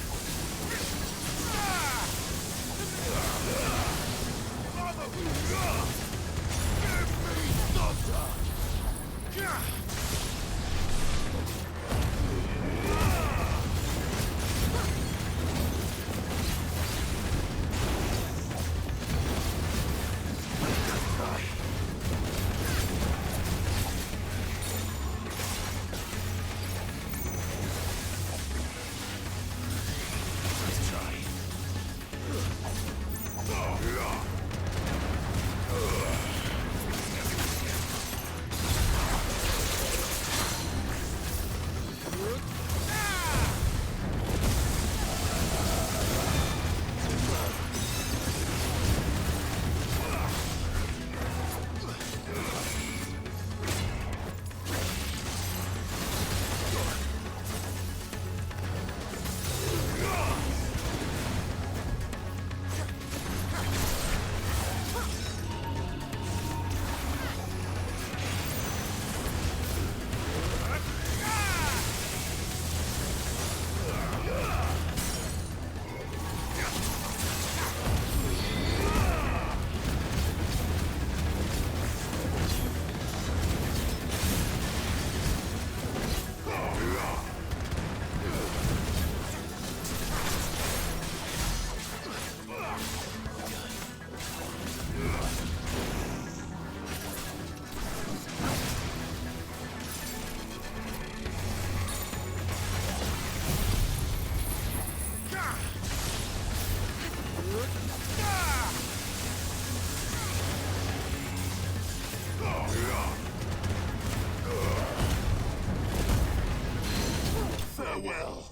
hell!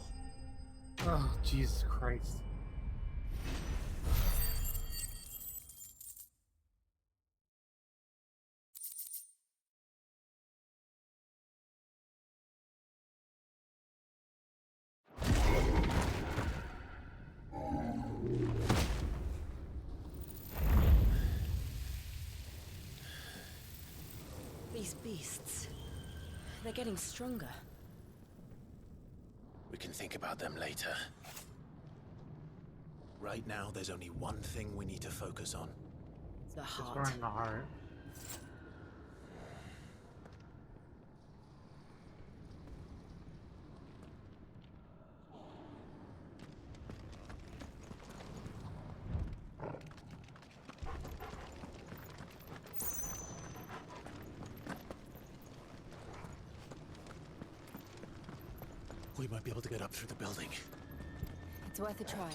Oh, Jesus Christ. These beasts, they're getting stronger. We can think about them later. Right now, there's only one thing we need to focus on. The heart. Destroying the heart. We might be able to get up through the building. It's worth a try.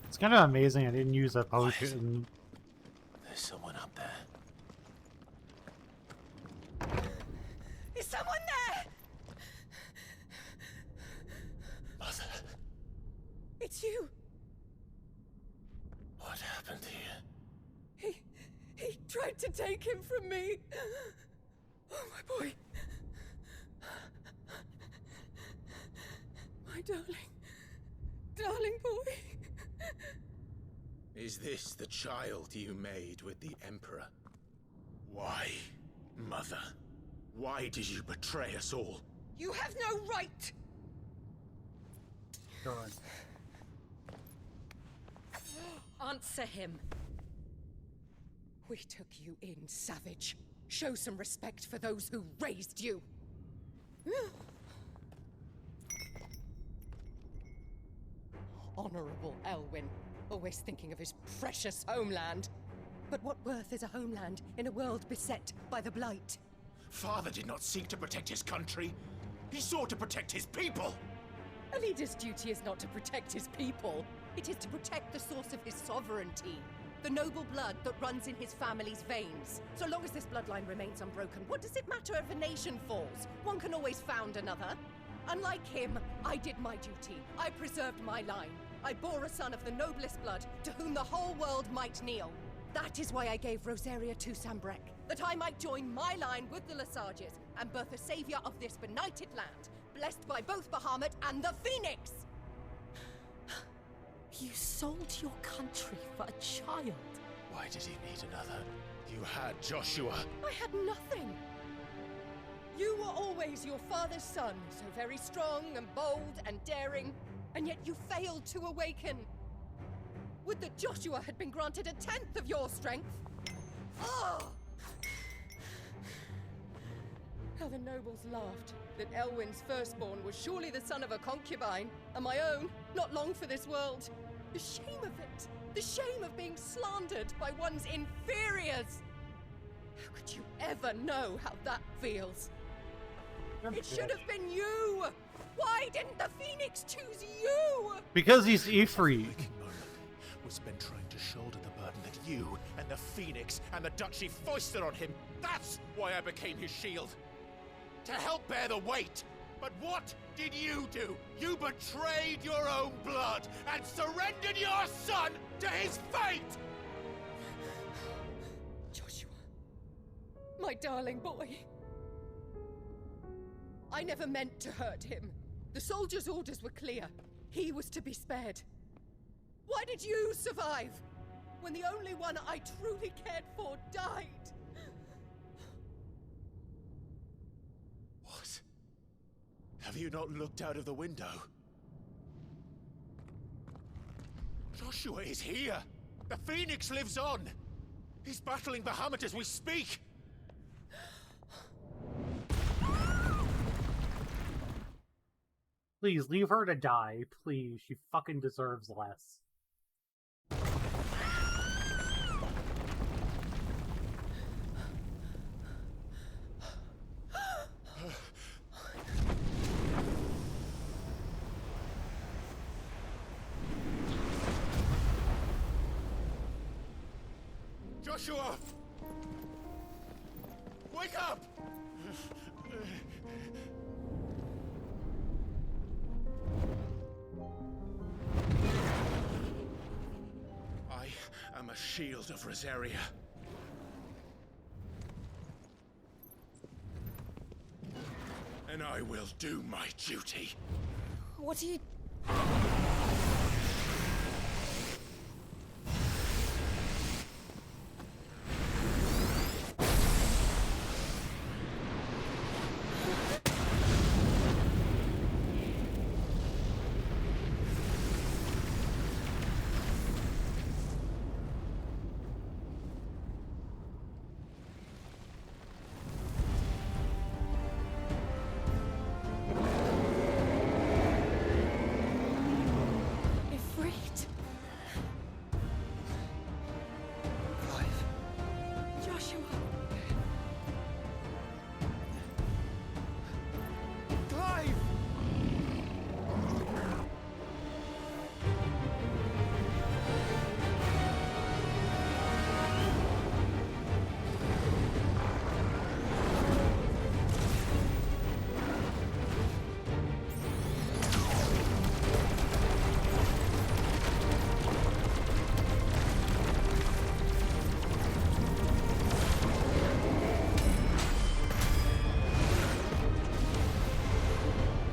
It's kind of amazing I didn't use a potion. There's someone up there. Is someone there? Mother. It's you. What happened here? He tried to take him from me. Oh, my boy. My darling boy. Is this the child you made with the Emperor? Why, Mother? Why did you betray us all? You have no right. Go on. Answer him. We took you in, savage. Show some respect for those who raised you. Honorable Elwyn, always thinking of his precious homeland. But what worth is a homeland in a world beset by the Blight? Father did not seek to protect his country. He sought to protect his people. A leader's duty is not to protect his people. It is to protect the source of his sovereignty. The noble blood that runs in his family's veins. So long as this bloodline remains unbroken, what does it matter if a nation falls? One can always found another. Unlike him, I did my duty. I preserved my line. I bore a son of the noblest blood, to whom the whole world might kneel. That is why I gave Rosaria to Sambrek, that I might join my line with the Lesages and birth a savior of this benighted land, blessed by both Bahamut and the Phoenix! You sold your country for a child. Why did he need another? You had Joshua. I had nothing. You were always your father's son, so very strong and bold and daring, and yet you failed to awaken. Would that Joshua had been granted 1/10 of your strength? Oh! How the nobles laughed that Elwyn's firstborn was surely the son of a concubine, and my own, not long for this world. The shame of it! The shame of being slandered by one's inferiors! How could you ever know how that feels? It should have been you! Why didn't the Phoenix choose you? Because he's Ifrit. Was been trying to shoulder the burden that you and the Phoenix and the Duchy foisted on him. That's why I became his shield. To help bear the weight. But what did you do? You betrayed your own blood and surrendered your son to his fate! Joshua, my darling boy. I never meant to hurt him. The soldiers' orders were clear. He was to be spared. Why did you survive when the only one I truly cared for died? What? Have you not looked out of the window? Joshua is here! The Phoenix lives on! He's battling Bahamut as we speak! Please, leave her to die, please. She fucking deserves less. Joshua! Wake up! I am a shield of Rosaria. And I will do my duty. What are you...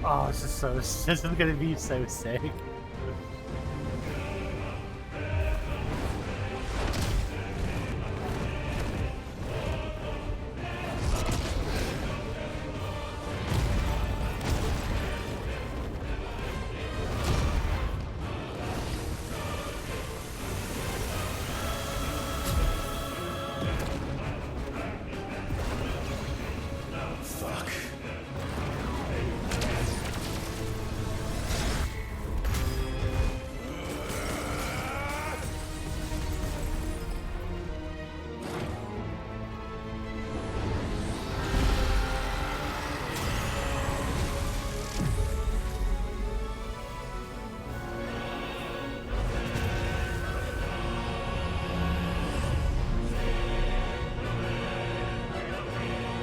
Oh, this is gonna be so sick.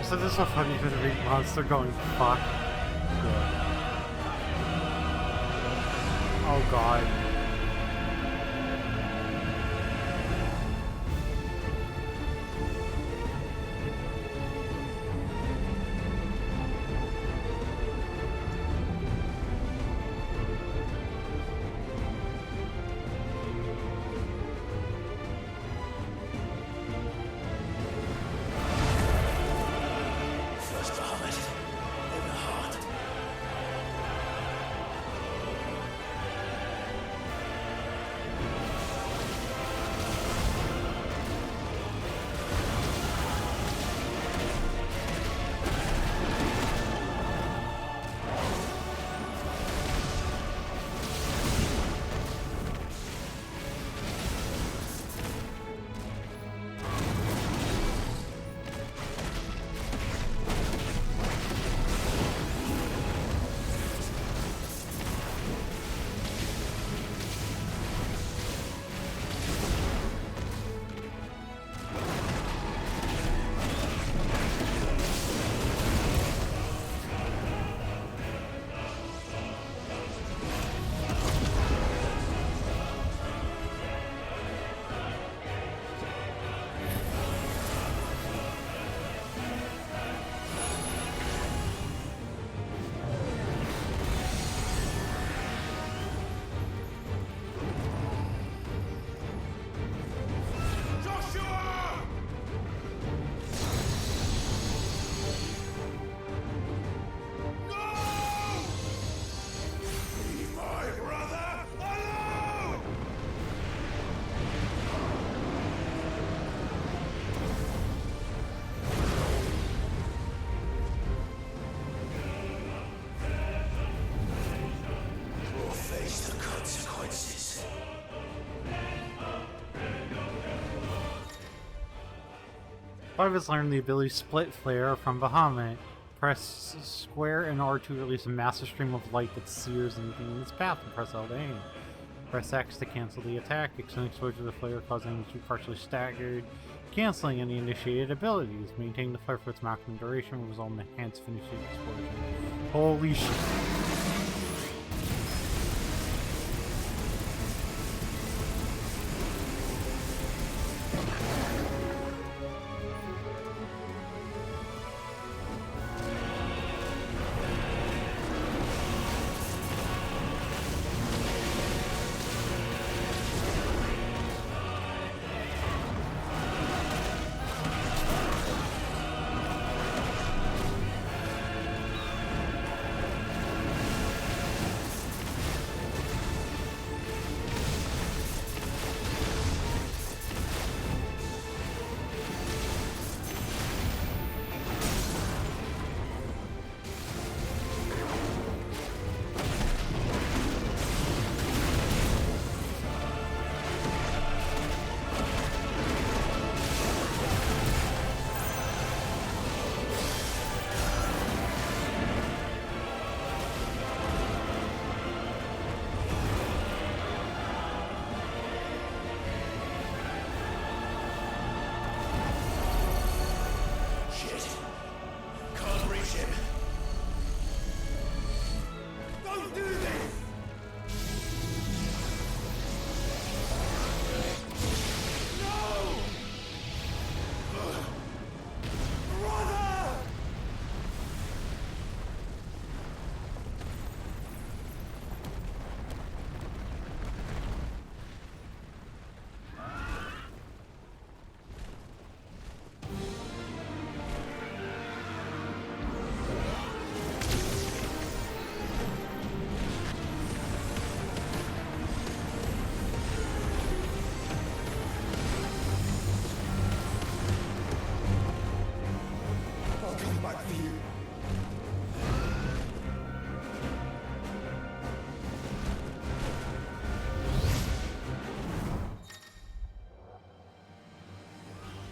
So this is so funny for the big monster going fuck. Oh god. Five has learned the ability Split Flare from Bahamut. Press square and R to release a massive stream of light that sears anything in its path, and press L to aim. Press X to cancel the attack, extend exposure to the flare, causing them to be partially staggered. canceling any initiated abilities. Maintaining the fire for its maximum duration will result in enhanced finishing explosion. Holy shit.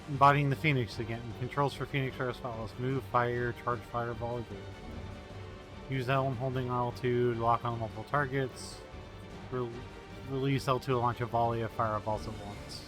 Embodying the Phoenix again. Controls for Phoenix are as follows. Move, fire, charge fireball, use L holding L2 to lock on multiple targets. Release L2 to launch a volley of fireballs at once.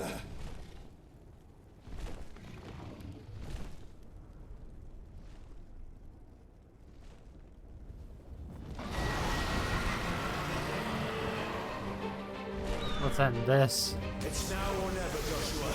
Commander. Let's end this. It's now or never, Joshua.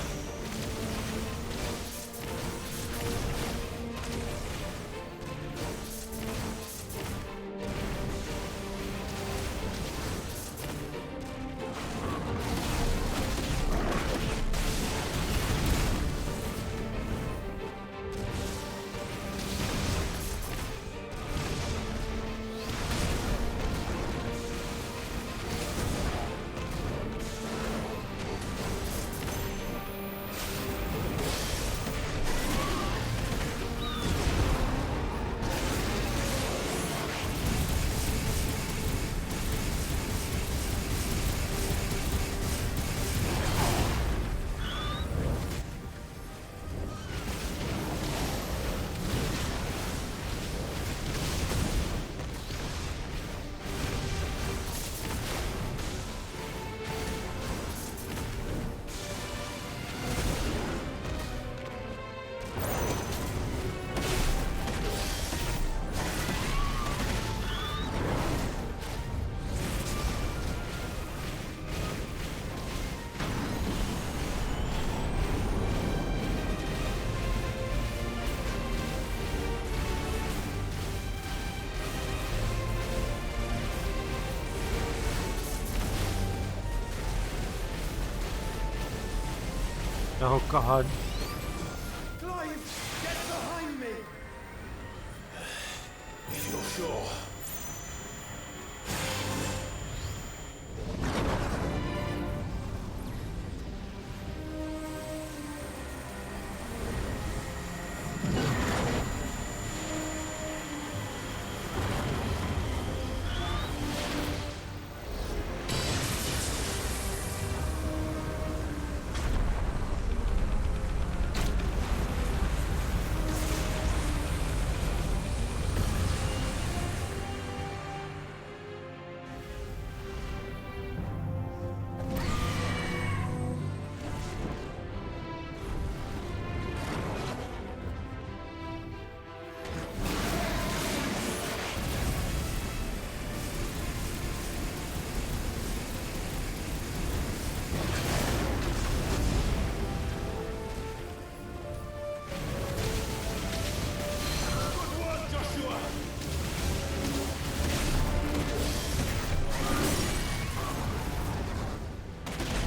Oh god. Clive, get behind me! If you're sure.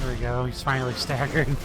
There we go, he's finally staggered.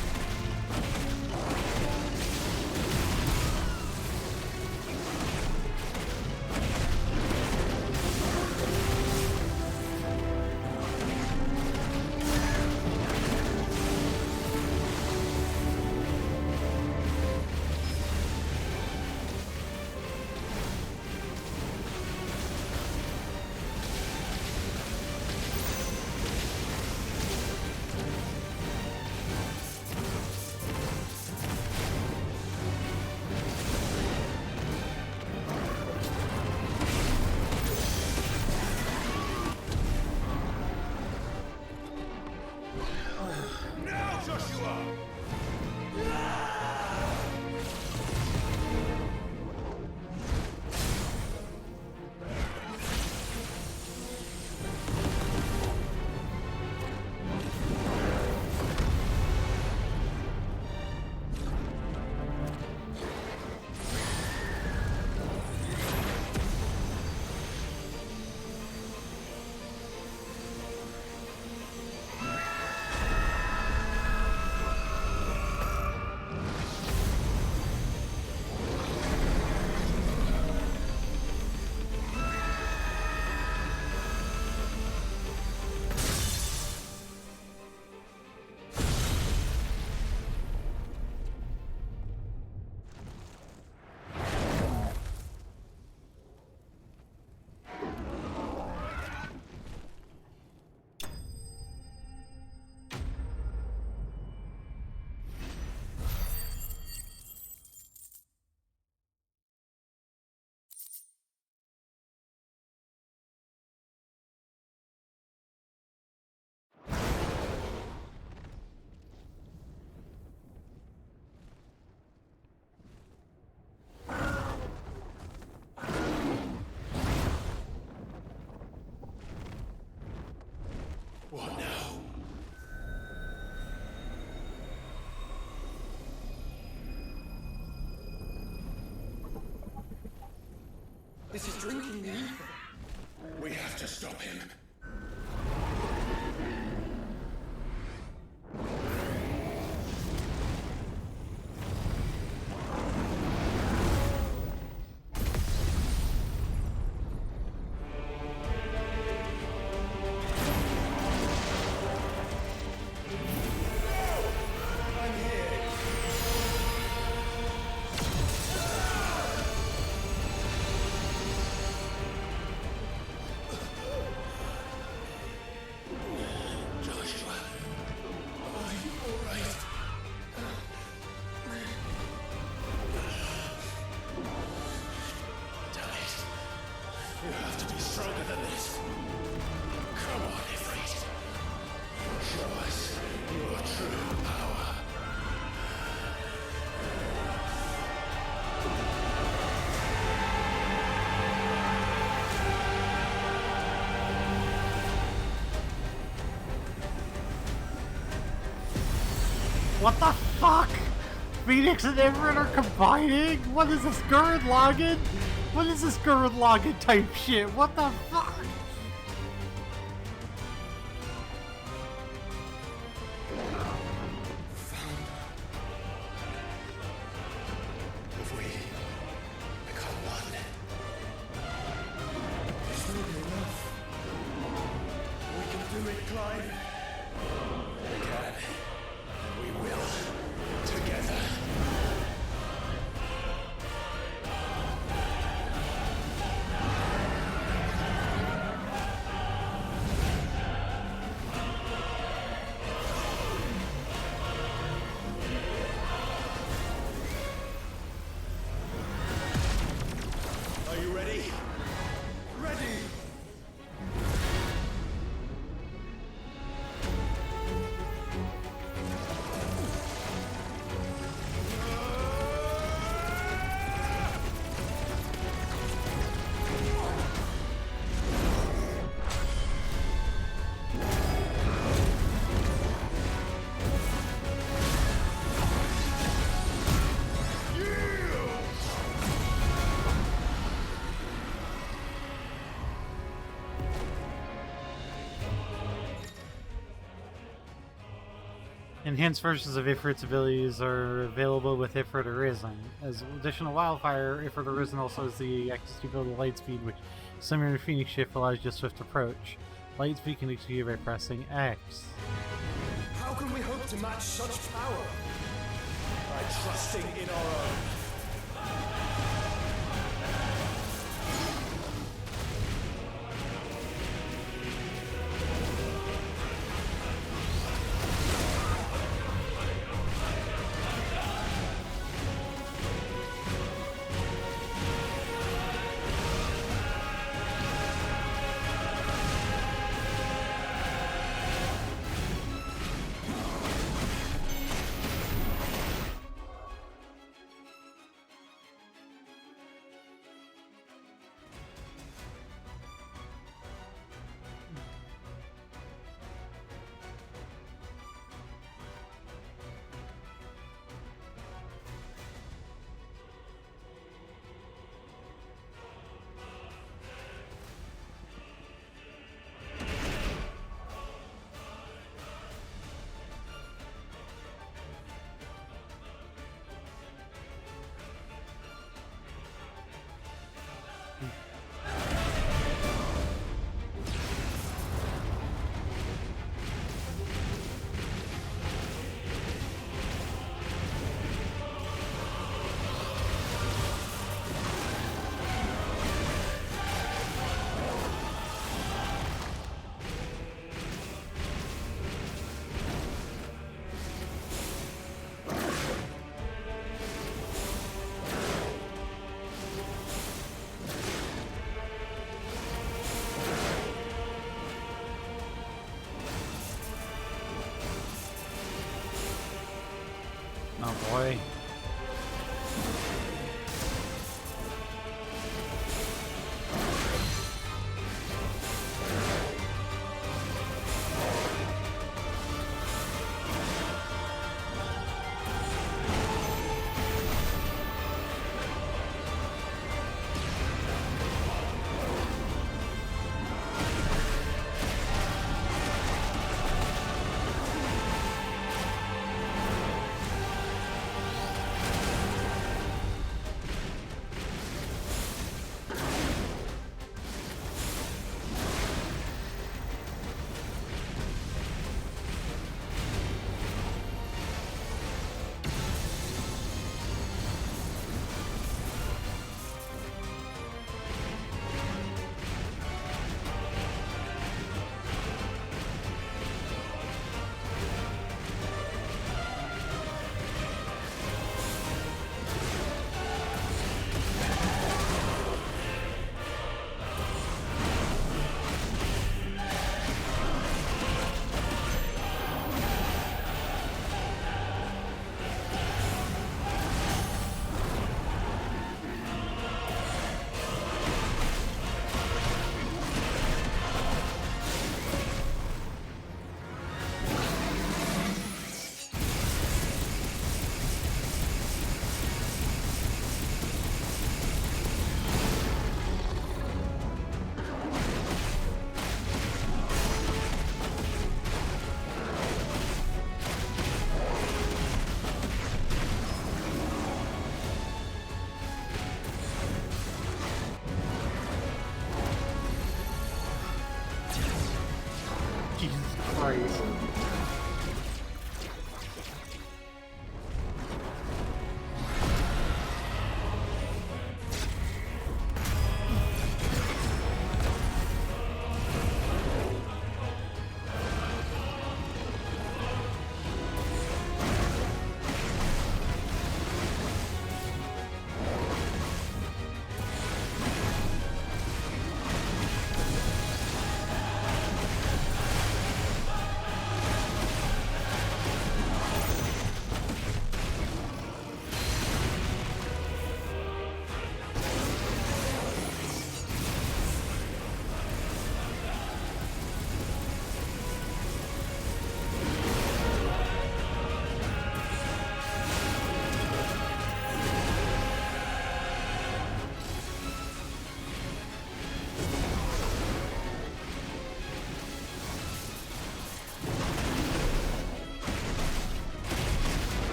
This is drinking me. We have to stop him. You have to be stronger than this. Come on, Ifrit. Show us your true power. What the fuck? Phoenix and Ifrit are combining? What is this, Gurren Lagann? What is this Gurren Lagann type shit? What the fuck? If we become one, This will be enough. We can do it, Clive. we can. We will. Together. Are you ready? Ready! Enhanced versions of Ifrit's abilities are available with Ifrit Arisen. As additional wildfire, Ifrit Arisen also has the XST ability Lightspeed, which similar to Phoenix Shift allows you to swift approach. Lightspeed can be executed by pressing X. How can we hope to match such power? By trusting in our own. Oh boy.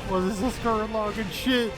What is this current log and shit?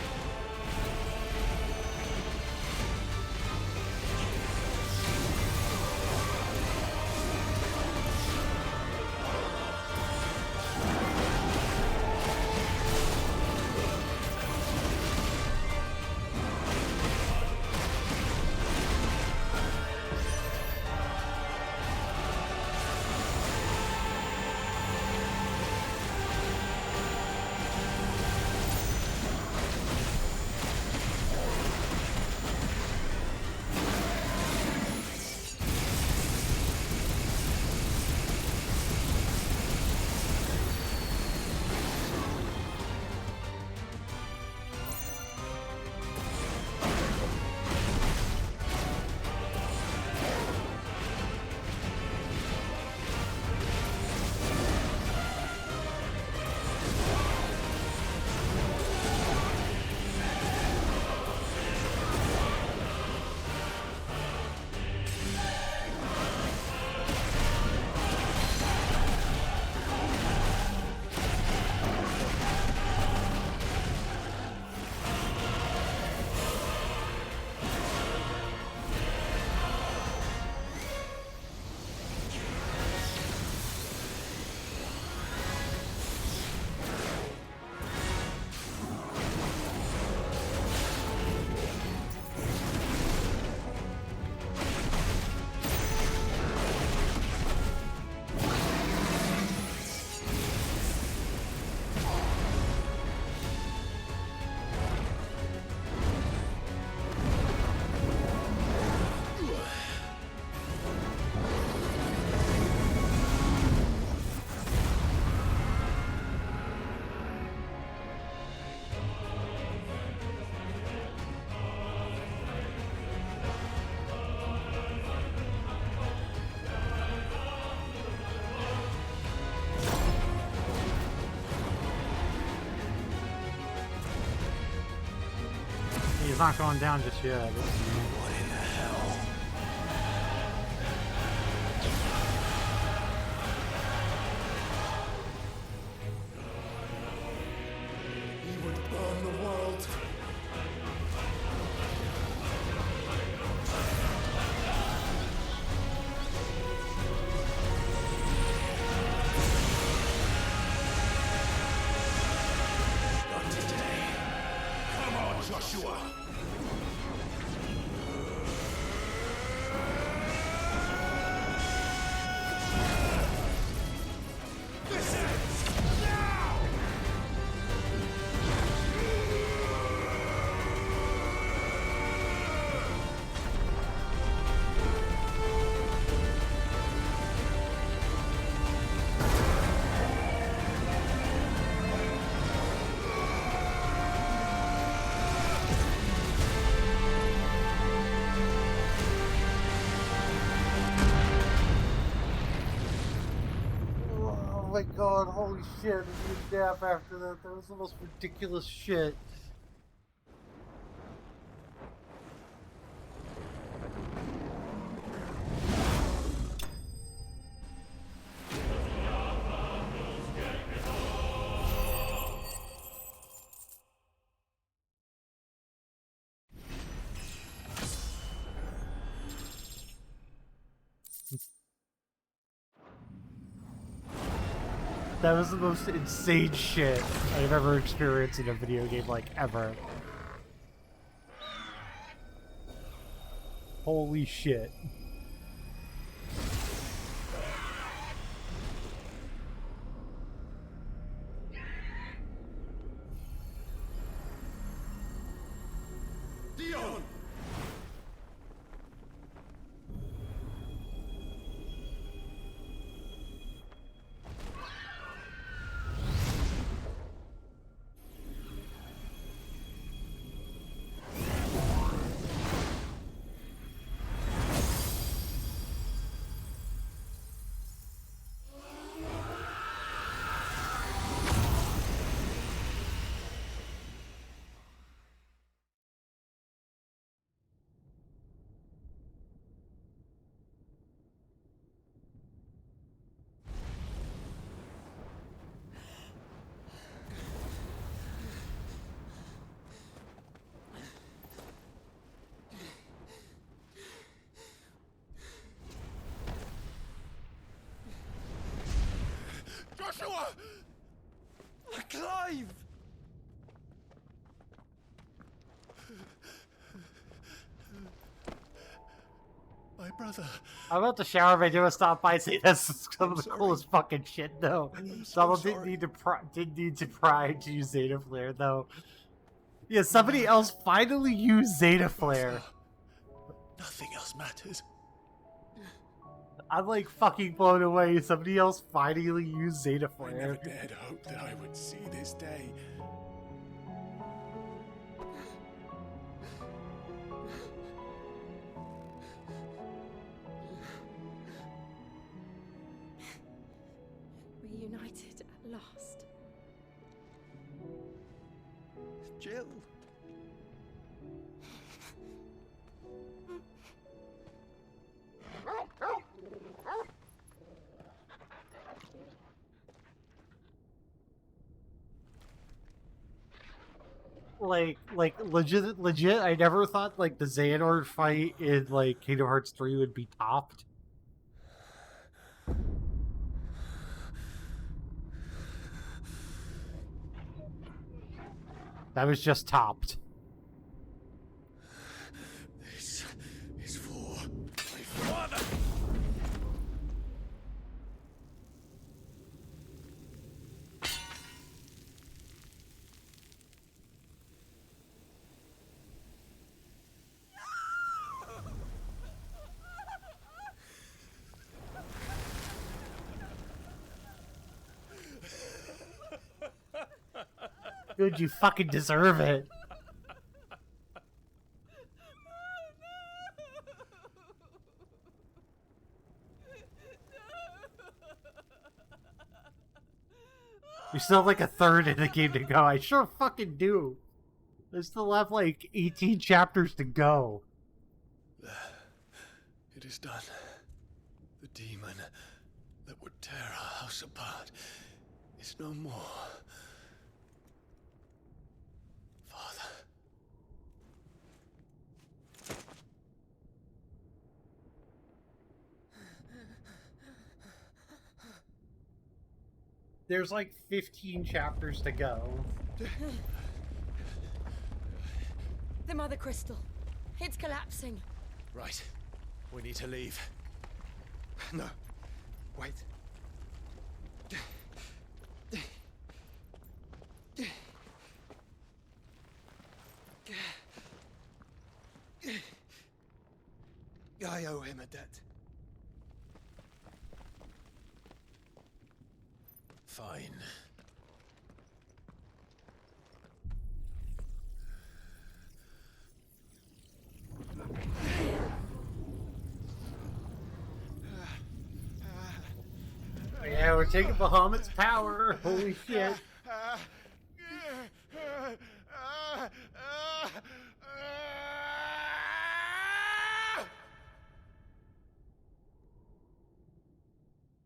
He's not going down just yet. What in the hell? He would burn the world. Not today. Come on, Joshua! Oh my god, holy shit, I need a nap after that. That was the most ridiculous shit. That was the most insane shit I've ever experienced in a video game, like, ever. Holy shit. Dion! Clive! My brother. I'm about to shower if I do a stop by and say that's some of the coolest fucking shit though. Donald didn't need to pry to use Zeta Flare though. Yeah, somebody else finally used Zeta Flare. Nothing else matters. I'm like fucking blown away. Somebody else finally used Zeta I Flare. never dared hope that I would see this day. Reunited at last. Jill. Like legit, I never thought like the Xehanort fight in like Kingdom Hearts 3 would be topped. That was just topped. This is for my father. Dude, you fucking deserve it. We still have like a third in the game to go. I sure fucking do. I still have like 18 chapters to go. It is done. The demon that would tear our house apart is no more. Father. There's like 15 chapters to go. The Mother Crystal. It's collapsing. Right. We need to leave. No. Wait. I owe him a debt. Fine. Yeah, we're taking Bahamut's power. Holy shit.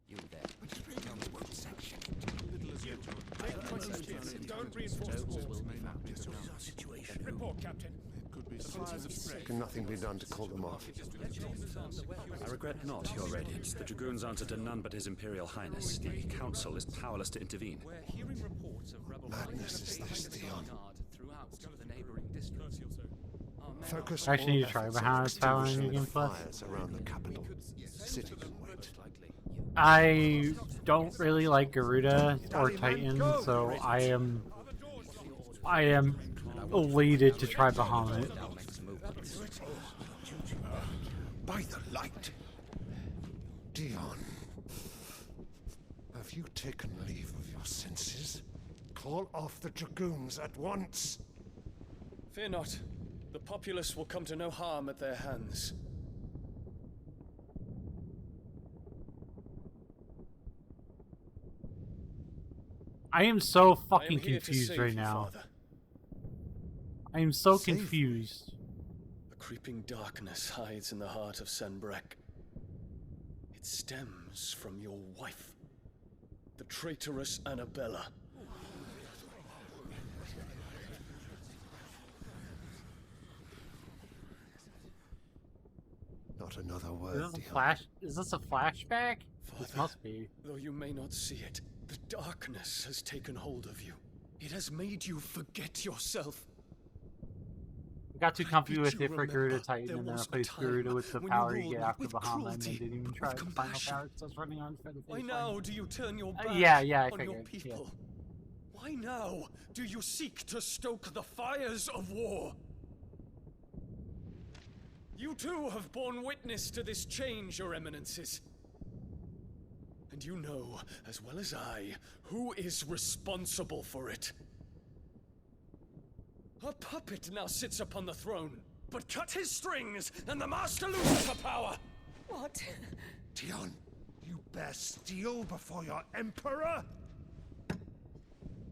You there. Don't reinforce the walls. This is our situation. Report, Captain. Can nothing be done to call them off? I regret not, Your Radiance. The Dragoons answer to none but His Imperial Highness. The Council is powerless to intervene. Madness is this, Theon. Focus Actually, all need to try efforts on Bahamut's power in extinguishing New the Game Plus. fires around the capital. City can wait. I don't really like Garuda or Titan, so I am elated to try Bahamut. By the light! Dion, have you taken leave of your senses? Call off the Dragoons at once! Fear not. The populace will come to no harm at their hands. I am so I am fucking here to confused save right you, now. Father. I am so Save confused. A creeping darkness hides in the heart of Senbrek. It stems from your wife, the traitorous Annabella. Not another Is word, this a Dion. flash? Is this a flashback? This must be. Though you may not see it, The darkness has taken hold of you. It has made you forget yourself. I got too comfy with it for remember, Garuda Titan, there and then was a replaced time Garuda with the when you power you ruled get not after with Bahama, and cruelty, then didn't even but try with the final compassion. power because I was running on for the Why face now line. do you turn your back I on figured, your people? Why now do you seek to stoke the fires of war? You too have borne witness to this change, Your Eminences. And you know, as well as I, who is responsible for it. A puppet now sits upon the throne, but cut his strings, and the Master loses the power! What? Dion, you bear steel before your Emperor?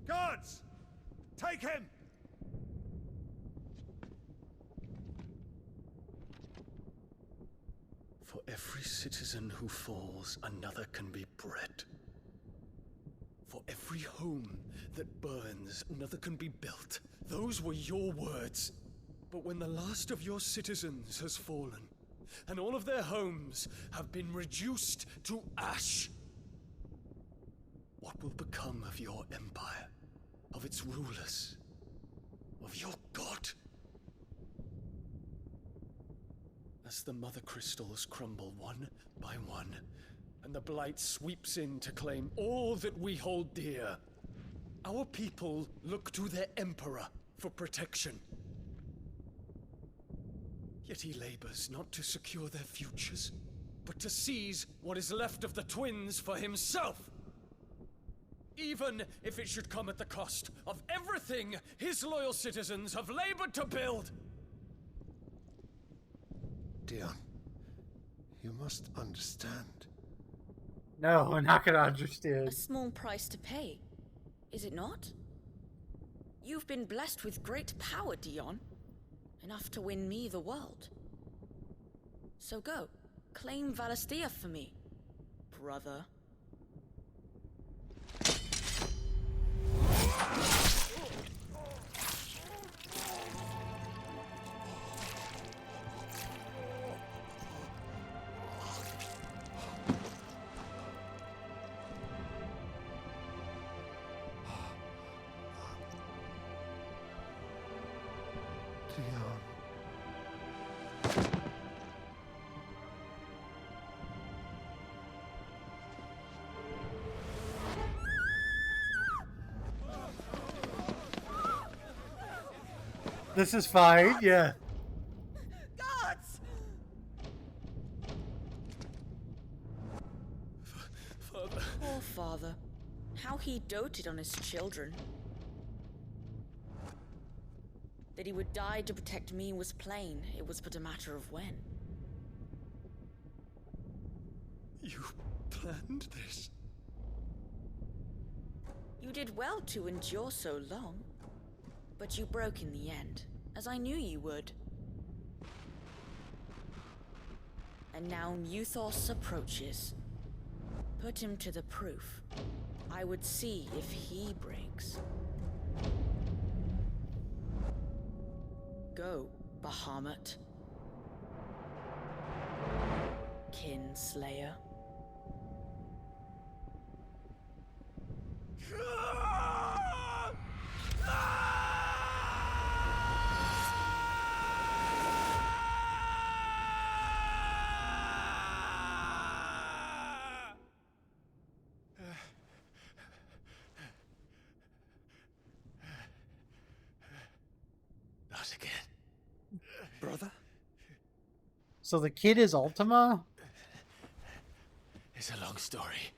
Guards! Take him! For every citizen who falls, another can be bred. For every home that burns, another can be built. Those were your words. But when the last of your citizens has fallen, and all of their homes have been reduced to ash, what will become of your empire, of its rulers, of your god? As the mother crystals crumble one by one, and the blight sweeps in to claim all that we hold dear, our people look to their emperor for protection. Yet he labors not to secure their futures, but to seize what is left of the twins for himself. Even if it should come at the cost of everything his loyal citizens have labored to build. Dion, you must understand. No, I'm not gonna understand. A small price to pay, is it not? You've been blessed with great power, Dion. Enough to win me the world. So go, claim Valisthea for me, brother. This is fine, yeah. Guards! Father. Poor father. How he doted on his children. That he would die to protect me was plain. It was but a matter of when. You planned this? You did well to endure so long. But you broke in the end, as I knew you would. And now Muthos approaches. Put him to the proof. I would see if he breaks. Go, Bahamut. Kinslayer. Not again. Brother? So the kid is Ultima? It's a long story.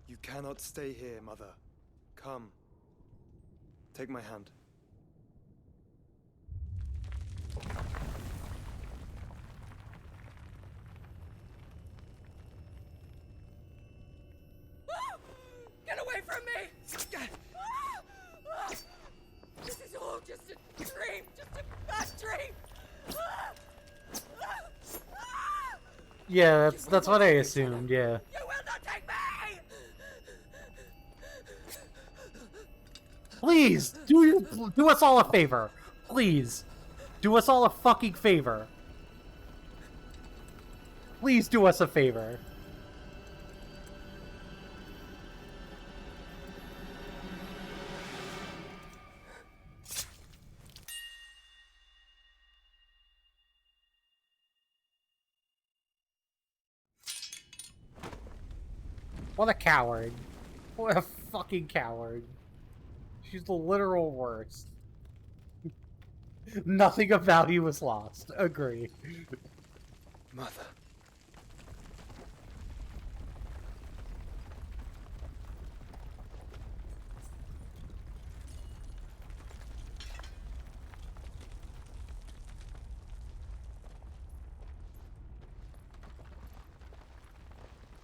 You cannot stay here, Mother. Come. Take my hand. Get away from me! This is all just a dream! Just a bad dream! Yeah, that's what I assumed, yeah. You will not take me! Please, do us all a favor. Please. Do us all a fucking favor. Please do us a favor. What a coward. What a fucking coward. She's the literal worst. Nothing of value was lost. Agree. Mother.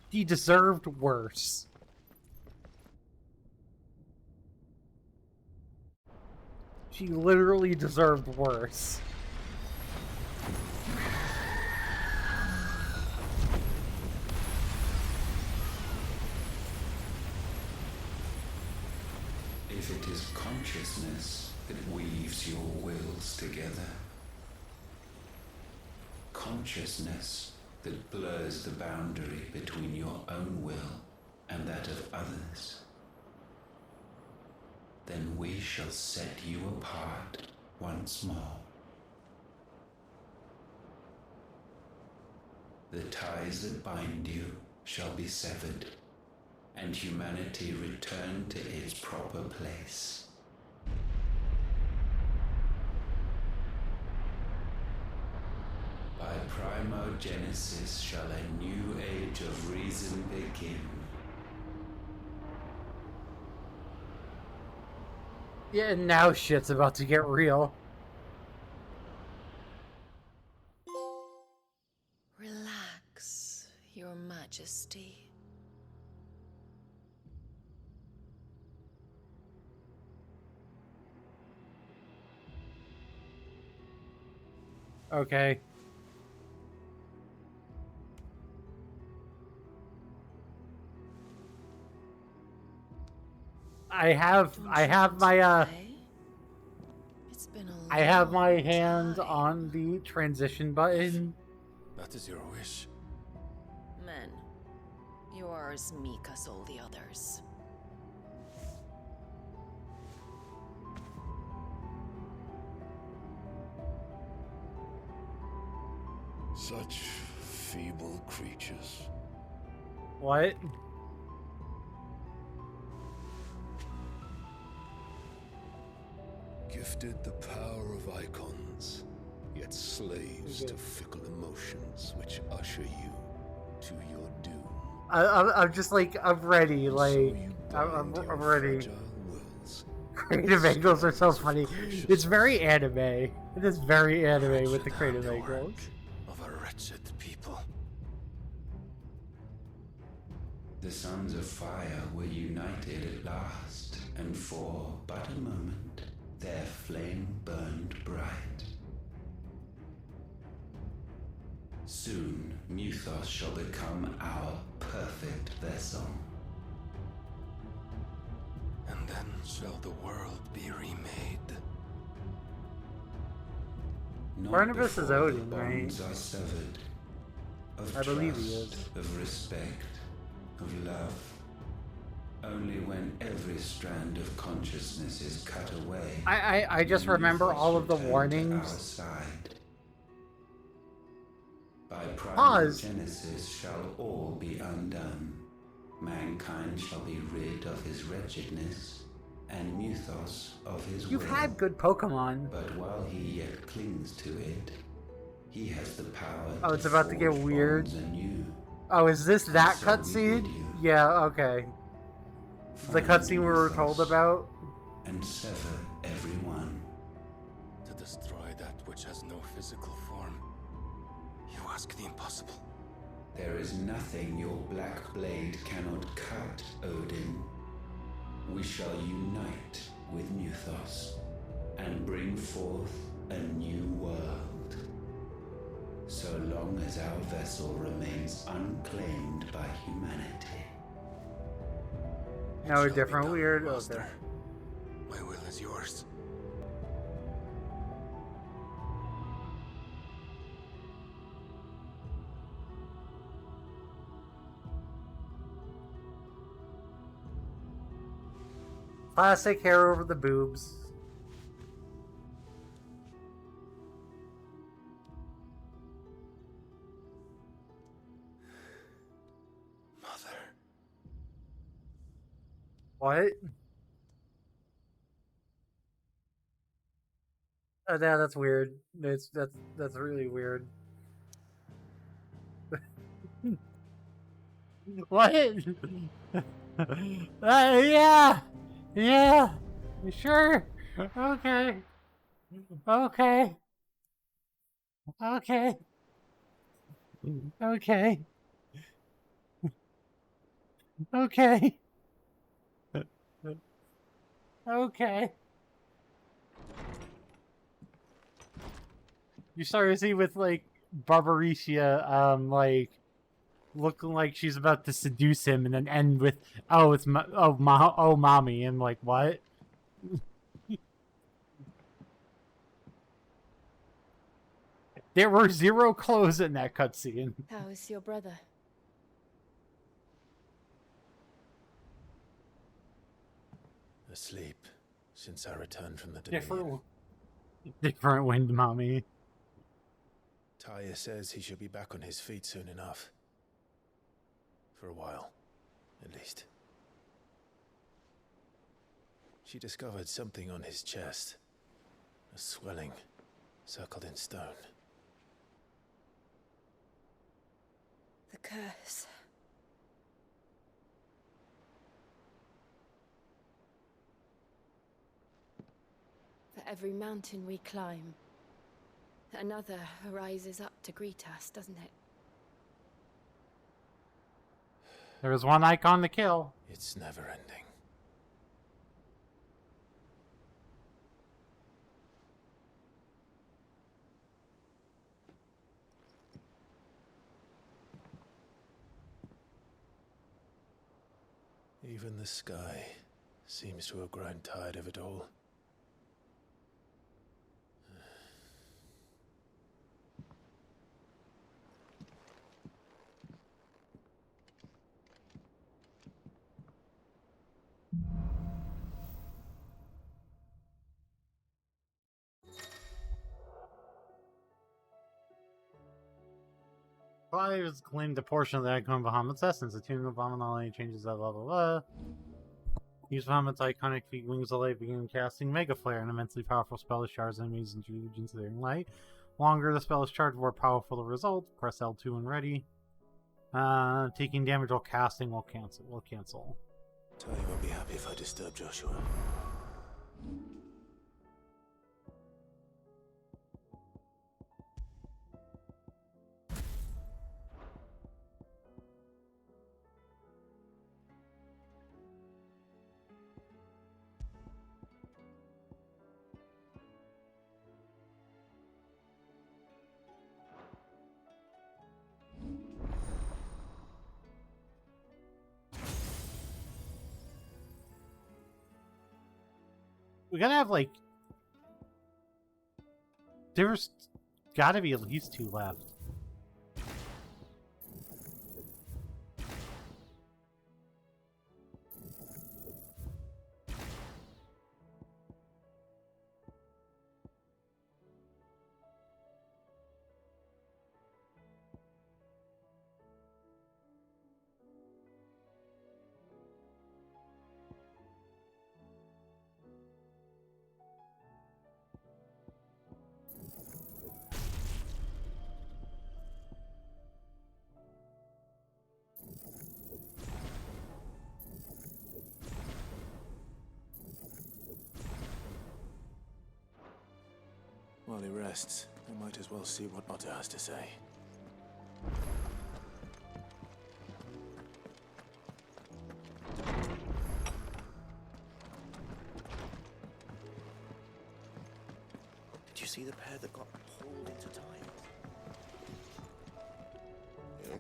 He deserved worse. She literally deserved worse. If it is consciousness that weaves your wills together, consciousness that blurs the boundary between your own will and that of others, then we shall set you apart once more. The ties that bind you shall be severed, and humanity return to its proper place. By primogenesis shall a new age of reason begin. Yeah, now shit's about to get real. Relax, Your Majesty. Okay. I have my I have my hand on the transition button. That is your wish. Men, you are as meek as all the others. Such feeble creatures. What? Gifted the power of icons, yet slaves to fickle emotions which usher you to your doom. I'm just like, I'm ready, like, I'm ready. Creative angles are so funny. It's very anime. It is very anime with the creative angles. Of a wretched people. The sons of fire were united at last, and for but a moment their flame burned bright. Soon Muthos shall become our perfect vessel. And then shall the world be remade. Not Barnabas is before Odin, the right? bonds are severed. Of I believe he trust, is. of respect, of love. Only when every strand of consciousness is cut away. I just remember all of the warnings. Side. By Pause. primogenesis shall all be undone. Mankind shall be rid of his wretchedness, and Muthos of his You've will. had good Pokemon. But while he yet clings to it, he has the power. Oh, it's about to get forge weird. bonds anew. Oh, is this that So we cutscene? bid you Yeah, okay. The cutscene we were told about? and sever everyone. To destroy that which has no physical form. You ask the impossible. There is nothing your black blade cannot cut, Odin. We shall unite with Muthos and bring forth a new world. So long as our vessel remains unclaimed by humanity. No, a different weird? Okay. My will Classic hair over the boobs. Mother. What? Yeah, that's weird. That's really weird. What? Yeah, yeah, sure. Okay, okay, okay, okay, okay, okay. You start to see with like Barbaricia, like looking like she's about to seduce him, and then end with, "Oh, it's mommy," and like, what? There were 0 clothes in that cutscene. How is your brother? Asleep since I returned from the Dominion. Different wind, mommy. Taya says he should be back on his feet soon enough. For a while, at least. She discovered something on his chest. A swelling, circled in stone. The curse. For every mountain we climb, another rises up to greet us, doesn't it? There was one icon to kill. It's never ending. Even the sky seems to have grown tired of it all. Clive has claimed a portion of the icon of Bahamut's essence. The tune of Bahamut not only changes that blah blah blah. Use Bahamut's iconic feet Wings of Light begin casting Mega Flare, an immensely powerful spell that shards enemies into regions of their light. Longer the spell is charged, more powerful the result. Press L2 and ready. Taking damage while casting will cancel. Taya won't be happy if I disturb Joshua. We gotta have like. There's gotta be at least 2 left. While he rests, I might as well see what Otter has to say. Did you see the pair that got pulled into time? Yeah.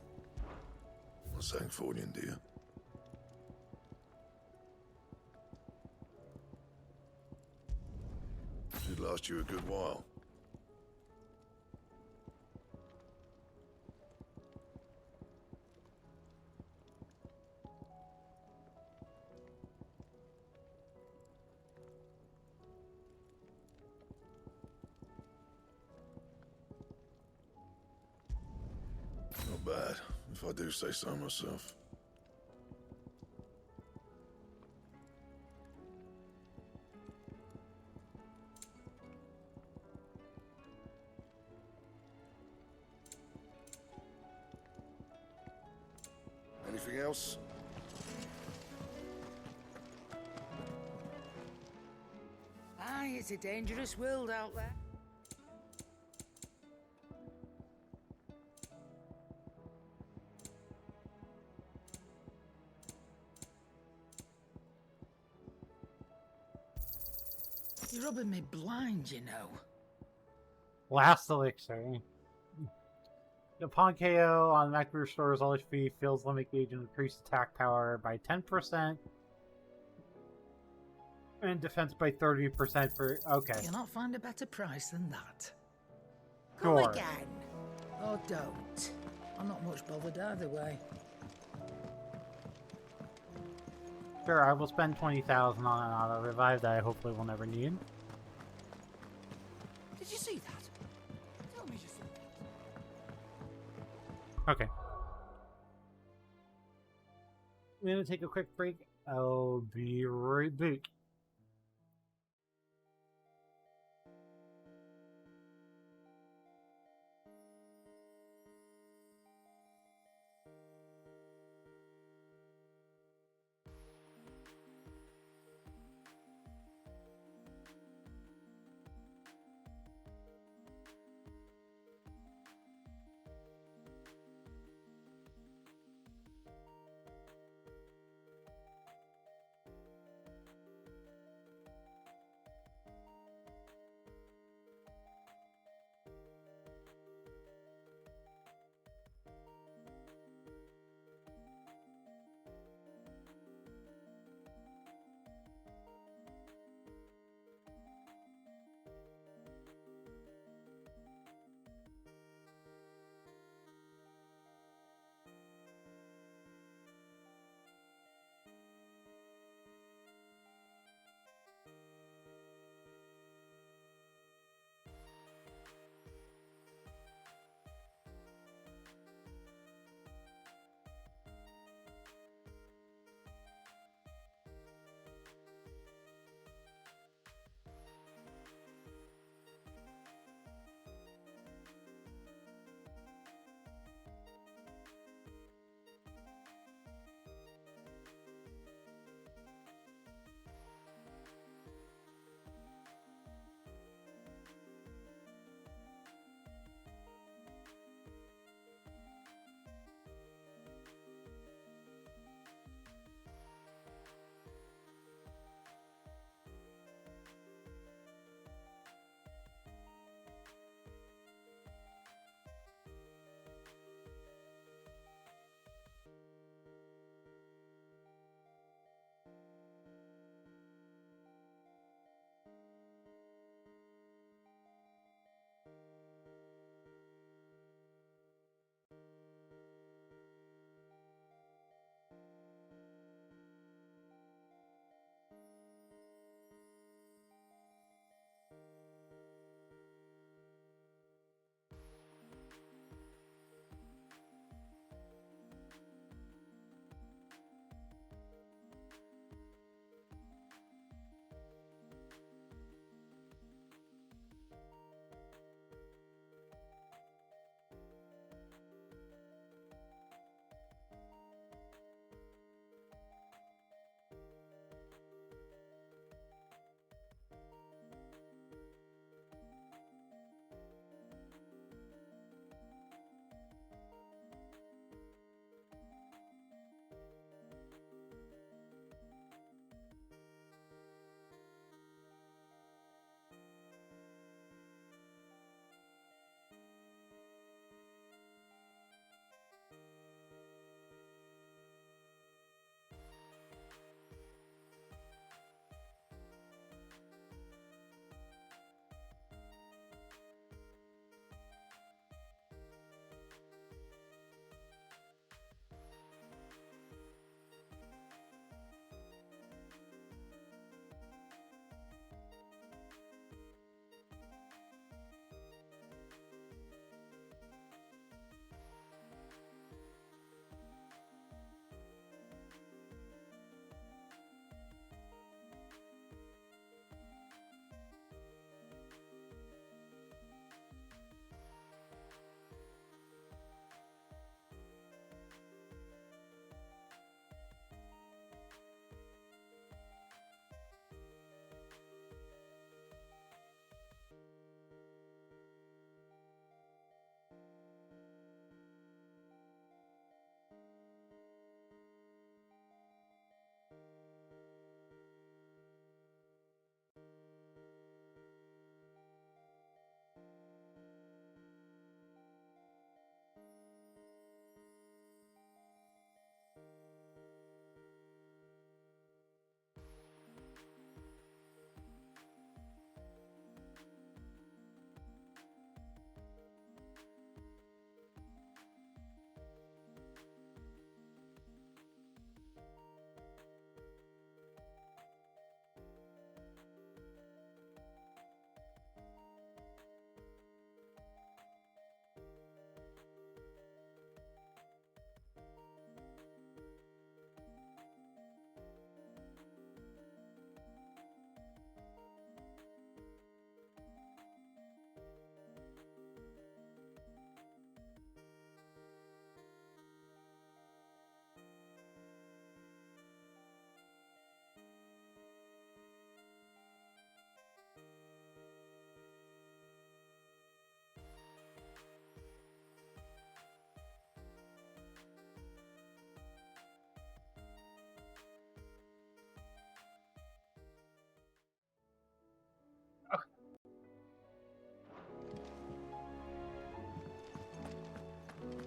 Well, thanks for you, dear. Should last you a good while. Not bad, if I do say so myself. Anything else? Aye, it's a dangerous world out there. You're rubbing me blind, you know. Last elixir. Upon KO on mech restores all HP, fills limit gauge, and increased attack power by 10%. And defense by 30% for... Okay. You'll not find a better price than that. Sure. Come again. Or don't. I'm not much bothered either way. Sure, I will spend 20,000 on an auto revive that I hopefully will never need. Did you see that? Tell me you saw that. Okay. We're gonna take a quick break. I'll be right back.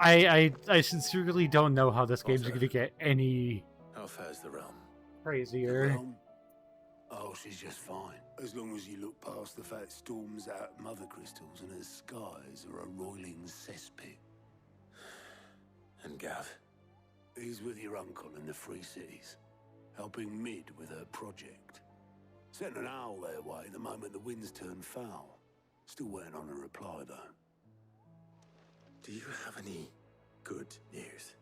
I sincerely don't know how this game's going to get any How fares the realm? crazier. Realm? Oh, she's just fine. As long as you look past the fact storms out mother crystals and her skies are a roiling cesspit. And Gav? He's with your uncle in the Free Cities, helping Mid with her project. Sent an owl their way the moment the winds turned foul. Still waiting on a reply, though. Do you have any good news?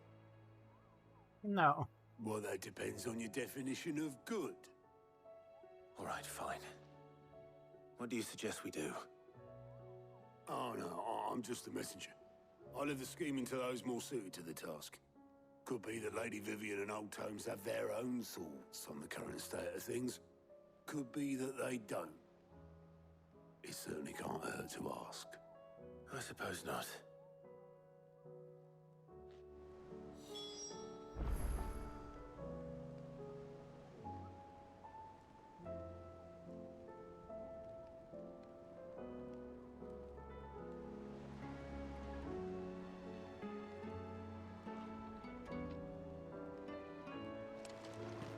No. Well, that depends on your definition of good. All right, fine. What do you suggest we do? Oh, no, I'm just a messenger. I leave the scheming to those more suited to the task. Could be that Lady Vivian and Old Tomes have their own thoughts on the current state of things. Could be that they don't. It certainly can't hurt to ask. I suppose not.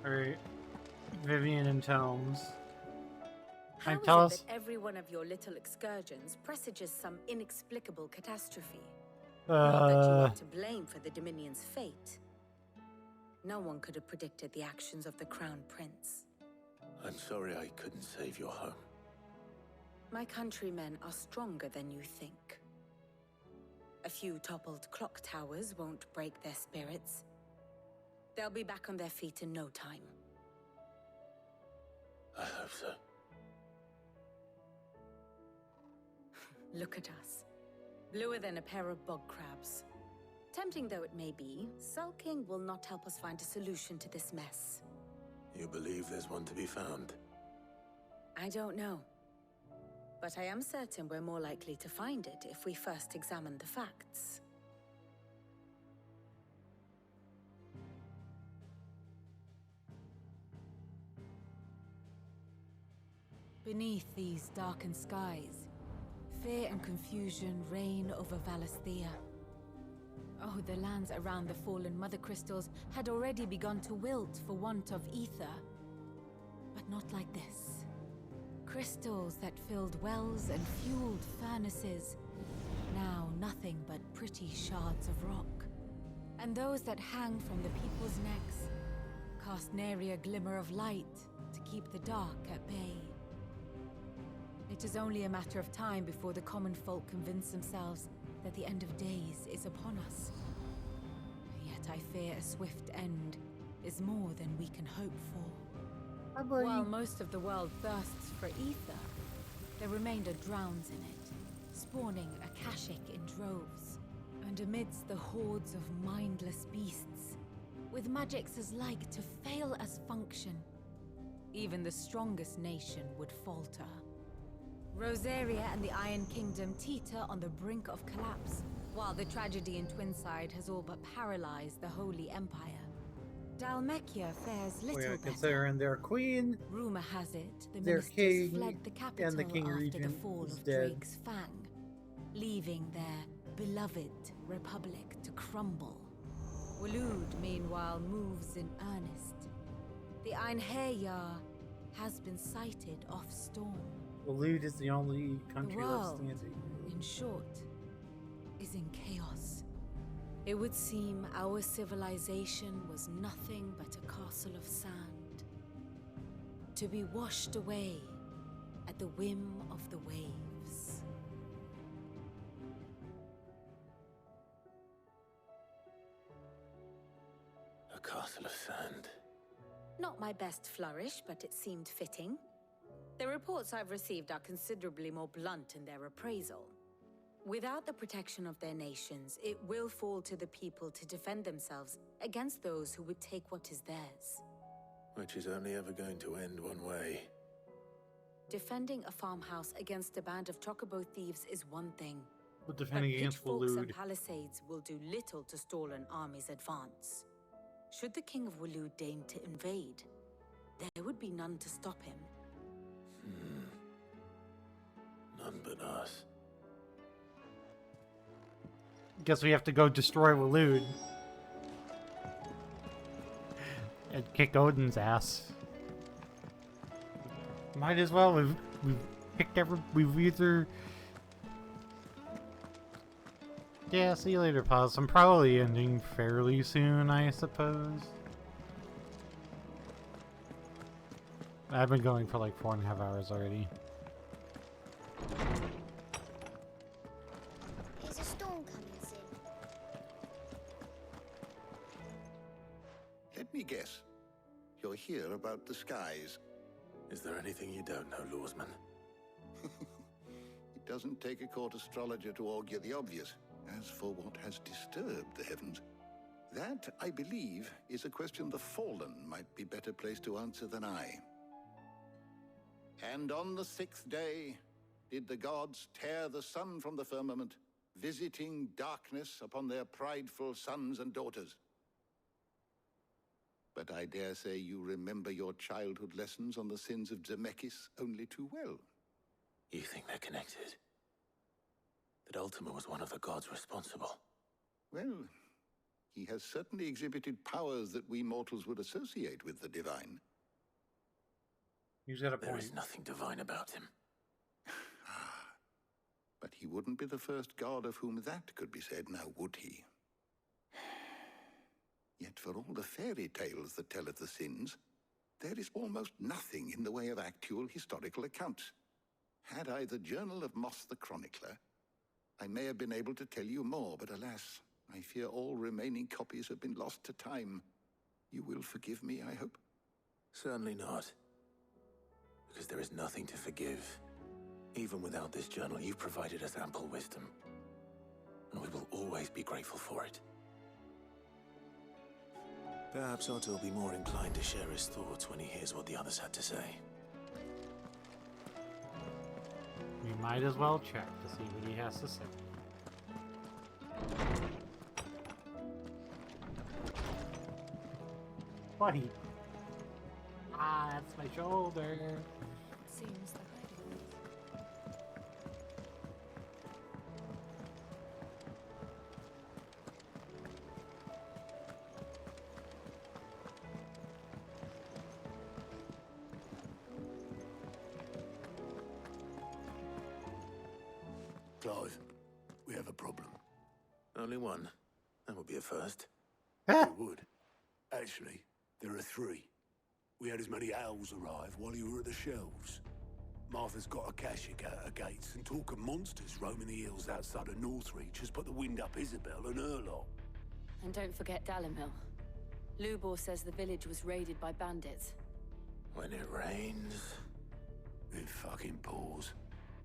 Alright. Vivian and Tomes. How is tell it us. that every one of your little excursions presages some inexplicable catastrophe? Uh. Not that you are to blame for the Dominion's fate. No one could have predicted the actions of the Crown Prince. I'm sorry I couldn't save your home. My countrymen are stronger than you think. A few toppled clock towers won't break their spirits. They'll be back on their feet in no time. I hope so. Look at us. Bluer than a pair of bog crabs. Tempting though it may be, sulking will not help us find a solution to this mess. You believe there's one to be found? I don't know. But I am certain we're more likely to find it if we first examine the facts. Beneath these darkened skies, fear and confusion reign over Valisthea. Oh, the lands around the fallen Mother Crystals had already begun to wilt for want of ether. But not like this. Crystals that filled wells and fueled furnaces, now nothing but pretty shards of rock. And those that hang from the people's necks cast nary a glimmer of light to keep the dark at bay. It is only a matter of time before the common folk convince themselves that the end of days is upon us. Yet I fear a swift end is more than we can hope for. While most of the world thirsts for ether, the remainder drowns in it, spawning Akashic in droves. And amidst the hordes of mindless beasts, with magics as like to fail as function, even the strongest nation would falter. Rosaria and the Iron Kingdom teeter on the brink of collapse, while the tragedy in Twinside has all but paralyzed the Holy Empire. Dalmekia fares little better. Considering their queen, rumor has it the their ministers king, fled the capital and the king after the regent fall is of dead. Drake's Fang, leaving their beloved republic to crumble. Waloed, meanwhile, moves in earnest. The Einherjar has been sighted off Storm. Waloed is the only country The left world, standing. in short, is in chaos. It would seem our civilization was nothing but a castle of sand, to be washed away at the whim of the waves. A castle of sand. Not my best flourish, but it seemed fitting. The reports I've received are considerably more blunt in their appraisal. Without the protection of their nations, it will fall to the people to defend themselves against those who would take what is theirs. Which is only ever going to end one way. Defending a farmhouse against a band of chocobo thieves is one thing. But defending against pitchforks and Waloed. palisades will do little to stall an army's advance. Should the King of Waloed deign to invade, there would be none to stop him. None but us. Guess we have to go destroy Waloed. And kick Odin's ass. Might as well. We've picked we've either. Yeah, see you later, pause. I'm probably ending fairly soon, I suppose. I've been going for like 4.5 hours already. Is a storm coming soon? Let me guess. You're here about the skies. Is there anything you don't know, Lawsman? It doesn't take a court astrologer to augur the obvious. As for what has disturbed the heavens, that, I believe, is a question the Fallen might be better placed to answer than I. And on the 6th day did the gods tear the sun from the firmament, visiting darkness upon their prideful sons and daughters. But I dare say you remember your childhood lessons on the sins of Zemeckis only too well. You think they're connected? That Ultima was one of the gods responsible? Well, he has certainly exhibited powers that we mortals would associate with the divine. He's got a point. There is nothing divine about him. But he wouldn't be the first god of whom that could be said, now would he? Yet for all the fairy tales that tell of the sins, there is almost nothing in the way of actual historical accounts. Had I the Journal of Moss the Chronicler, I may have been able to tell you more, but alas, I fear all remaining copies have been lost to time. You will forgive me, I hope? Certainly not. Because there is nothing to forgive. Even without this journal, you've provided us ample wisdom. And we will always be grateful for it. Perhaps Otto will be more inclined to share his thoughts when he hears what the others had to say. We might as well check to see what he has to say. Buddy. Ah, that's my shoulder. It seems the hiding place. Clive, we have a problem. Only one. That would be a first. It would. Actually, there are 3. We had as many owls arrive while you were at the shelves. Martha's got a Kashik at her gates, and talk of monsters roaming the hills outside of Northreach has put the wind up Isabel and her lot. And don't forget Dalimil. Lubor says the village was raided by bandits. When it rains... It fucking pours.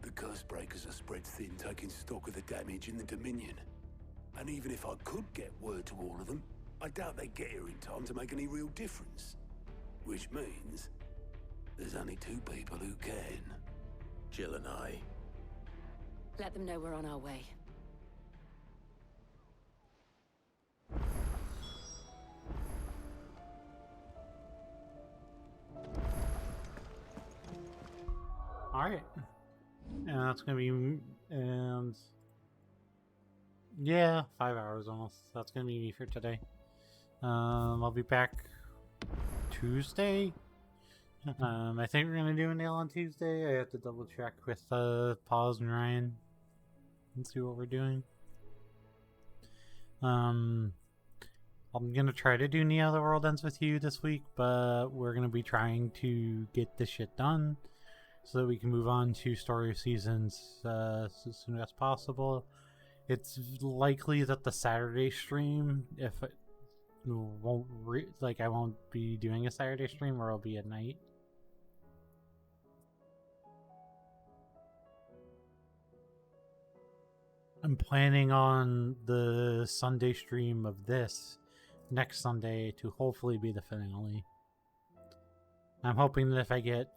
The curse breakers are spread thin, taking stock of the damage in the Dominion. And even if I could get word to all of them, I doubt they'd get here in time to make any real difference. Which means there's only 2 people who can. Jill and I. Let them know we're on our way. Alright. And that's gonna be, and yeah, 5 hours almost. That's gonna be me for today. I'll be back Tuesday. I think we're gonna do a nail on Tuesday. I have to double check with Pause and Ryan and see what we're doing. I'm gonna try to do Neo the World Ends With You this week, but we're gonna be trying to get this shit done so that we can move on to Story of Seasons as soon as possible. It's likely that the Saturday stream, if it won't I won't be doing a Saturday stream, or it'll be at night. I'm planning on the Sunday stream of this next Sunday to hopefully be the finale. I'm hoping that if I get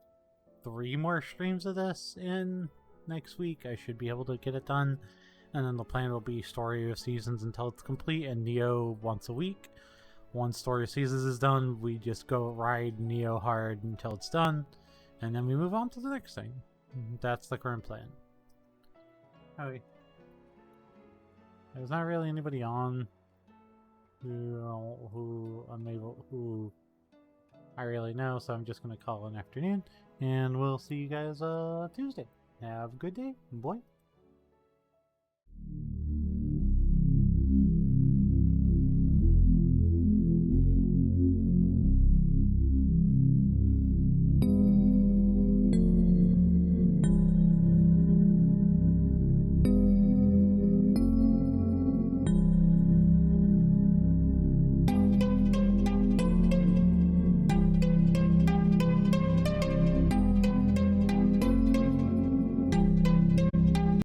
3 more streams of this in next week, I should be able to get it done. And then the plan will be Story of Seasons until it's complete, and Neo once a week. Once Story of Seasons is done, we just go ride Neo hard until it's done, and then we move on to the next thing. That's the current plan. Okay. There's not really anybody on who I really know, so I'm just gonna call it an afternoon, and we'll see you guys Tuesday. Have a good day. Bye.